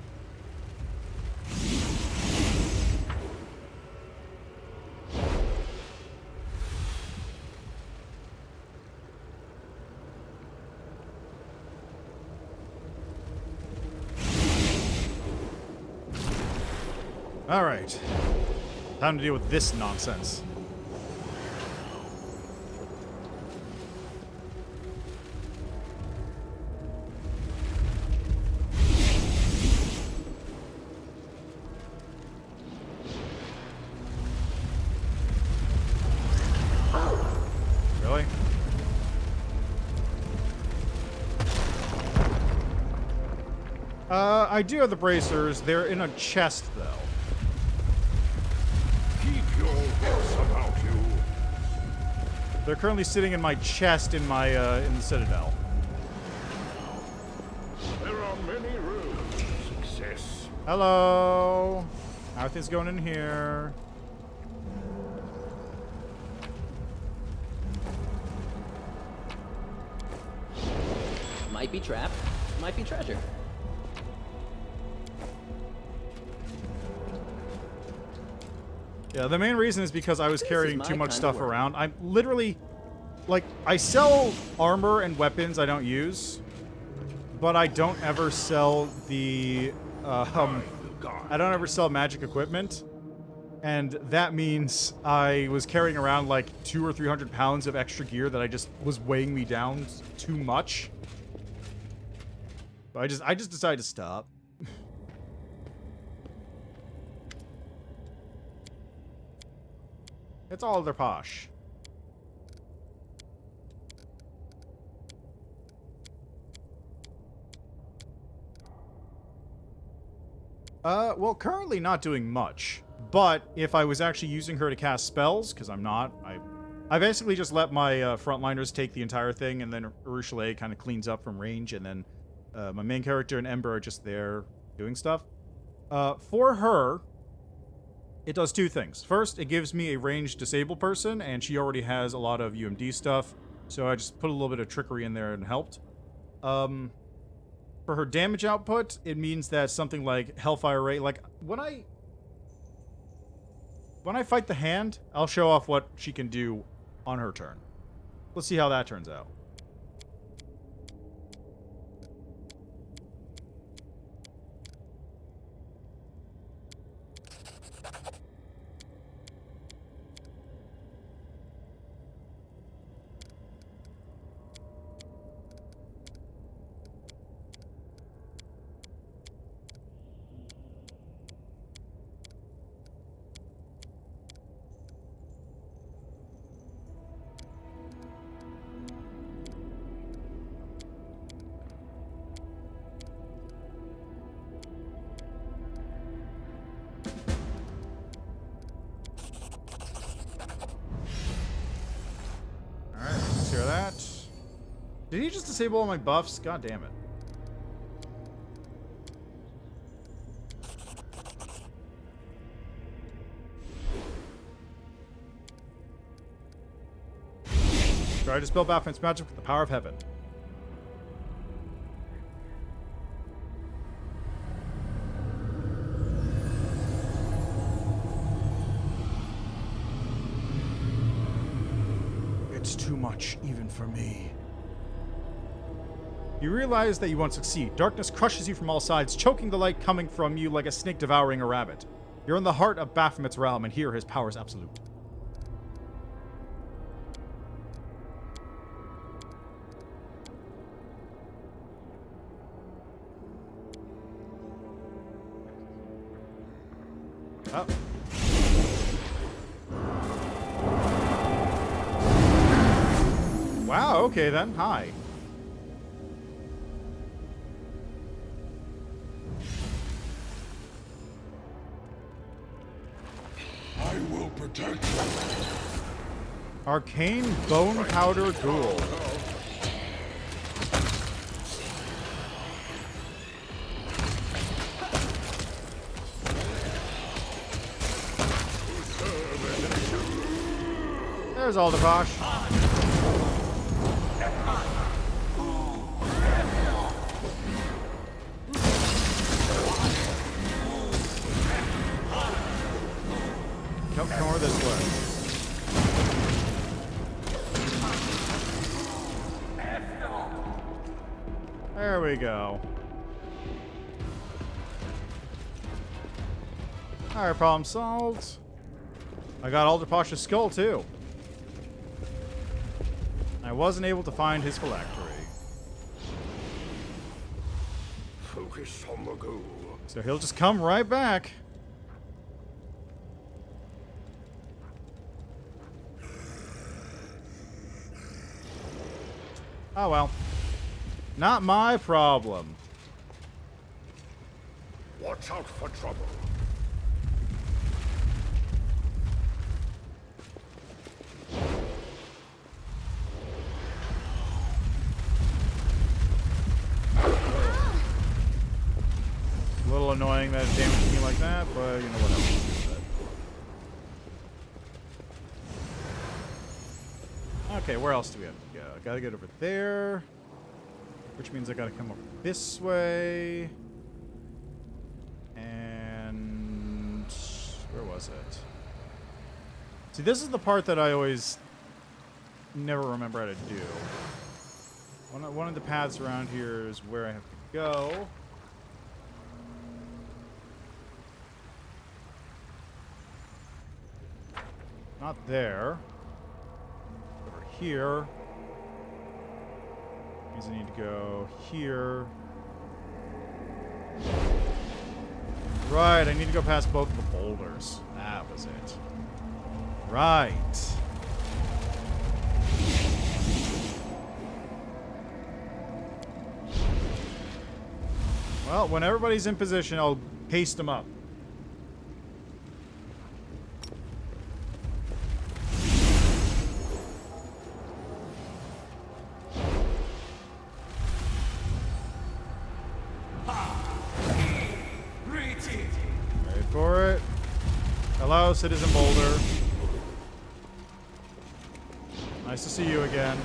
Alright. Time to deal with this nonsense. Really? I do have the bracers. They're in a chest, though. Keep your wits about you. They're currently sitting in my chest in my in the Citadel. There are many roads to success. Hello. How are things going in here? Might be trap, might be treasure. Yeah, the main reason is because I was carrying is too my much kind stuff of work. around. I'm literally, like, I sell armor and weapons I don't use, but I don't ever sell the, I don't ever sell magic equipment, and that means I was carrying around like 200 or 300 pounds of extra gear that I just was weighing me down too much. But I just decided to stop. It's all their posh. Well, currently not doing much. But if I was actually using her to cast spells, because I'm not, I basically just let my frontliners take the entire thing, and then Urushalay kind of cleans up from range, and then my main character and Ember are just there doing stuff. For her, It does two things. First, it gives me a ranged disabled person, and she already has a lot of UMD stuff, so I just put a little bit of trickery in there and helped. For her damage output, it means that something like Hellfire Ray, like when I fight the hand, I'll show off what she can do on her turn. Let's see how that turns out. Hear that? Did he just disable all my buffs? God damn it. Try to dispel Baphomet's magic with the power of heaven. It's too much, even for me. You realize that you won't succeed. Darkness crushes you from all sides, choking the light coming from you like a snake devouring a rabbit. You're in the heart of Baphomet's realm, and here his power is absolute. Oh. Wow, okay then. Hi. I will protect you. Arcane Bone Powder Ghoul. There's Alderposh. Come over this way. There we go. Alright, problem solved. I got Alderposh's skull too. I wasn't able to find his phylactery. Focus on the goal. So he'll just come right back. Oh well. Not my problem. Watch out for trouble. A little annoying that it damaged me like that, but you know what else. Okay, where else do we have to go? I gotta get over there. Which means I gotta come over this way. And where was it? See, this is the part that I always never remember how to do. One of the paths around here is where I have to go. Not there. Over here. Means I need to go here. Right, I need to go past both of the boulders. That was it. Right. Well, when everybody's in position, I'll paste them up. Citizen Boulder. Nice to see you again.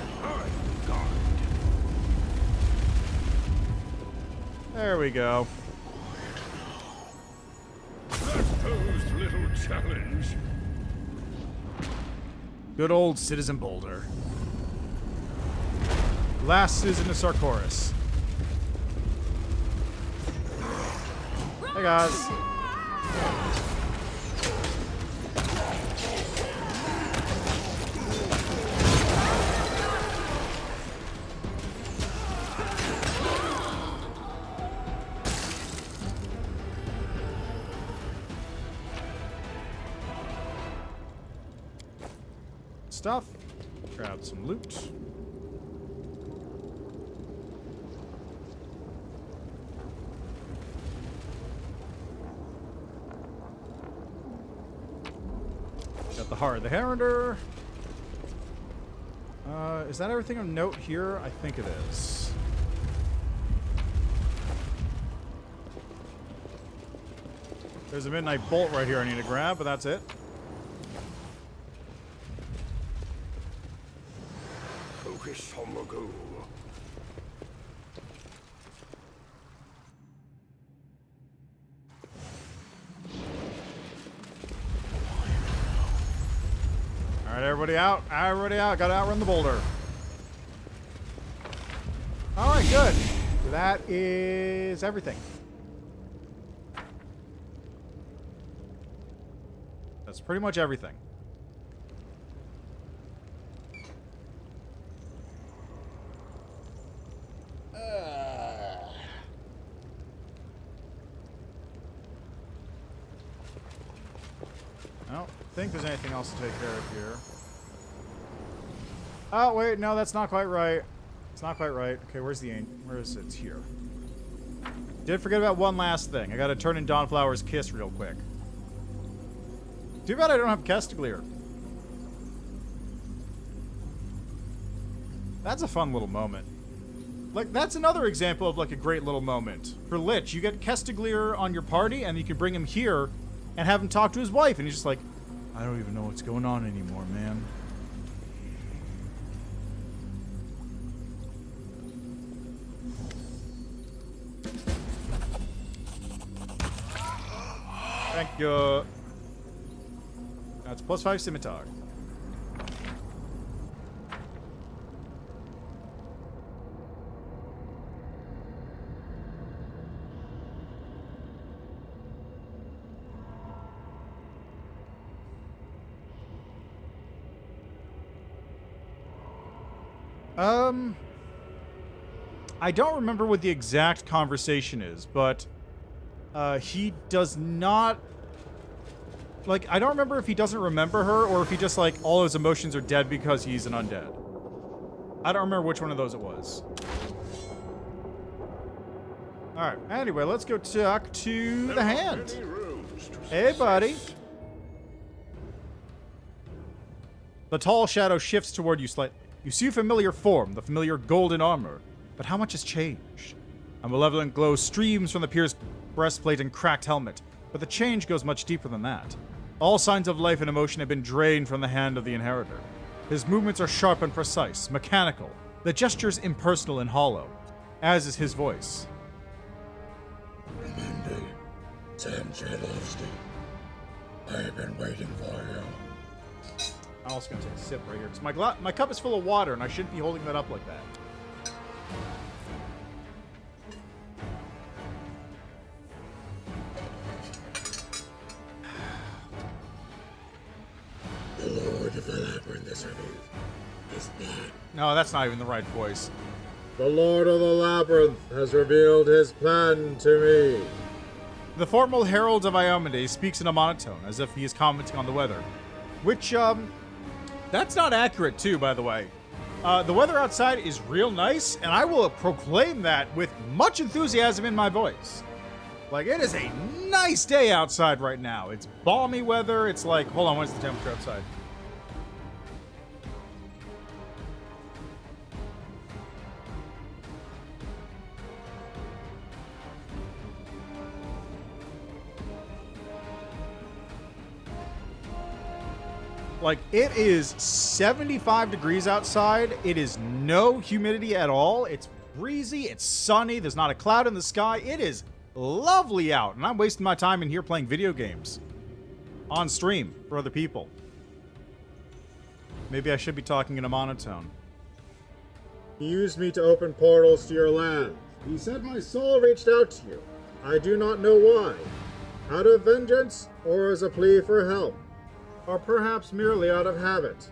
There we go. That posed little challenge. Good old Citizen Boulder. Last Citizen of Sarkoris. Hey guys. Stuff. Grab some loot. Got the Heart of the Harrinder. Is that everything of note here? I think it is. There's a Midnight Bolt right here I need to grab, but that's it. Focus on the goal. Alright, everybody out. Everybody out. Gotta outrun the boulder. Alright, good. That is everything. That's pretty much everything. I don't think there's anything else to take care of here. Oh, wait, no, that's not quite right. It's not quite right. Okay, where's the angel? Where is it? It's here. Did forget about one last thing. I gotta turn in Dawnflower's Kiss real quick. Too bad I don't have Castiglier. That's a fun little moment. Like, that's another example of, like, a great little moment. For Lich, you get Castiglier on your party, and you can bring him here and have him talk to his wife, and he's just like, I don't even know what's going on anymore, man. Thank you. That's +5 scimitar. I don't remember what the exact conversation is, but he does not, like, I don't remember if he doesn't remember her or if he just, like, all his emotions are dead because he's an undead. I don't remember which one of those it was. Alright, anyway, let's go talk to the hand. Hey, buddy. The tall shadow shifts toward you slightly. You see a familiar form, the familiar golden armor. But how much has changed? A malevolent glow streams from the pierced breastplate and cracked helmet, but the change goes much deeper than that. All signs of life and emotion have been drained from the hand of the inheritor. His movements are sharp and precise, mechanical, the gestures impersonal and hollow, as is his voice. Mindy, Sam Jadowski, I have been waiting for you. I'm also going to take a sip right here, because my cup is full of water, and I shouldn't be holding that up like that. The Lord of the Labyrinth is revealed. His plan. No, that's not even the right voice. The Lord of the Labyrinth has revealed his plan to me. The formal Herald of Iomade speaks in a monotone, as if he is commenting on the weather. Which, that's not accurate, too, by the way. The weather outside is real nice, and I will proclaim that with much enthusiasm in my voice. Like, it is a nice day outside right now. It's balmy weather. It's like, hold on, what is the temperature outside? Like, it is 75 degrees outside. It is no humidity at all. It's breezy. It's sunny. There's not a cloud in the sky. It is lovely out. And I'm wasting my time in here playing video games. On stream for other people. Maybe I should be talking in a monotone. He used me to open portals to your land. He said my soul reached out to you. I do not know why. Out of vengeance, or as a plea for help. Or perhaps merely out of habit.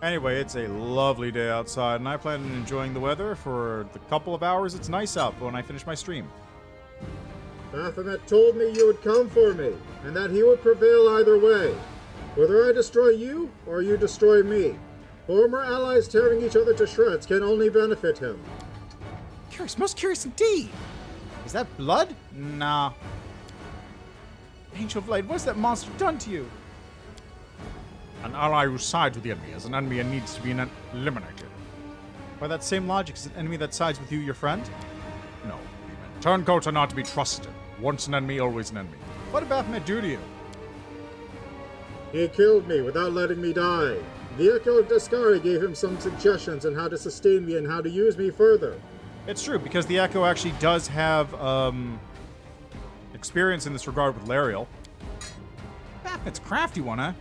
Anyway, it's a lovely day outside, and I plan on enjoying the weather for the couple of hours it's nice out when I finish my stream. Baphomet told me you would come for me, and that he would prevail either way. Whether I destroy you, or you destroy me. Former allies tearing each other to shreds can only benefit him. Curious, most curious indeed. Is that blood? Nah. Angel of Light, what's that monster done to you? An ally who sides with the enemy is an enemy and needs to be eliminated. By that same logic, is an enemy that sides with you your friend? No. Turncoats are not to be trusted. Once an enemy, always an enemy. What did Baphomet do to you? He killed me without letting me die. The Echo of Descari gave him some suggestions on how to sustain me and how to use me further. It's true, because the Echo actually does have experience in this regard with Lariel. Baphomet's a crafty one, huh?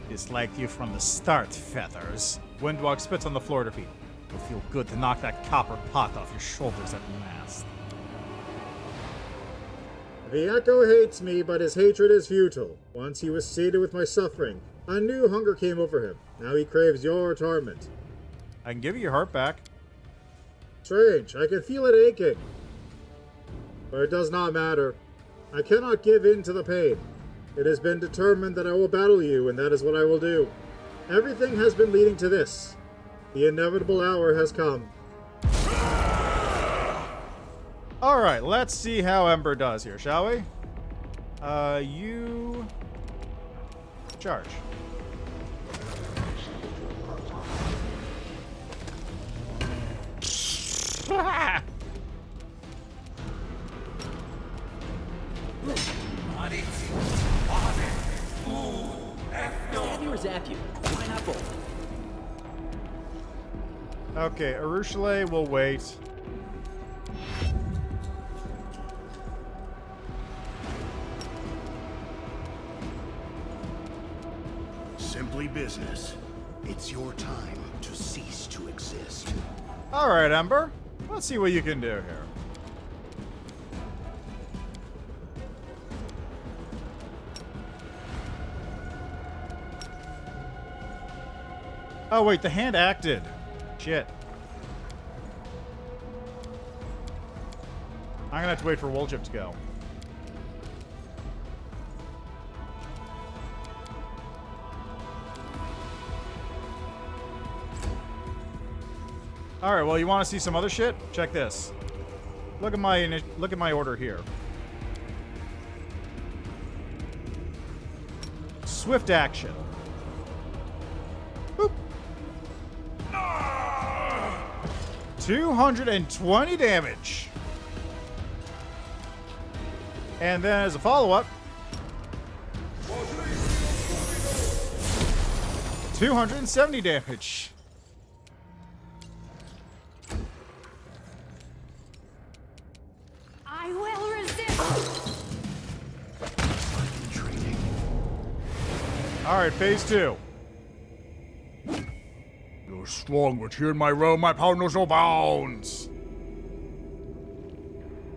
I disliked you from the start, Feathers. Windwalk spits on the floor to feet. It'll feel good to knock that copper pot off your shoulders at last. The Echo hates me, but his hatred is futile. Once he was sated with my suffering, a new hunger came over him. Now he craves your torment. I can give you your heart back. Strange, I can feel it aching. But it does not matter. I cannot give in to the pain. It has been determined that I will battle you, and that is what I will do. Everything has been leading to this. The inevitable hour has come. Alright, let's see how Ember does here, shall we? You... charge. Stab you or zap you? Why not both? Okay, Arushale will wait. Simply business. It's your time to cease to exist. Alright, Ember. Let's see what you can do here. Oh, wait, the hand acted. Shit. I'm gonna have to wait for Woljip to go. Alright, well, you want to see some other shit? Check this. Look at my order here. Swift action. Boop. 220 damage. And then as a follow-up, 270 damage. I will resist. Alright, phase 2. You're strong, but here in my realm, my power knows no bounds.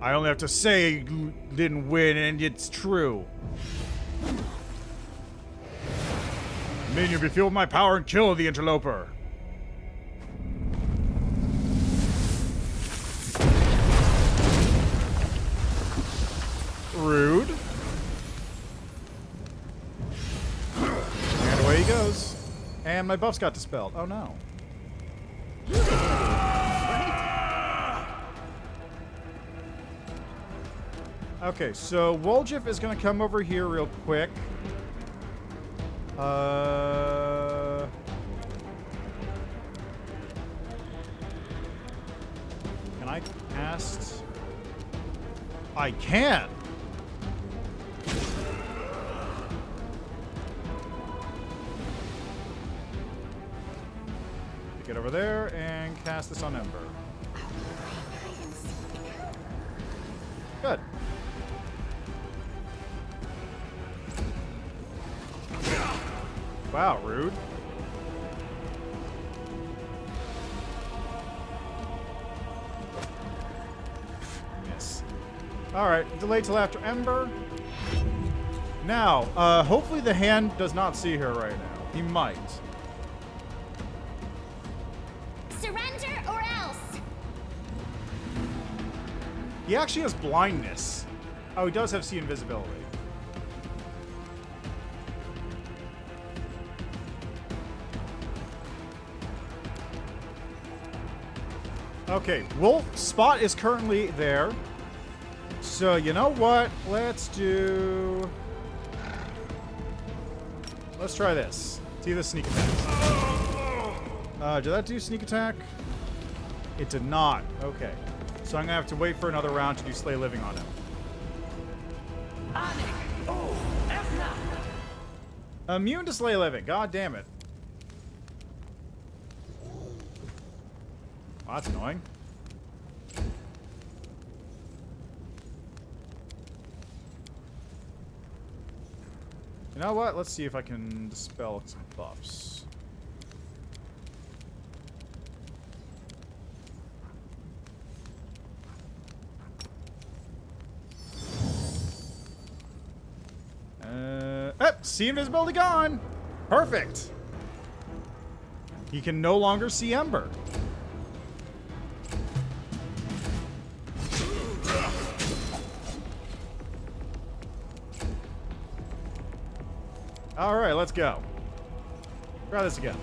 I only have to say you didn't win, and it's true. Minion, be filled with my power and kill the interloper. Rude. And away he goes. And my buffs got dispelled. Oh no. Okay, so Woljip is going to come over here real quick. Can I cast? I can! get over there and cast this on Ember. Good. Wow, rude. Miss. Alright, delay till after Ember. Now, hopefully the hand does not see her right now. He might. Surrender or else. He actually has blindness. Oh, he does have see invisibility. Okay, Wolf Spot is currently there. So, you know what? Let's try this. See the sneak attack. Did that do sneak attack? It did not. Okay. So I'm gonna have to wait for another round to do Slay Living on him. Immune to Slay Living. God damn it. Oh, that's annoying. You know what? Let's see if I can dispel some buffs. See invisibility gone. Perfect. He can no longer see Ember. All right, let's go. Try this again.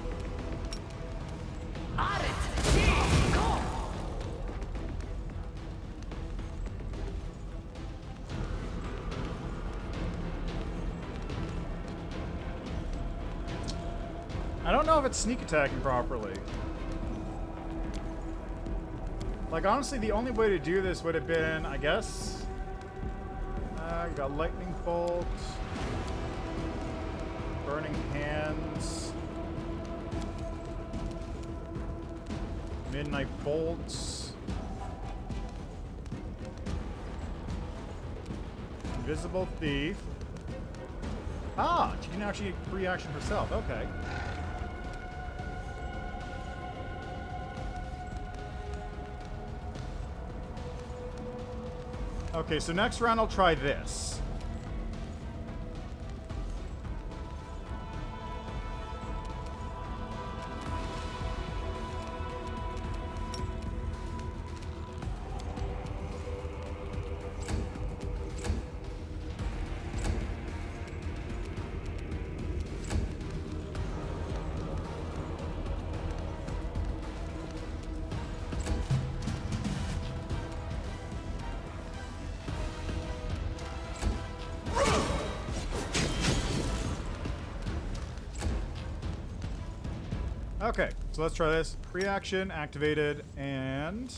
I don't know if it's sneak attacking properly. Like, honestly, the only way to do this would have been, I guess... you got Lightning Bolt. Burning Hands. Midnight Bolts. Invisible Thief. Ah, she can actually reaction herself. Okay. Okay, so next round I'll try this. Okay, so let's try this. Reaction activated, and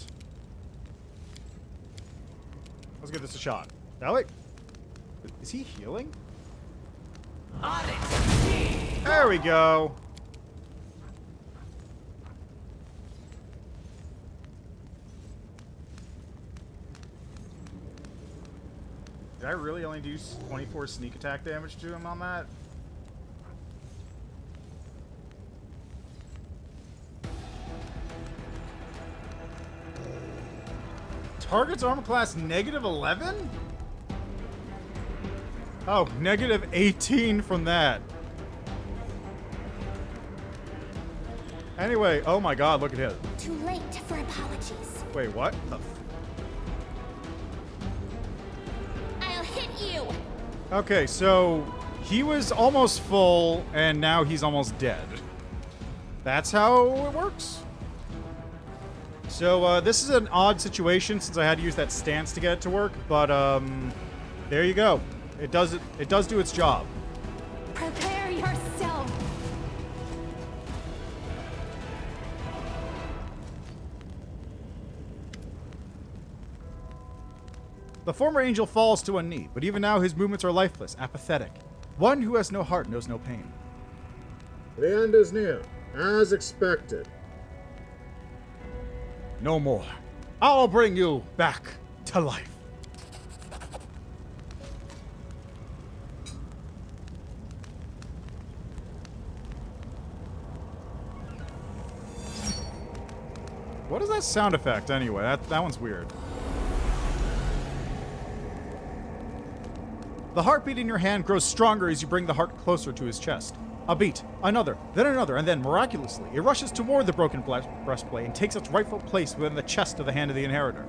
let's give this a shot. Shall we? Is he healing? There we go. Did I really only do 24 sneak attack damage to him on that? Target's armor class -11? Oh, -18 from that. Anyway, oh my god, look at him. Too late for apologies. Wait, what? I'll hit you. Okay, so he was almost full, and now he's almost dead. That's how it works? So, this is an odd situation since I had to use that stance to get it to work, but, there you go. It does do its job. Prepare yourself. The former angel falls to one knee, but even now his movements are lifeless, apathetic. One who has no heart knows no pain. The end is near, as expected. No more. I'll bring you back to life. What is that sound effect anyway? That one's weird. The heartbeat in your hand grows stronger as you bring the heart closer to his chest. A beat, another, and then miraculously, it rushes toward the broken breastplate and takes its rightful place within the chest of the hand of the inheritor.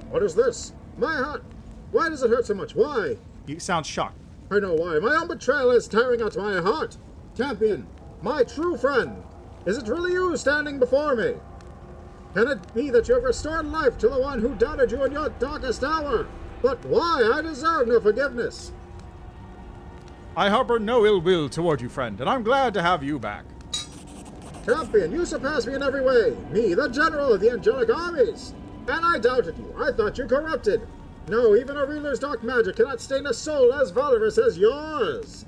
What is this? My heart! Why does it hurt so much? Why? He sounds shocked. I know why. My own betrayal is tearing at my heart. Champion, my true friend, is it really you standing before me? Can it be that you have restored life to the one who doubted you in your darkest hour? But why? I deserve no forgiveness. I harbor no ill will toward you, friend, and I'm glad to have you back. Champion, you surpass me in every way. Me, the general of the angelic armies. And I doubted you. I thought you corrupted. No, even a ruler's dark magic cannot stain a soul as valorous as yours.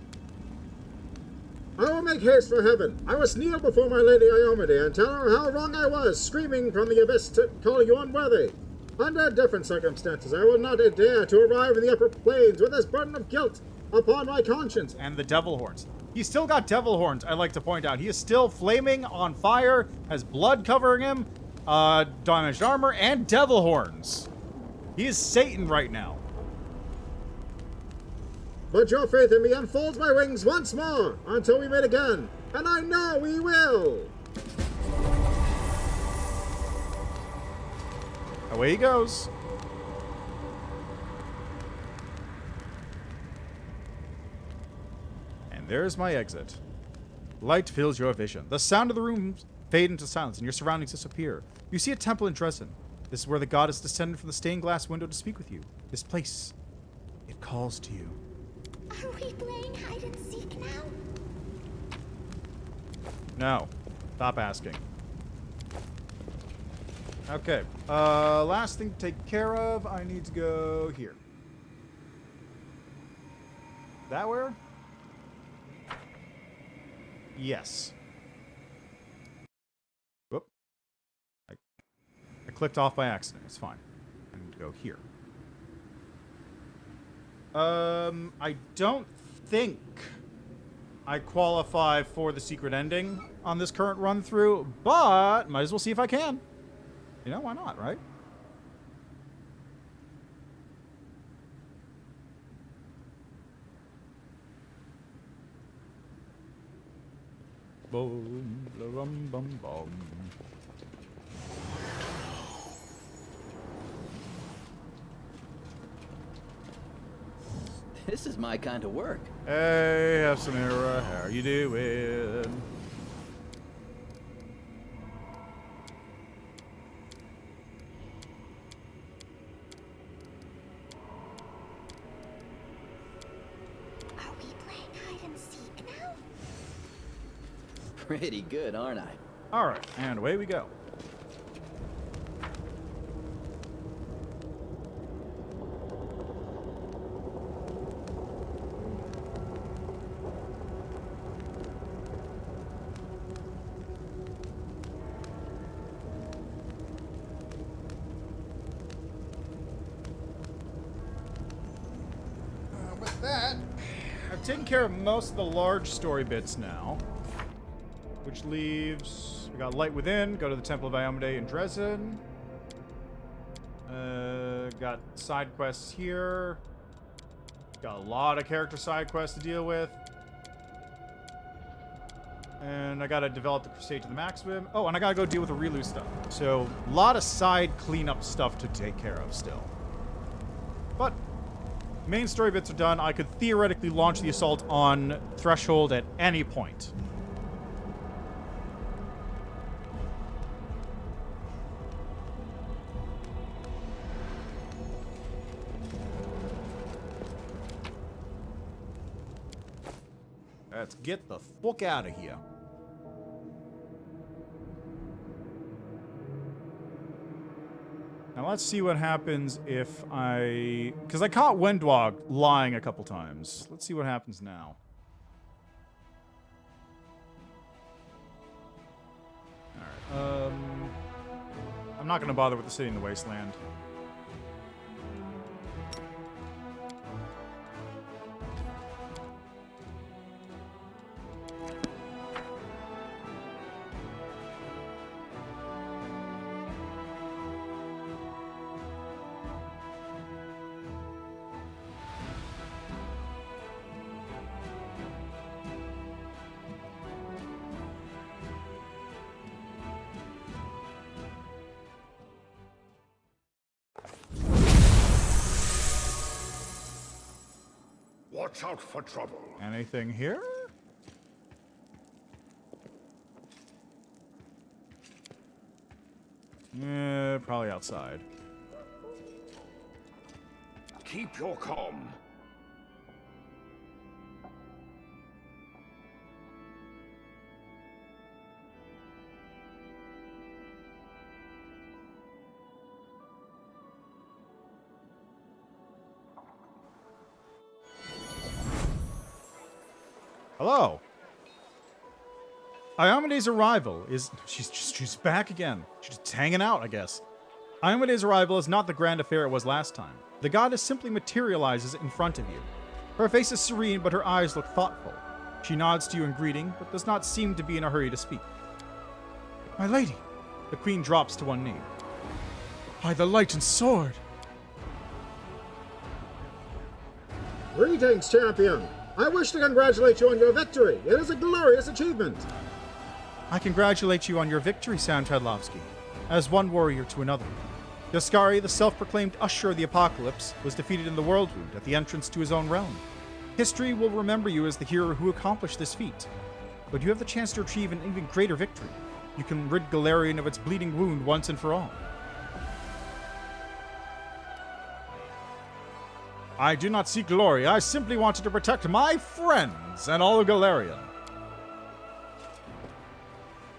I will make haste for heaven. I must kneel before my lady Iomade and tell her how wrong I was, screaming from the abyss to call you unworthy. Under different circumstances, I will not dare to arrive in the upper planes with this burden of guilt upon my conscience. And the devil horns. He's still got devil horns, I'd like to point out. He is still flaming on fire, has blood covering him, damaged armor, and devil horns. He is Satan right now. But your faith in me unfolds my wings once more until we meet again. And I know we will. Away he goes. And there's my exit. Light fills your vision. The sound of the room fade into silence and your surroundings disappear. You see a temple in Dresden. This is where the goddess descended from the stained glass window to speak with you. This place, it calls to you. Are we playing hide and seek now? No. Stop asking. Okay. Last thing to take care of. I need to go here. That where? Yes. Whoop. I clicked off by accident. It's fine. I need to go here. I don't think I qualify for the secret ending on this current run through, but might as well see if I can. You know, why not, right? Boom, bum, bum, bum. This is my kind of work. Hey, Samira, how are you doing? Are we playing hide and seek now? Pretty good, aren't I? All right, and away we go. With that, I've taken care of most of the large story bits now. Which leaves... We got Light Within, go to the Temple of Iomade in Dresden. Got side quests here. Got a lot of character side quests to deal with. And I gotta develop the Crusade to the maximum. Oh, and I gotta go deal with the Relu stuff. So, a lot of side cleanup stuff to take care of still. But, main story bits are done. I could theoretically launch the assault on Threshold at any point. Let's get the fuck out of here. Now let's see what happens if I... Because I caught Wendwog lying a couple times. Let's see what happens now. Alright, I'm not going to bother with the city in the wasteland. Watch out for trouble. Anything here? Probably outside. Keep your calm. Hello. Iomede's arrival is... She's back again. She's just hanging out, I guess. Iomede's arrival is not the grand affair it was last time. The goddess simply materializes in front of you. Her face is serene, but her eyes look thoughtful. She nods to you in greeting, but does not seem to be in a hurry to speak. My lady! The queen drops to one knee. By the light and sword! Greetings, champion! I wish to congratulate you on your victory. It is a glorious achievement. I congratulate you on your victory, Soundtadlovsky. As one warrior to another. Yaskari, the self-proclaimed usher of the apocalypse, was defeated in the World Wound at the entrance to his own realm. History will remember you as the hero who accomplished this feat. But you have the chance to achieve an even greater victory. You can rid Galarian of its bleeding wound once and for all. I do not seek glory. I simply wanted to protect my friends and all of Galarian.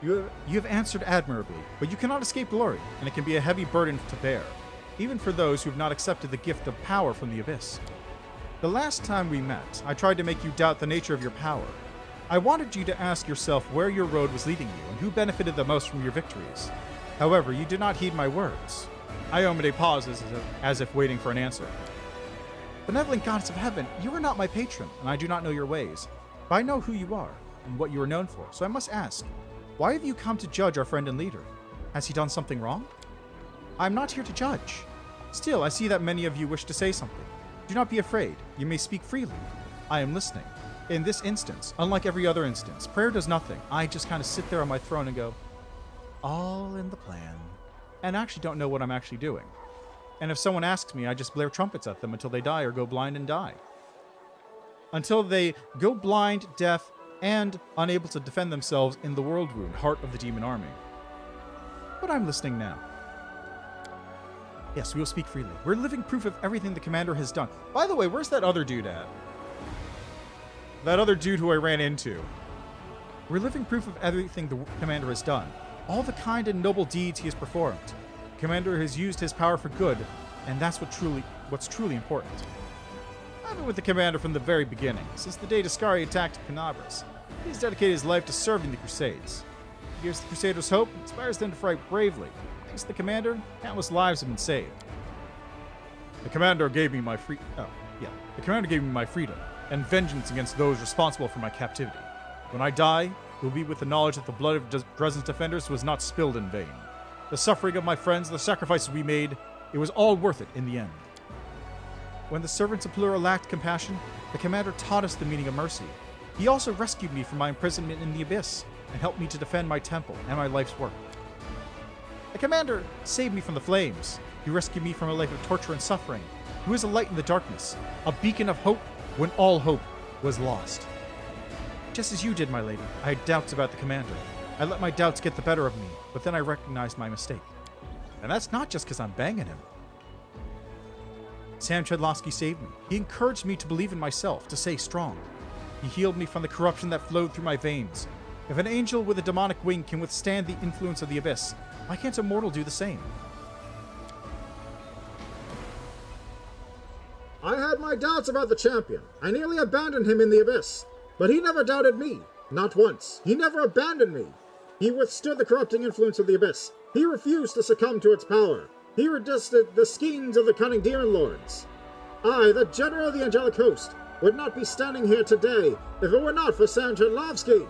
You have answered admirably, but you cannot escape glory, and it can be a heavy burden to bear, even for those who have not accepted the gift of power from the Abyss. The last time we met, I tried to make you doubt the nature of your power. I wanted you to ask yourself where your road was leading you, and who benefited the most from your victories. However, you did not heed my words. Iomade pauses as if waiting for an answer. Benevolent goddess of heaven, you are not my patron, and I do not know your ways. But I know who you are, and what you are known for, so I must ask, why have you come to judge our friend and leader? Has he done something wrong? I am not here to judge. Still, I see that many of you wish to say something. Do not be afraid. You may speak freely. I am listening. In this instance, unlike every other instance, prayer does nothing. I just kind of sit there on my throne and go, all in the plan. And I actually don't know what I'm actually doing. And if someone asks me, I just blare trumpets at them until they die or go blind and die. Until they go blind, deaf, and unable to defend themselves in the World Wound, heart of the demon army. But I'm listening now. Yes, we will speak freely. We're living proof of everything the commander has done. By the way, where's that other dude at? That other dude who I ran into. We're living proof of everything the commander has done. All the kind and noble deeds he has performed. The commander has used his power for good, and that's what's truly important. I've been with the commander from the very beginning, since the day Dascari attacked Canabras. He's dedicated his life to serving the Crusades. He gives the Crusaders hope and inspires them to fight bravely. Thanks to the commander, countless lives have been saved. The commander gave me my freedom, and vengeance against those responsible for my captivity. When I die, it will be with the knowledge that the blood of Dresden's defenders was not spilled in vain. The suffering of my friends, the sacrifices we made, it was all worth it in the end. When the servants of Plura lacked compassion, the commander taught us the meaning of mercy. He also rescued me from my imprisonment in the Abyss and helped me to defend my temple and my life's work. The commander saved me from the flames. He rescued me from a life of torture and suffering. He was a light in the darkness, a beacon of hope when all hope was lost. Just as you did, my lady, I had doubts about the commander. I let my doubts get the better of me, but then I recognized my mistake. And that's not just because I'm banging him. Sam Chedlowski saved me. He encouraged me to believe in myself, to stay strong. He healed me from the corruption that flowed through my veins. If an angel with a demonic wing can withstand the influence of the Abyss, why can't a mortal do the same? I had my doubts about the champion. I nearly abandoned him in the Abyss. But he never doubted me. Not once. He never abandoned me. He withstood the corrupting influence of the Abyss. He refused to succumb to its power. He resisted the schemes of the cunning demon lords. I, the general of the angelic host, would not be standing here today if it were not for Sam Chudlovsky.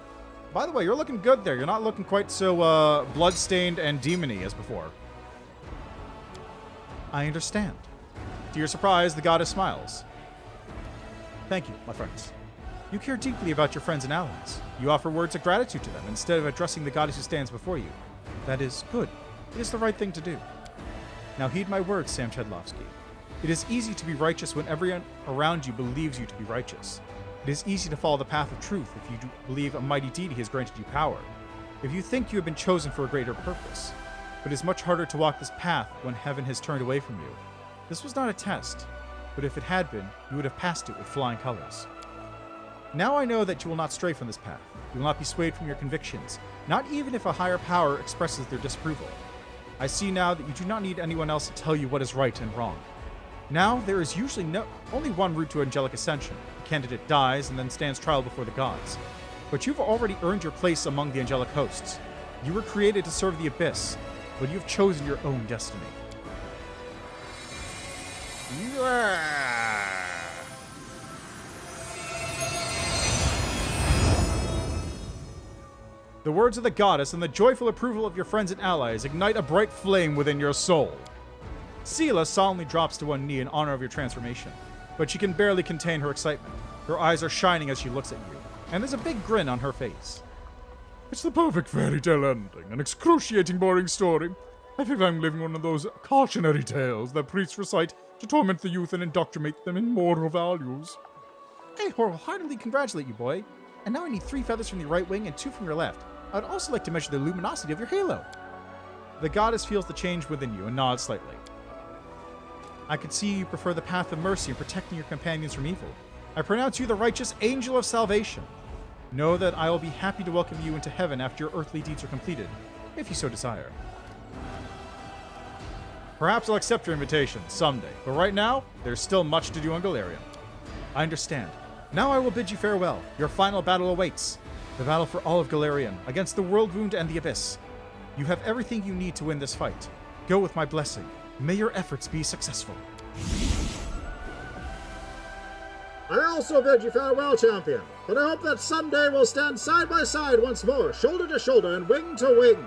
By the way, you're looking good there. You're not looking quite so bloodstained and demony as before. I understand. To your surprise, the goddess smiles. Thank you, my friends. You care deeply about your friends and allies. You offer words of gratitude to them instead of addressing the goddess who stands before you. That is good. It is the right thing to do. Now heed my words, Sam Chudlovsky. It is easy to be righteous when everyone around you believes you to be righteous. It is easy to follow the path of truth if you do believe a mighty deity has granted you power, if you think you have been chosen for a greater purpose. But it is much harder to walk this path when heaven has turned away from you. This was not a test, but if it had been, you would have passed it with flying colors. Now I know that you will not stray from this path. You will not be swayed from your convictions, not even if a higher power expresses their disapproval. I see now that you do not need anyone else to tell you what is right and wrong. Now, there is usually only one route to angelic ascension. The candidate dies and then stands trial before the gods. But you've already earned your place among the angelic hosts. You were created to serve the abyss, but you've chosen your own destiny. The words of the goddess and the joyful approval of your friends and allies ignite a bright flame within your soul. Sela solemnly drops to one knee in honor of your transformation, but she can barely contain her excitement. Her eyes are shining as she looks at you, and there's a big grin on her face. It's the perfect fairy tale ending, an excruciating boring story. I think I'm living one of those cautionary tales that priests recite to torment the youth and indoctrinate them in moral values. I wholeheartedly congratulate you, boy. And now I need 3 feathers from your right wing and 2 from your left. I'd also like to measure the luminosity of your halo. The goddess feels the change within you and nods slightly. I can see you prefer the path of mercy and protecting your companions from evil. I pronounce you the righteous angel of salvation. Know that I will be happy to welcome you into heaven after your earthly deeds are completed, if you so desire. Perhaps I'll accept your invitation someday, but right now, there's still much to do on Galarian. I understand. Now I will bid you farewell. Your final battle awaits. The battle for all of Galarian, against the World Wound and the Abyss. You have everything you need to win this fight. Go with my blessing. May your efforts be successful. I also bid you farewell, champion, but I hope that someday we'll stand side by side once more, shoulder to shoulder and wing to wing.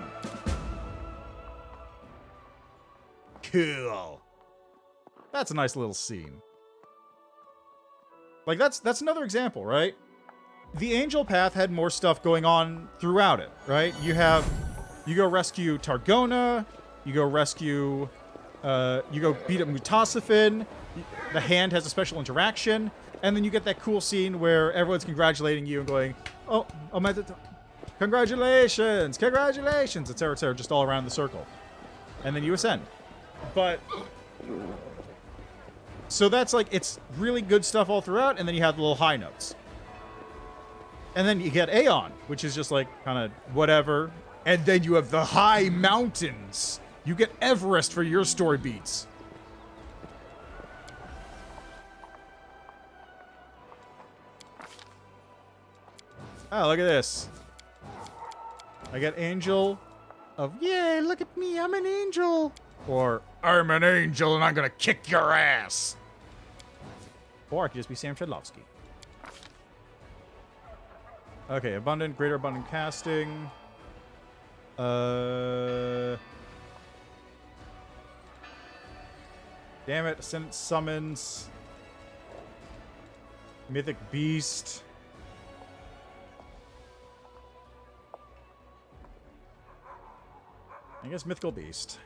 Cool. That's a nice little scene. Like, that's another example, right? The Angel Path had more stuff going on throughout it, right? You go rescue Targona, you go rescue, you go beat up Mutasafin, the hand has a special interaction, and then you get that cool scene where everyone's congratulating you and going, oh congratulations, congratulations, etc., just all around the circle. And then you ascend. But so that's like, it's really good stuff all throughout, and then you have the little high notes. And then you get Aeon, which is just like kind of whatever. And then you have the high mountains. You get Everest for your story beats. Oh, look at this. I get Angel of, yay, look at me, I'm an angel. Or, I'm an angel and I'm gonna kick your ass. Or I could just be Sam Chudlovsky. Okay, greater abundant casting. Damn it, Ascendant Summons. Mythic Beast. I guess Mythical Beast.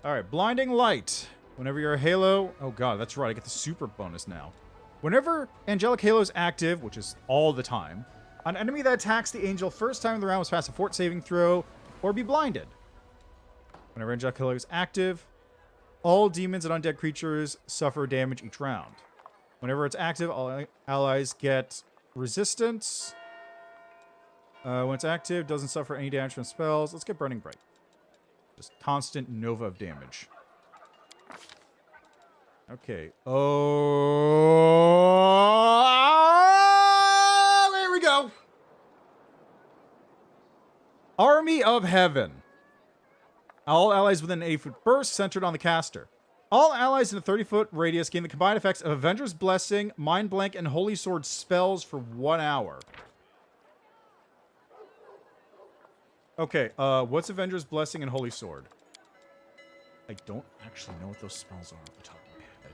Alright, Blinding Light. Whenever you're a Halo... Oh god, that's right, I get the super bonus now. Whenever Angelic Halo is active, which is all the time, an enemy that attacks the Angel first time in the round must pass a fort saving throw or be blinded. Whenever Angelic Halo is active, all demons and undead creatures suffer damage each round. Whenever it's active, all allies get resistance. When it's active, doesn't suffer any damage from spells. Let's get Burning Bright. Just constant nova of damage. Okay. Oh, there we go. Army Key of Heaven. All allies within an 8-foot burst centered on the caster. All allies in a 30-foot radius gain the combined effects of Avengers Blessing, Mind Blank, and Holy Sword spells for 1 hour. Okay, what's Avengers Blessing and Holy Sword? I don't actually know what those spells are off the top of my head.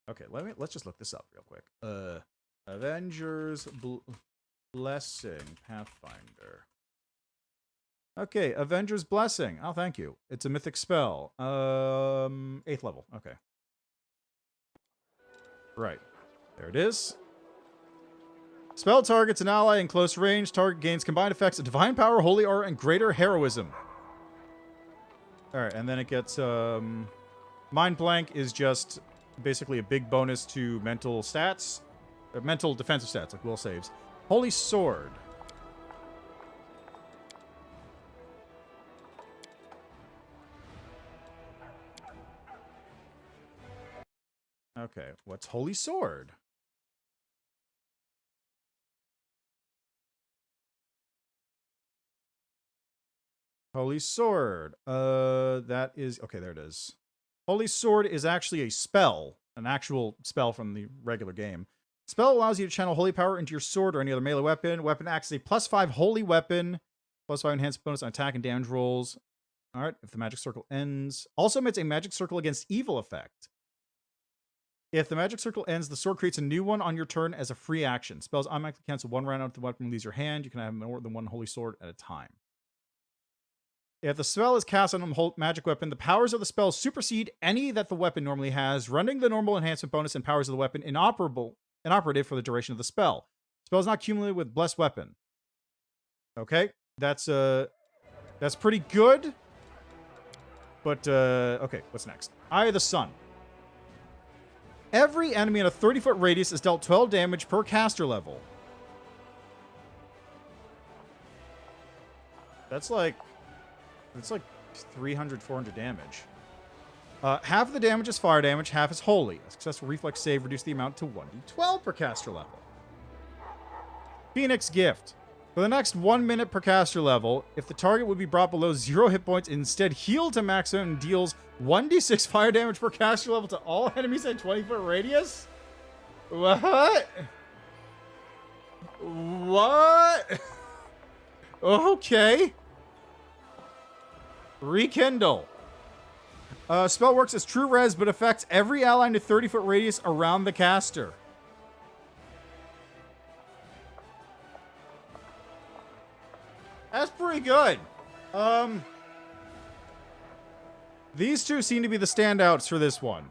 Okay, let's just look this up real quick. Avengers Blessing, Pathfinder. Okay, Avengers Blessing. Oh, thank you. It's a mythic spell. 8th level. Okay. Right. There it is. Spell targets an ally in close range. Target gains combined effects of Divine Power, Holy Art, and Greater Heroism. Alright, and then it gets, Mind Blank is just basically a big bonus to mental stats. Mental defensive stats, like will saves. Holy Sword. Okay, what's Holy Sword? Holy Sword. That is... Okay, there it is. Holy Sword is actually a spell. An actual spell from the regular game. Spell allows you to channel holy power into your sword or any other melee weapon. Weapon acts as a +5 holy weapon. +5 enhanced bonus on attack and damage rolls. Alright, if the magic circle ends. Also emits a magic circle against evil effect. If the magic circle ends, the sword creates a new one on your turn as a free action. Spells automatically cancel 1 round after the weapon leaves your hand. You can have more than 1 holy sword at a time. If the spell is cast on a magic weapon, the powers of the spell supersede any that the weapon normally has, rendering the normal enhancement bonus and powers of the weapon inoperative for the duration of the spell. Spell is not cumulative with blessed weapon. Okay, that's pretty good. But okay, what's next? Eye of the Sun. Every enemy in a 30-foot radius is dealt 12 damage per caster level. That's like 300, 400 damage. Half of the damage is fire damage, half is holy. A successful reflex save reduces the amount to 1d12 per caster level. Phoenix Gift. For the next 1 minute per caster level, if the target would be brought below 0 hit points, instead heal to maximum and deals 1d6 fire damage per caster level to all enemies at 20-foot radius? What? What? Okay. Rekindle. Spell works as true res, but affects every ally in a 30-foot radius around the caster. That's pretty good. These two seem to be the standouts for this one.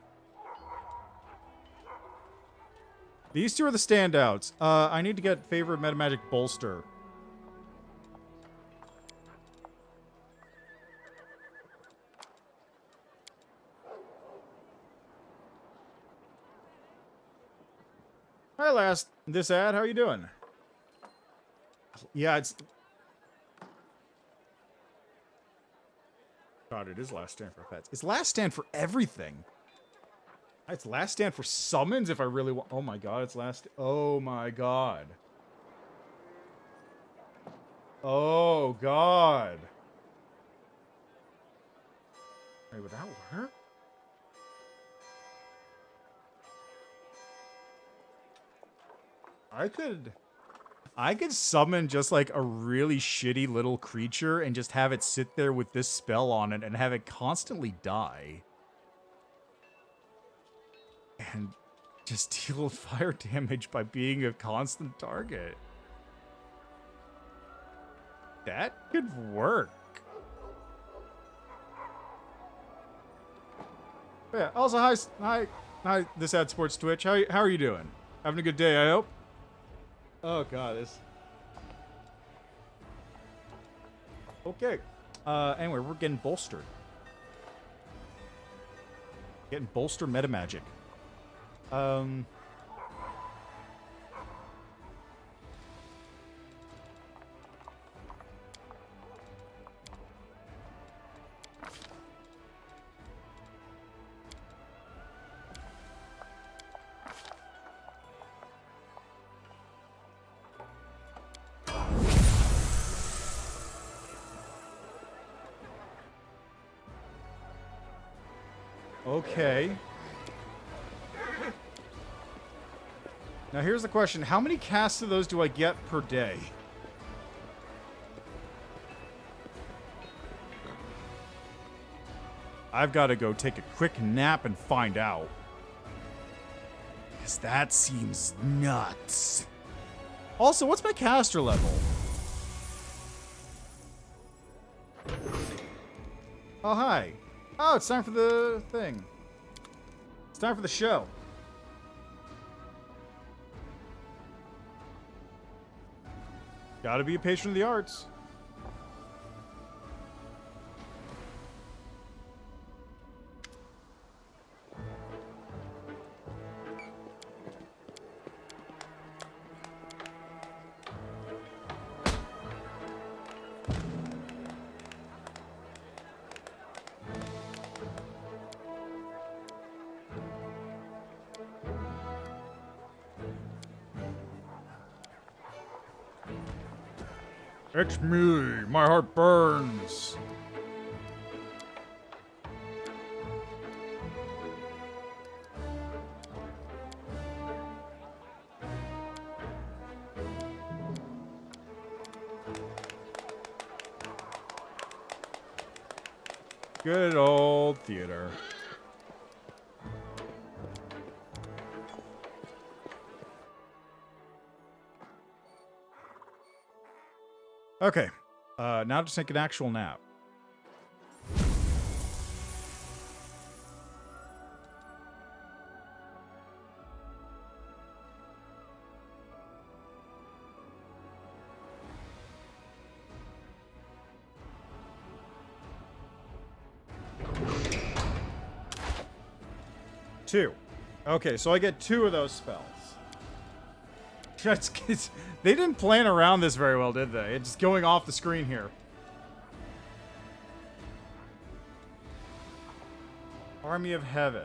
These two are the standouts. I need to get favorite metamagic bolster. Hi, this ad. How are you doing? Yeah, it's... God, it is last stand for pets. It's last stand for everything. It's last stand for summons if I really want... Oh my god, it's last... Oh my god. Oh god. Wait, would that work? I could summon just like a really shitty little creature and just have it sit there with this spell on it and have it constantly die. And just deal fire damage by being a constant target. That could work. Yeah, also, hi, this ad Sports Twitch. How are you doing? Having a good day, I hope? Oh god, this... Okay. Anyway, we're getting bolstered. Getting bolster meta magic. Okay. Now here's the question. How many casts of those do I get per day? I've got to go take a quick nap and find out. Because that seems nuts. Also, what's my caster level? Oh, hi. Oh, it's time for the thing. It's time for the show. Gotta be a patron of the arts. It's me. My heart burns. Good old theater. Okay. Now to take an actual nap. Two. Okay, so I get 2 of those spells. They didn't plan around this very well, did they? It's just going off the screen here. Army of Heaven.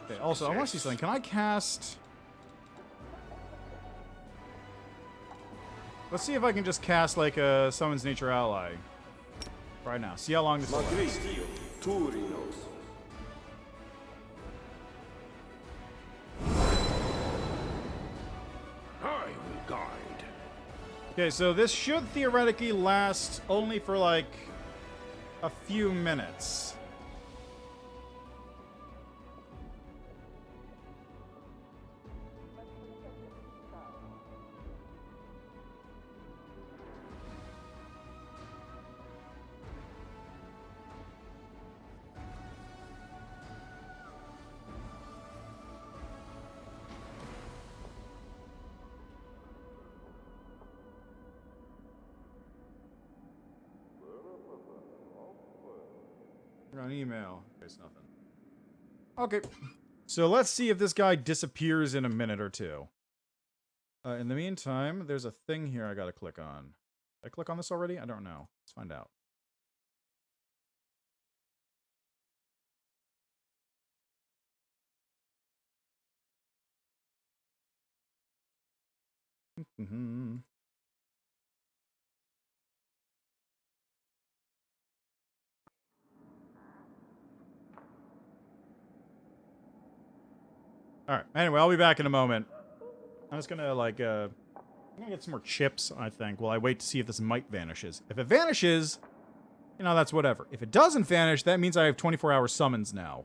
Okay, also, I want to see something. Can I cast... Let's see if I can just cast, like, a Summons Nature Ally. Right now. See how long this lasts. I will guide. Okay, so this should theoretically last only for, like, a few minutes. On email. Okay, it's nothing. Okay. So let's see if this guy disappears in a minute or two. In the meantime, there's a thing here I gotta click on. Did I click on this already? I don't know. Let's find out. Alright, anyway, I'll be back in a moment. I'm just gonna, like, I'm gonna get some more chips, I think, while I wait to see if this mite vanishes. If it vanishes, you know, that's whatever. If it doesn't vanish, that means I have 24-hour summons now.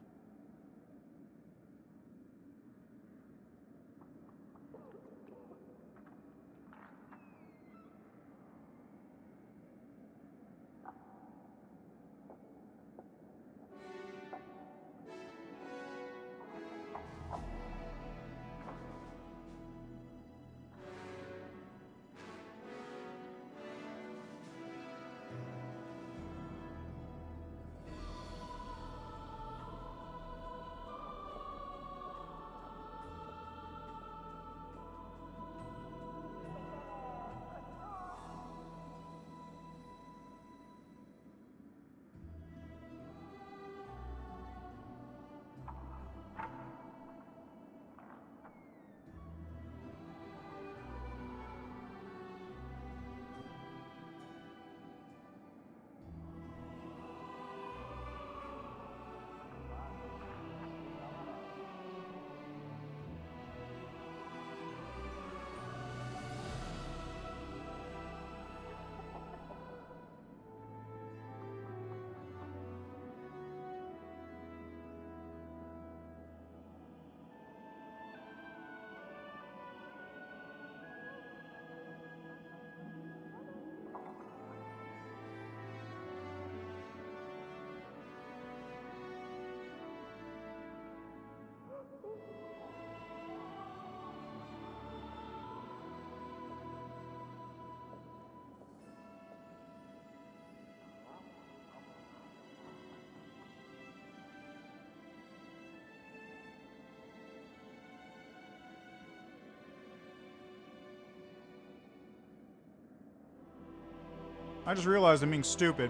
I just realized I'm being stupid.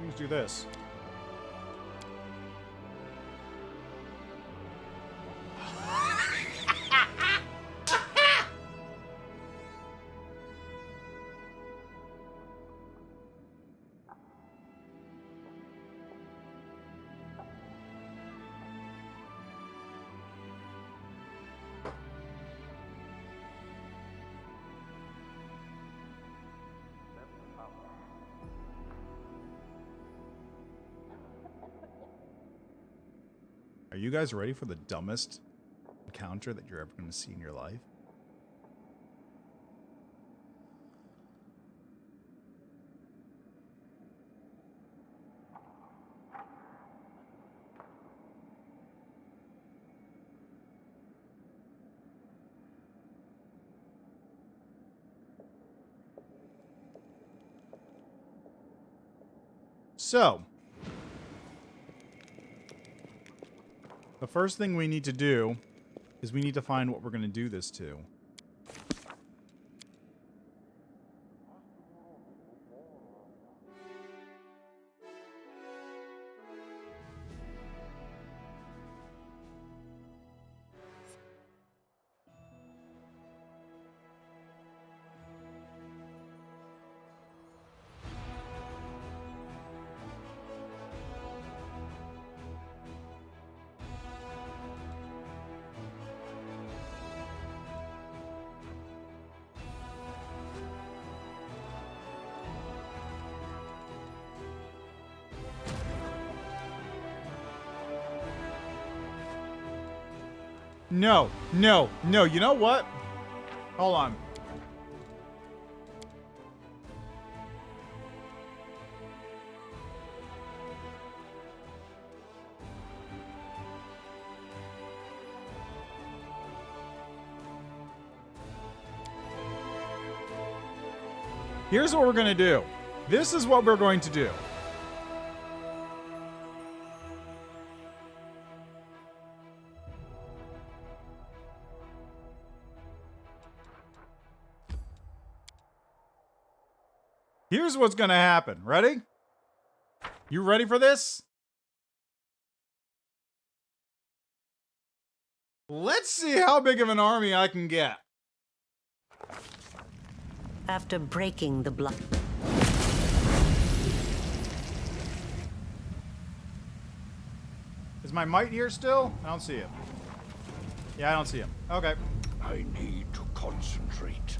Let's do this. Are you guys ready for the dumbest encounter that you're ever going to see in your life? So, the first thing we need to do is we need to find what we're going to do this to. No, no, no. You know what? Hold on. Here's what we're going to do. This is what we're going to do. Here's what's gonna happen. Ready? You ready for this? Let's see how big of an army I can get. After breaking the block. Is my might here still? I don't see it. Yeah, I don't see him. Okay. I need to concentrate.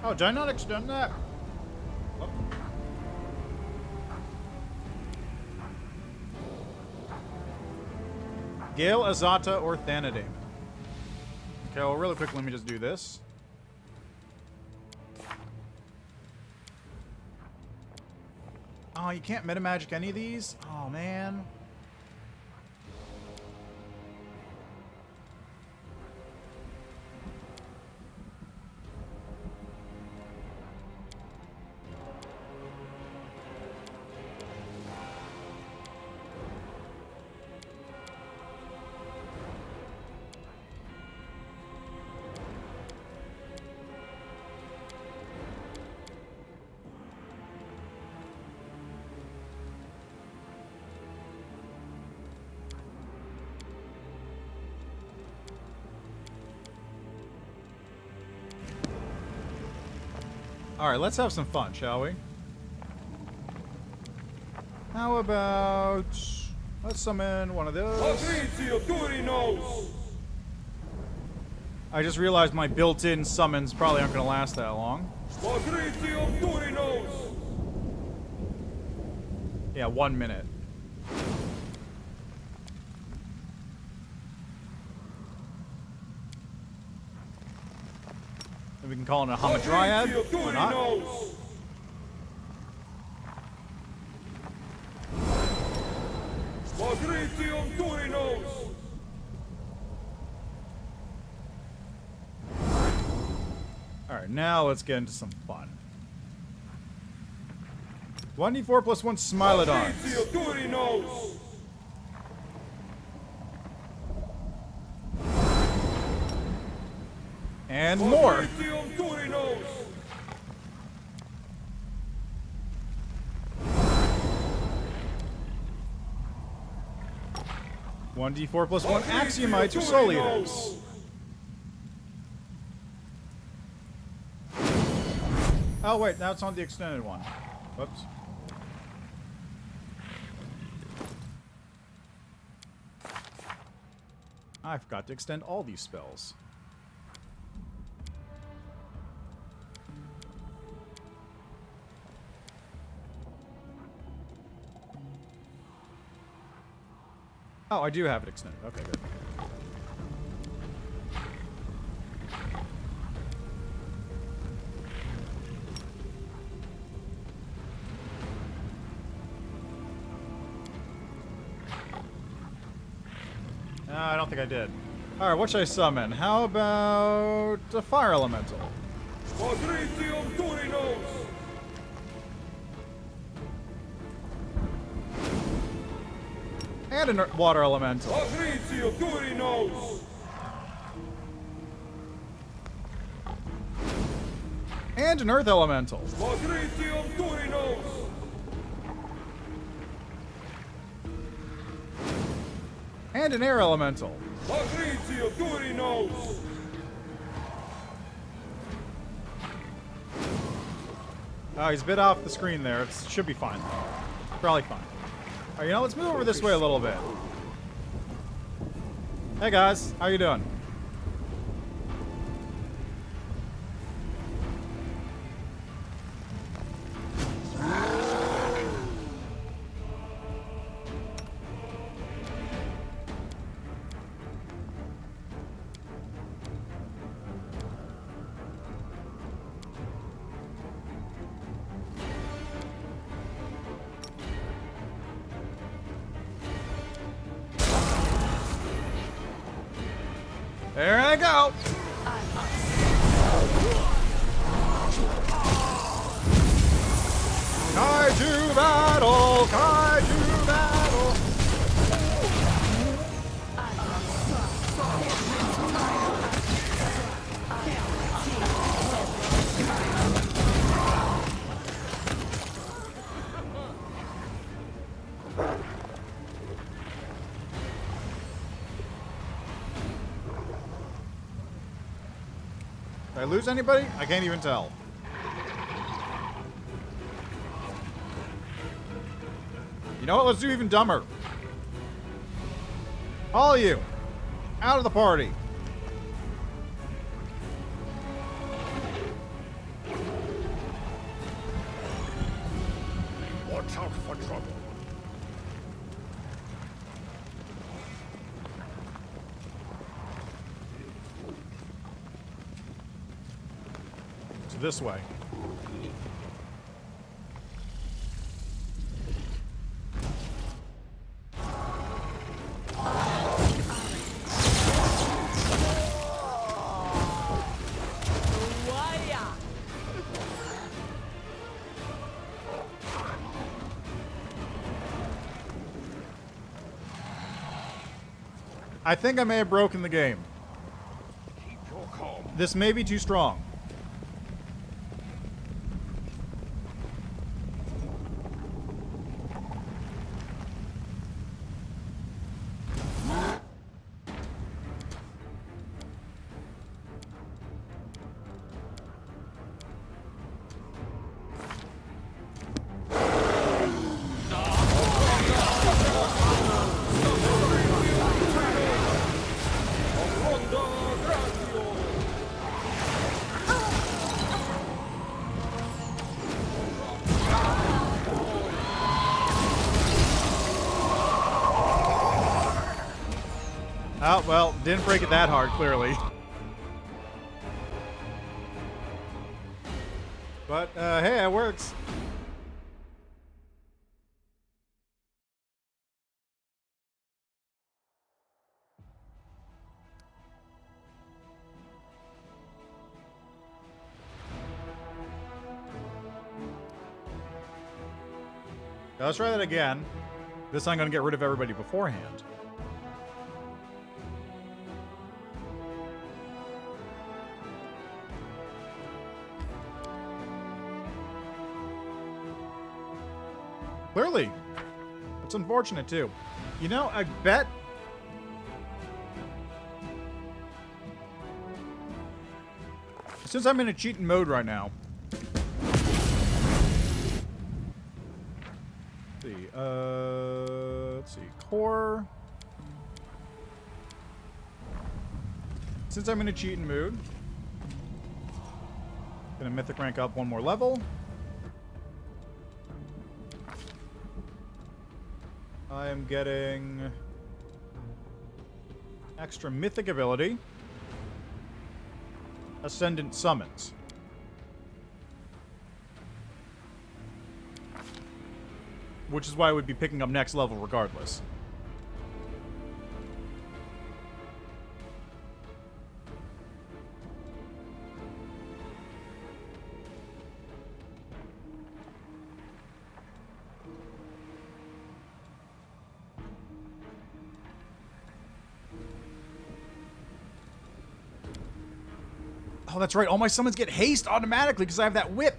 Oh, did I not extend that? Oh. Gale, Azata, or Thanadame. Okay, well, really quick, let me just do this. Oh, you can't metamagic any of these? Oh, man. Alright, let's have some fun, shall we? How about... let's summon one of those. I just realized my built-in summons probably aren't going to last that long. Yeah, 1 minute. We can call it a Hamadryad. Why not? Alright, now let's get into some fun. 1d4 plus 1 Smilodons. And more. One d4 plus 1 Axiomites or Soul Eaters. Oh wait, that's on the extended one. Whoops. I forgot to extend all these spells. Oh, I do have it extended. Okay, good. I don't think I did. Alright, what should I summon? How about a fire elemental? And a water elemental. And an earth elemental. And an air elemental. Oh, he's a bit off the screen there. It should be fine. Probably fine. Alright, you know, let's move over this way a little bit. Hey guys, how you doing? There I go. Kaiju battle! Kaiju battle! Did I lose anybody? I can't even tell. You know what? Let's do even dumber. All of you, out of the party. Watch out for trouble. So this way. I think I may have broken the game. Keep your calm. This may be too strong. Oh, well, didn't break it that hard, clearly. But, hey, it works. Now, let's try that again. This time I'm going to get rid of everybody beforehand. Clearly. It's unfortunate, too. You know, I bet... Since I'm in a cheating mode right now... Let's see. Core. Since I'm in a cheating mood, gonna mythic rank up one more level. I am getting extra mythic ability. Ascendant Summons. Which is why I would be picking up next level regardless. Oh, that's right. All my summons get haste automatically because I have that whip.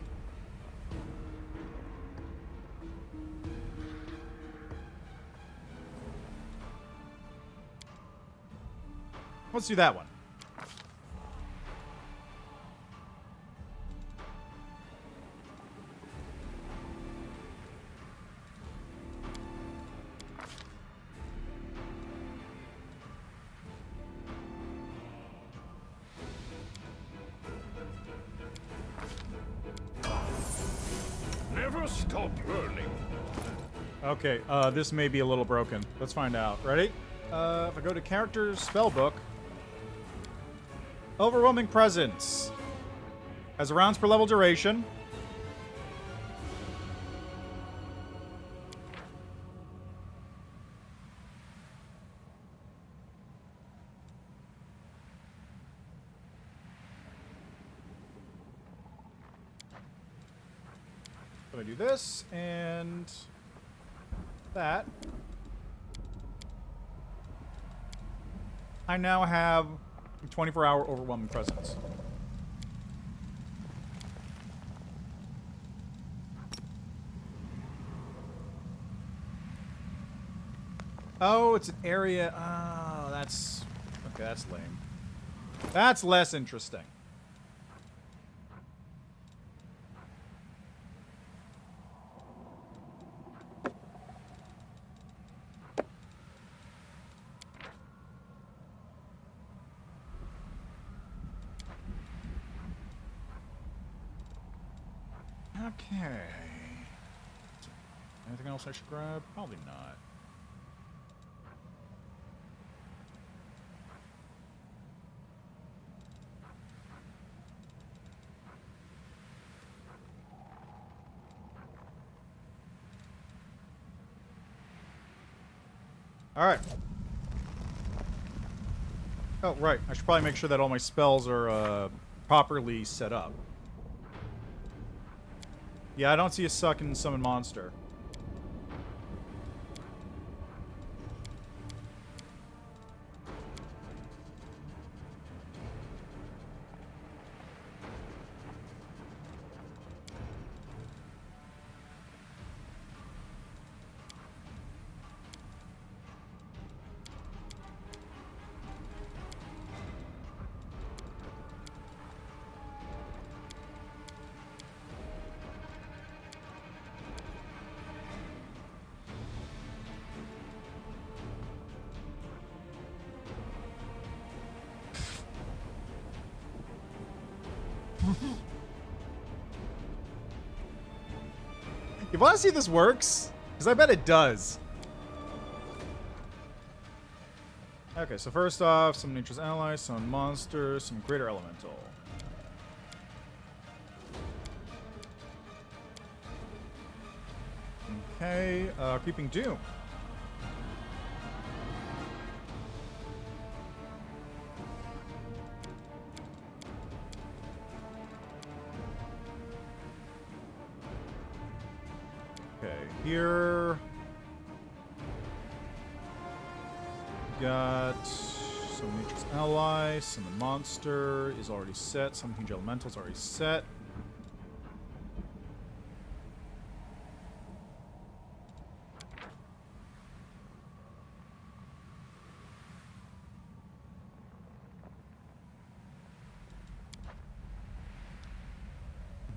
Let's do that one. Never stop learning. Okay, this may be a little broken. Let's find out. Ready? If I go to Characters, Spellbook, Overwhelming Presence has a rounds per level duration. I'm gonna do this and that. I now have 24-hour Overwhelming Presence. Oh, it's an area. Oh, that's... Okay, that's lame. That's less interesting. Okay. Anything else I should grab? Probably not. All right. Oh, right. I should probably make sure that all my spells are properly set up. Yeah, I don't see a suck and summon monster. You want to see if this works? Because I bet it does. Okay, so first off, some nature's allies, some monsters, some greater elemental. Okay, Creeping Doom. Okay, here we got some Nature's Ally, Summon Monster is already set, some Huge Elemental's already set.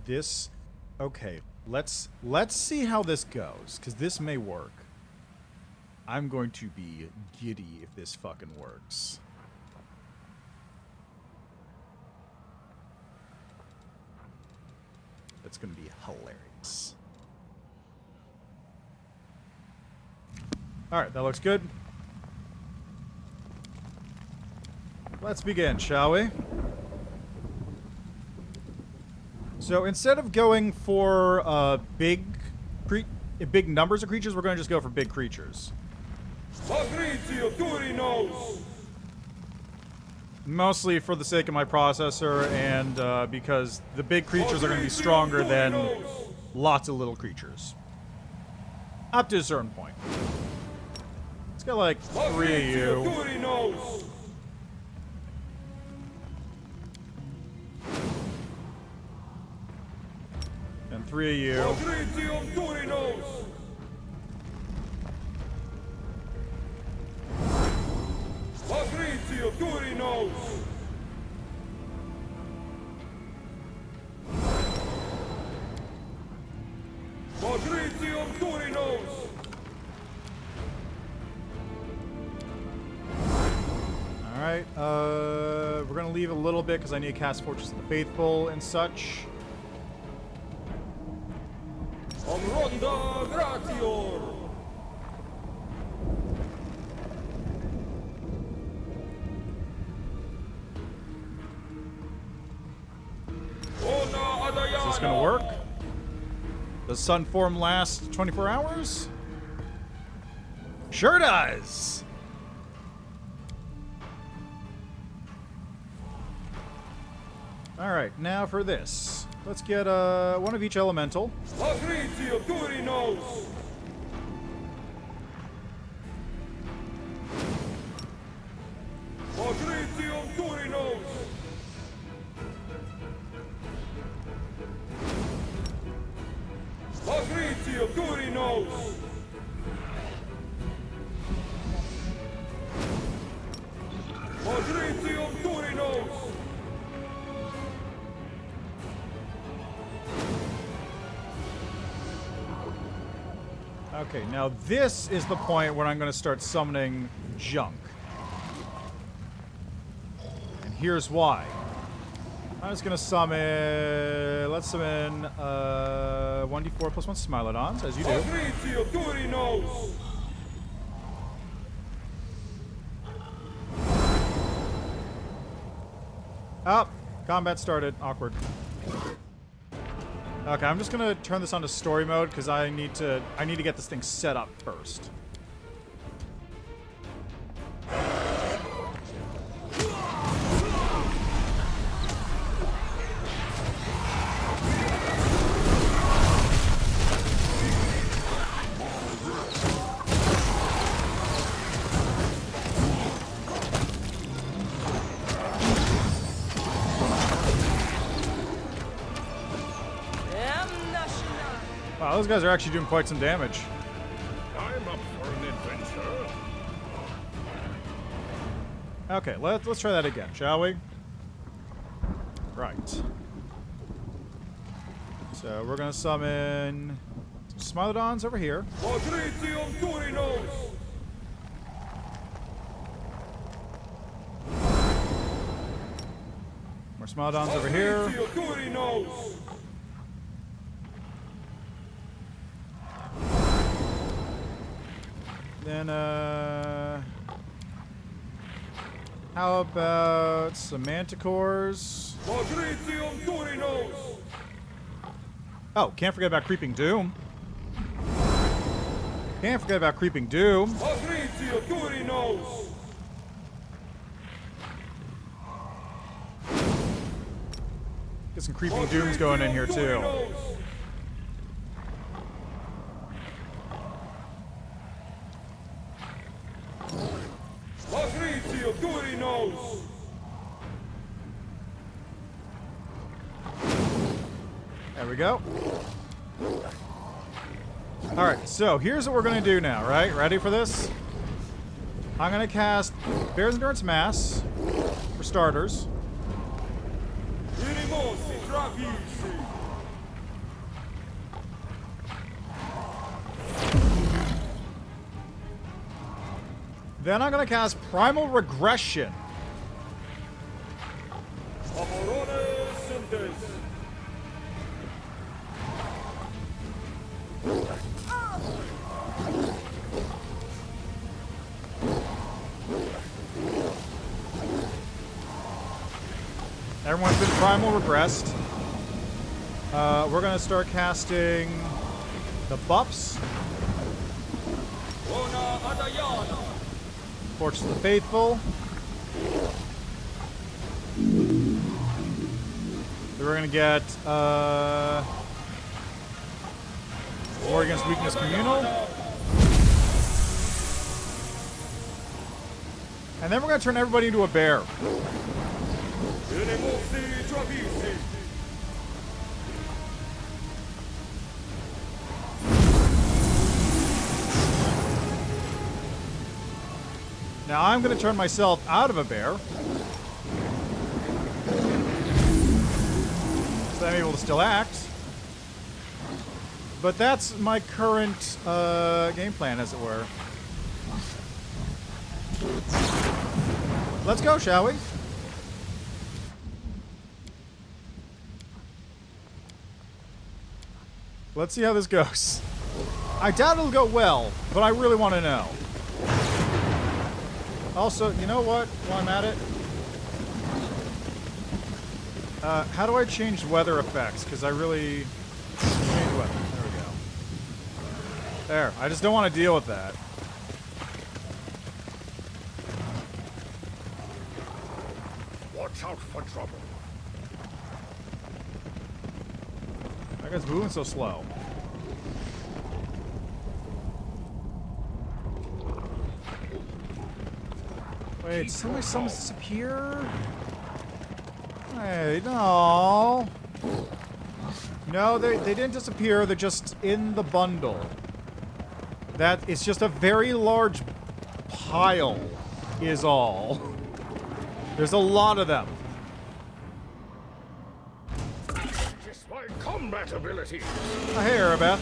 This, okay, let's see how this goes, because this may work. I'm going to be giddy if this fucking works. That's going to be hilarious. Alright, that looks good. Let's begin, shall we? So instead of going for big numbers of creatures, we're going to just go for big creatures. Mostly for the sake of my processor and because the big creatures are going to be stronger than lots of little creatures. Up to a certain point. Let's get like 3 of you. And 3 of you. Alright, we're gonna leave a little bit because I need to cast Fortress of the Faithful and such. Is this gonna work? Does Sun Form last 24 hours? Sure does! Alright, now for this. Let's get one of each elemental. Okay, now this is the point where I'm going to start summoning junk. And here's why. I'm just going to summon... Let's summon 1d4 plus 1 Smilodons, as you do. Oh, combat started. Awkward. Okay, I'm just gonna turn this on to story mode because I need to get this thing set up first. Wow, those guys are actually doing quite some damage. I'm up for an adventure. Okay, let's try that again, shall we? Right. So we're gonna summon some Smilodons over here. More Smilodons over here. Then, how about some Manticores? Oh, can't forget about Creeping Doom. Can't forget about Creeping Doom. Get some Creeping Dooms going in here, too. There we go. Alright, so here's what we're going to do now, right? Ready for this? I'm going to cast Bear's Endurance Mass, for starters. Then I'm going to cast Primal Regression. Everyone's been Primal Regressed. We're going to start casting the buffs. Torch of the Faithful. Then we're going to get War Against Weakness Communal. And then we're going to turn everybody into a bear. Now I'm going to turn myself out of a bear. So I'm able to still act. But that's my current game plan, as it were. Let's go, shall we? Let's see how this goes. I doubt it'll go well, but I really want to know. Also, you know what? While I'm at it, how do I change weather effects? Because I really change weather. There we go. There. I just don't want to deal with that. Watch out for trouble. That guy's moving so slow. Wait, did some of my summons disappear? Hey, no. No, they didn't disappear. They're just in the bundle. That it's just a very large pile is all. There's a lot of them. Just my combat abilities. Oh, hey, Arabeth.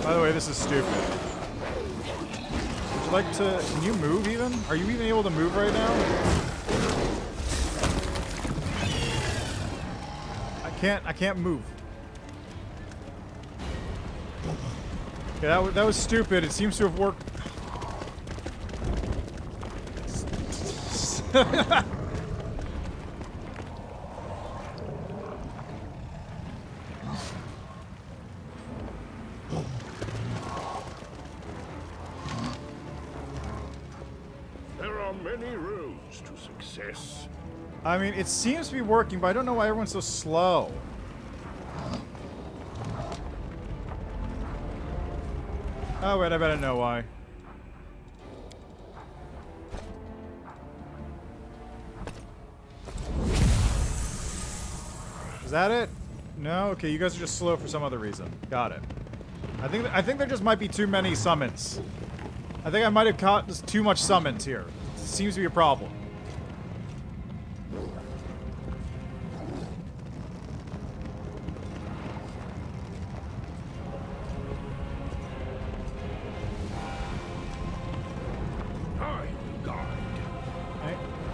By the way, this is stupid. Would you like to... Can you move even? Are you even able to move right now? I can't move. Okay, that was stupid. It seems to have worked. Many roads to success. I mean, it seems to be working, but I don't know why everyone's so slow. Oh, wait, I bet I know why. Is that it? No? Okay, you guys are just slow for some other reason. Got it. I think there just might be too many summons. I think I might have caught just too much summons here. Seems to be a problem.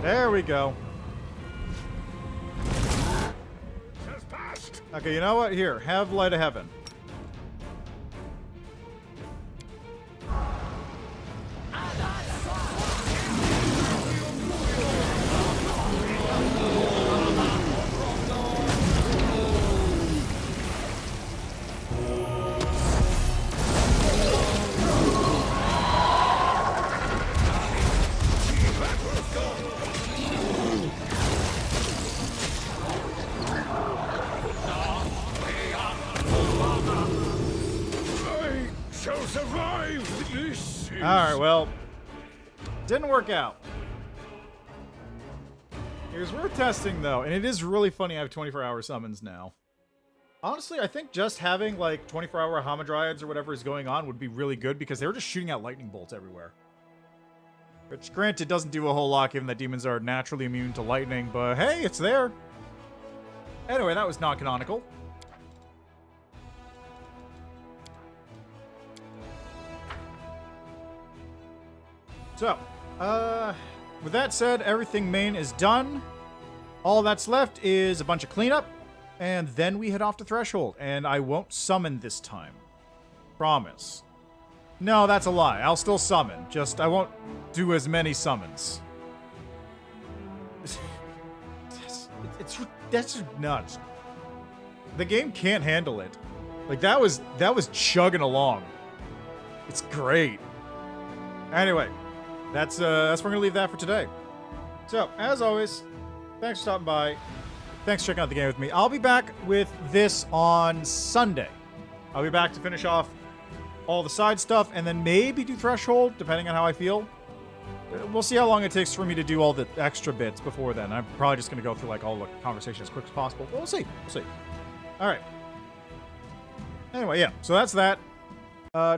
There we go. Okay, you know what? Here, have Light of Heaven. Survive this. Alright, well, didn't work out. It was worth testing, though, and it is really funny I have 24-hour summons now. Honestly, I think just having, like, 24-hour Hamadryads or whatever is going on would be really good, because they were just shooting out lightning bolts everywhere. Which, granted, doesn't do a whole lot, given that demons are naturally immune to lightning, but hey, it's there. Anyway, that was not canonical. So, with that said, everything main is done. All that's left is a bunch of cleanup, and then we head off to Threshold, and I won't summon this time. Promise. No, that's a lie. I'll still summon, just I won't do as many summons. That's nuts. The game can't handle it. Like, that was chugging along. It's great. Anyway. That's where we're gonna leave that for today. So, as always, thanks for stopping by. Thanks for checking out the game with me. I'll be back with this on Sunday. I'll be back to finish off all the side stuff and then maybe do Threshold, depending on how I feel. We'll see how long it takes for me to do all the extra bits before then. I'm probably just gonna go through like all the conversation as quick as possible. But we'll see. We'll see. All right. Anyway, yeah. So that's that.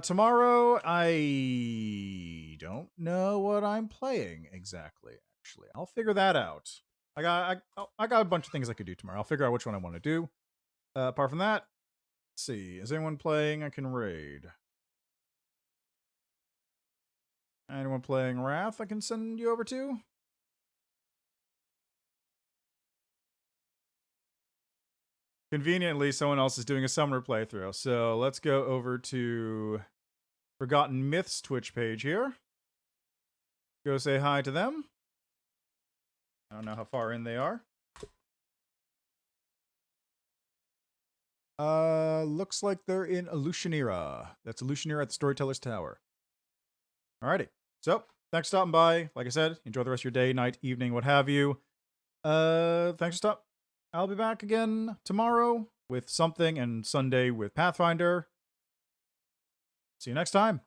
Tomorrow, I don't know what I'm playing exactly, actually. I'll figure that out. I got a bunch of things I could do tomorrow. I'll figure out which one I want to do. Apart from that, let's see. Is anyone playing I can raid? Anyone playing Wrath I can send you over to? Conveniently, someone else is doing a summer playthrough. So let's go over to Forgotten Myths Twitch page here. Go say hi to them. I don't know how far in they are. Looks like they're in Illusionera. That's Illusionera at the Storyteller's Tower. Alrighty. So, thanks for stopping by. Like I said, enjoy the rest of your day, night, evening, what have you. Thanks for stopping. I'll be back again tomorrow with something, and Sunday with Pathfinder. See you next time.